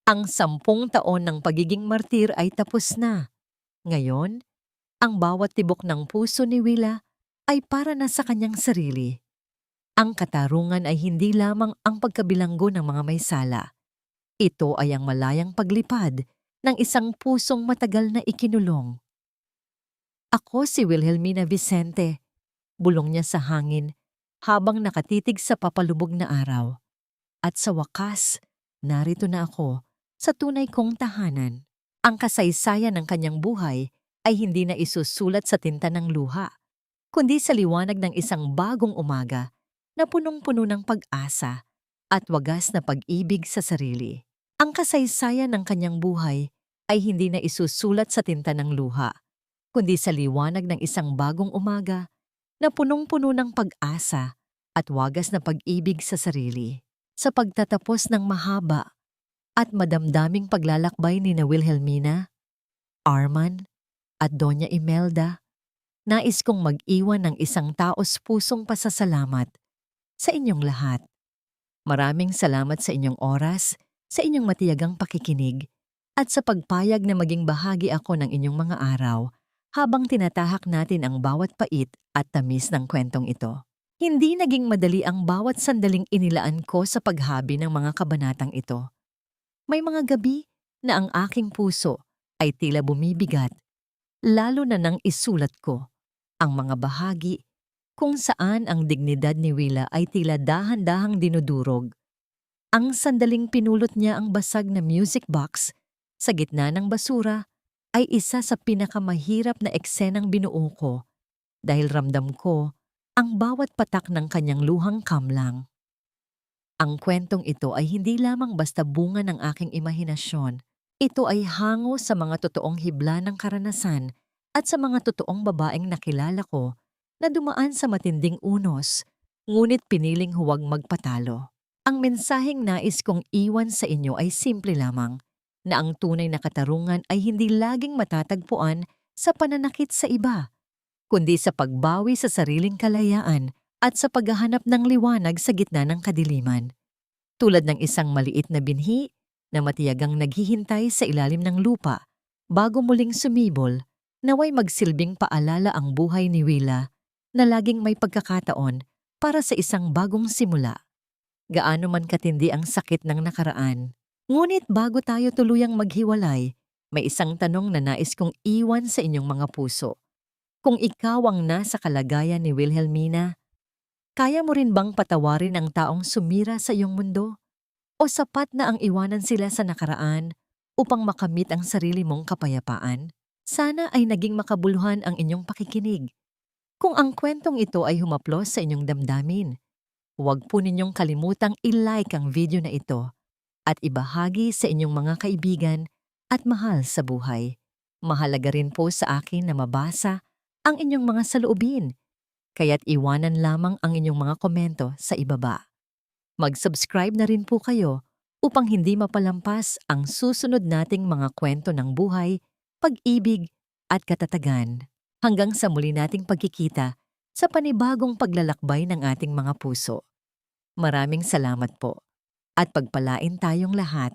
Ang 10 taon ng pagiging martir ay tapos na. Ngayon, ang bawat tibok ng puso ni Willa ay para na sa kanyang sarili. Ang katarungan ay hindi lamang ang pagkabilanggo ng mga may sala. Ito ay ang malayang paglipad ng isang pusong matagal na ikinulong. Ako si Wilhelmina Vicente, bulong niya sa hangin habang nakatitig sa papalubog na araw. At sa wakas, narito na ako sa tunay kong tahanan. Ang kasaysayan ng kanyang buhay ay hindi na isusulat sa tinta ng luha, kundi sa liwanag ng isang bagong umaga na punong-puno ng pag-asa at wagas na pag-ibig sa sarili. Ang kasaysayan ng kanyang buhay ay hindi na isusulat sa tinta ng luha, kundi sa liwanag ng isang bagong umaga na punong-puno ng pag-asa at wagas na pag-ibig sa sarili. Sa pagtatapos ng mahaba at madamdaming paglalakbay ni na Wilhelmina, Arman at Doña Imelda, nais kong mag-iwan ng isang taos-pusong pasasalamat sa inyong lahat. Maraming salamat sa inyong oras, sa inyong matiyagang pakikinig, at sa pagpayag na maging bahagi ako ng inyong mga araw habang tinatahak natin ang bawat pait at tamis ng kwentong ito. Hindi naging madali ang bawat sandaling inilaan ko sa paghabi ng mga kabanatang ito. May mga gabi na ang aking puso ay tila bumibigat, lalo na nang isulat ko ang mga bahagi kung saan ang dignidad ni Willa ay tila dahan-dahang dinudurog. Ang sandaling pinulot niya ang basag na music box sa gitna ng basura ay isa sa pinakamahirap na eksenang binuo ko dahil ramdam ko ang bawat patak ng kanyang luhang kamlang. Ang kwentong ito ay hindi lamang basta bunga ng aking imahinasyon. Ito ay hango sa mga totoong hibla ng karanasan at sa mga totoong babaeng nakilala ko na dumaan sa matinding unos, ngunit piniling huwag magpatalo. Ang mensaheng nais kong iwan sa inyo ay simple lamang, na ang tunay na katarungan ay hindi laging matatagpuan sa pananakit sa iba, kundi sa pagbawi sa sariling kalayaan at sa paghahanap ng liwanag sa gitna ng kadiliman. Tulad ng isang maliit na binhi na matiyagang naghihintay sa ilalim ng lupa bago muling sumibol, naway magsilbing paalala ang buhay ni Willa na laging may pagkakataon para sa isang bagong simula. Gaano man katindi ang sakit ng nakaraan. Ngunit bago tayo tuluyang maghiwalay, may isang tanong na nais kong iwan sa inyong mga puso. Kung ikaw ang nasa kalagayan ni Wilhelmina, kaya mo rin bang patawarin ang taong sumira sa iyong mundo? O sapat na ang iwanan sila sa nakaraan upang makamit ang sarili mong kapayapaan? Sana ay naging makabuluhan ang inyong pakikinig. Kung ang kwentong ito ay humaplos sa inyong damdamin, huwag po ninyong kalimutang i-like ang video na ito at ibahagi sa inyong mga kaibigan at mahal sa buhay. Mahalaga rin po sa akin na mabasa ang inyong mga saloobin, kaya't iwanan lamang ang inyong mga komento sa ibaba. Mag-subscribe na rin po kayo upang hindi mapalampas ang susunod nating mga kwento ng buhay, pag-ibig at katatagan. Hanggang sa muli nating pagkikita sa panibagong paglalakbay ng ating mga puso. Maraming salamat po at pagpalain tayong lahat.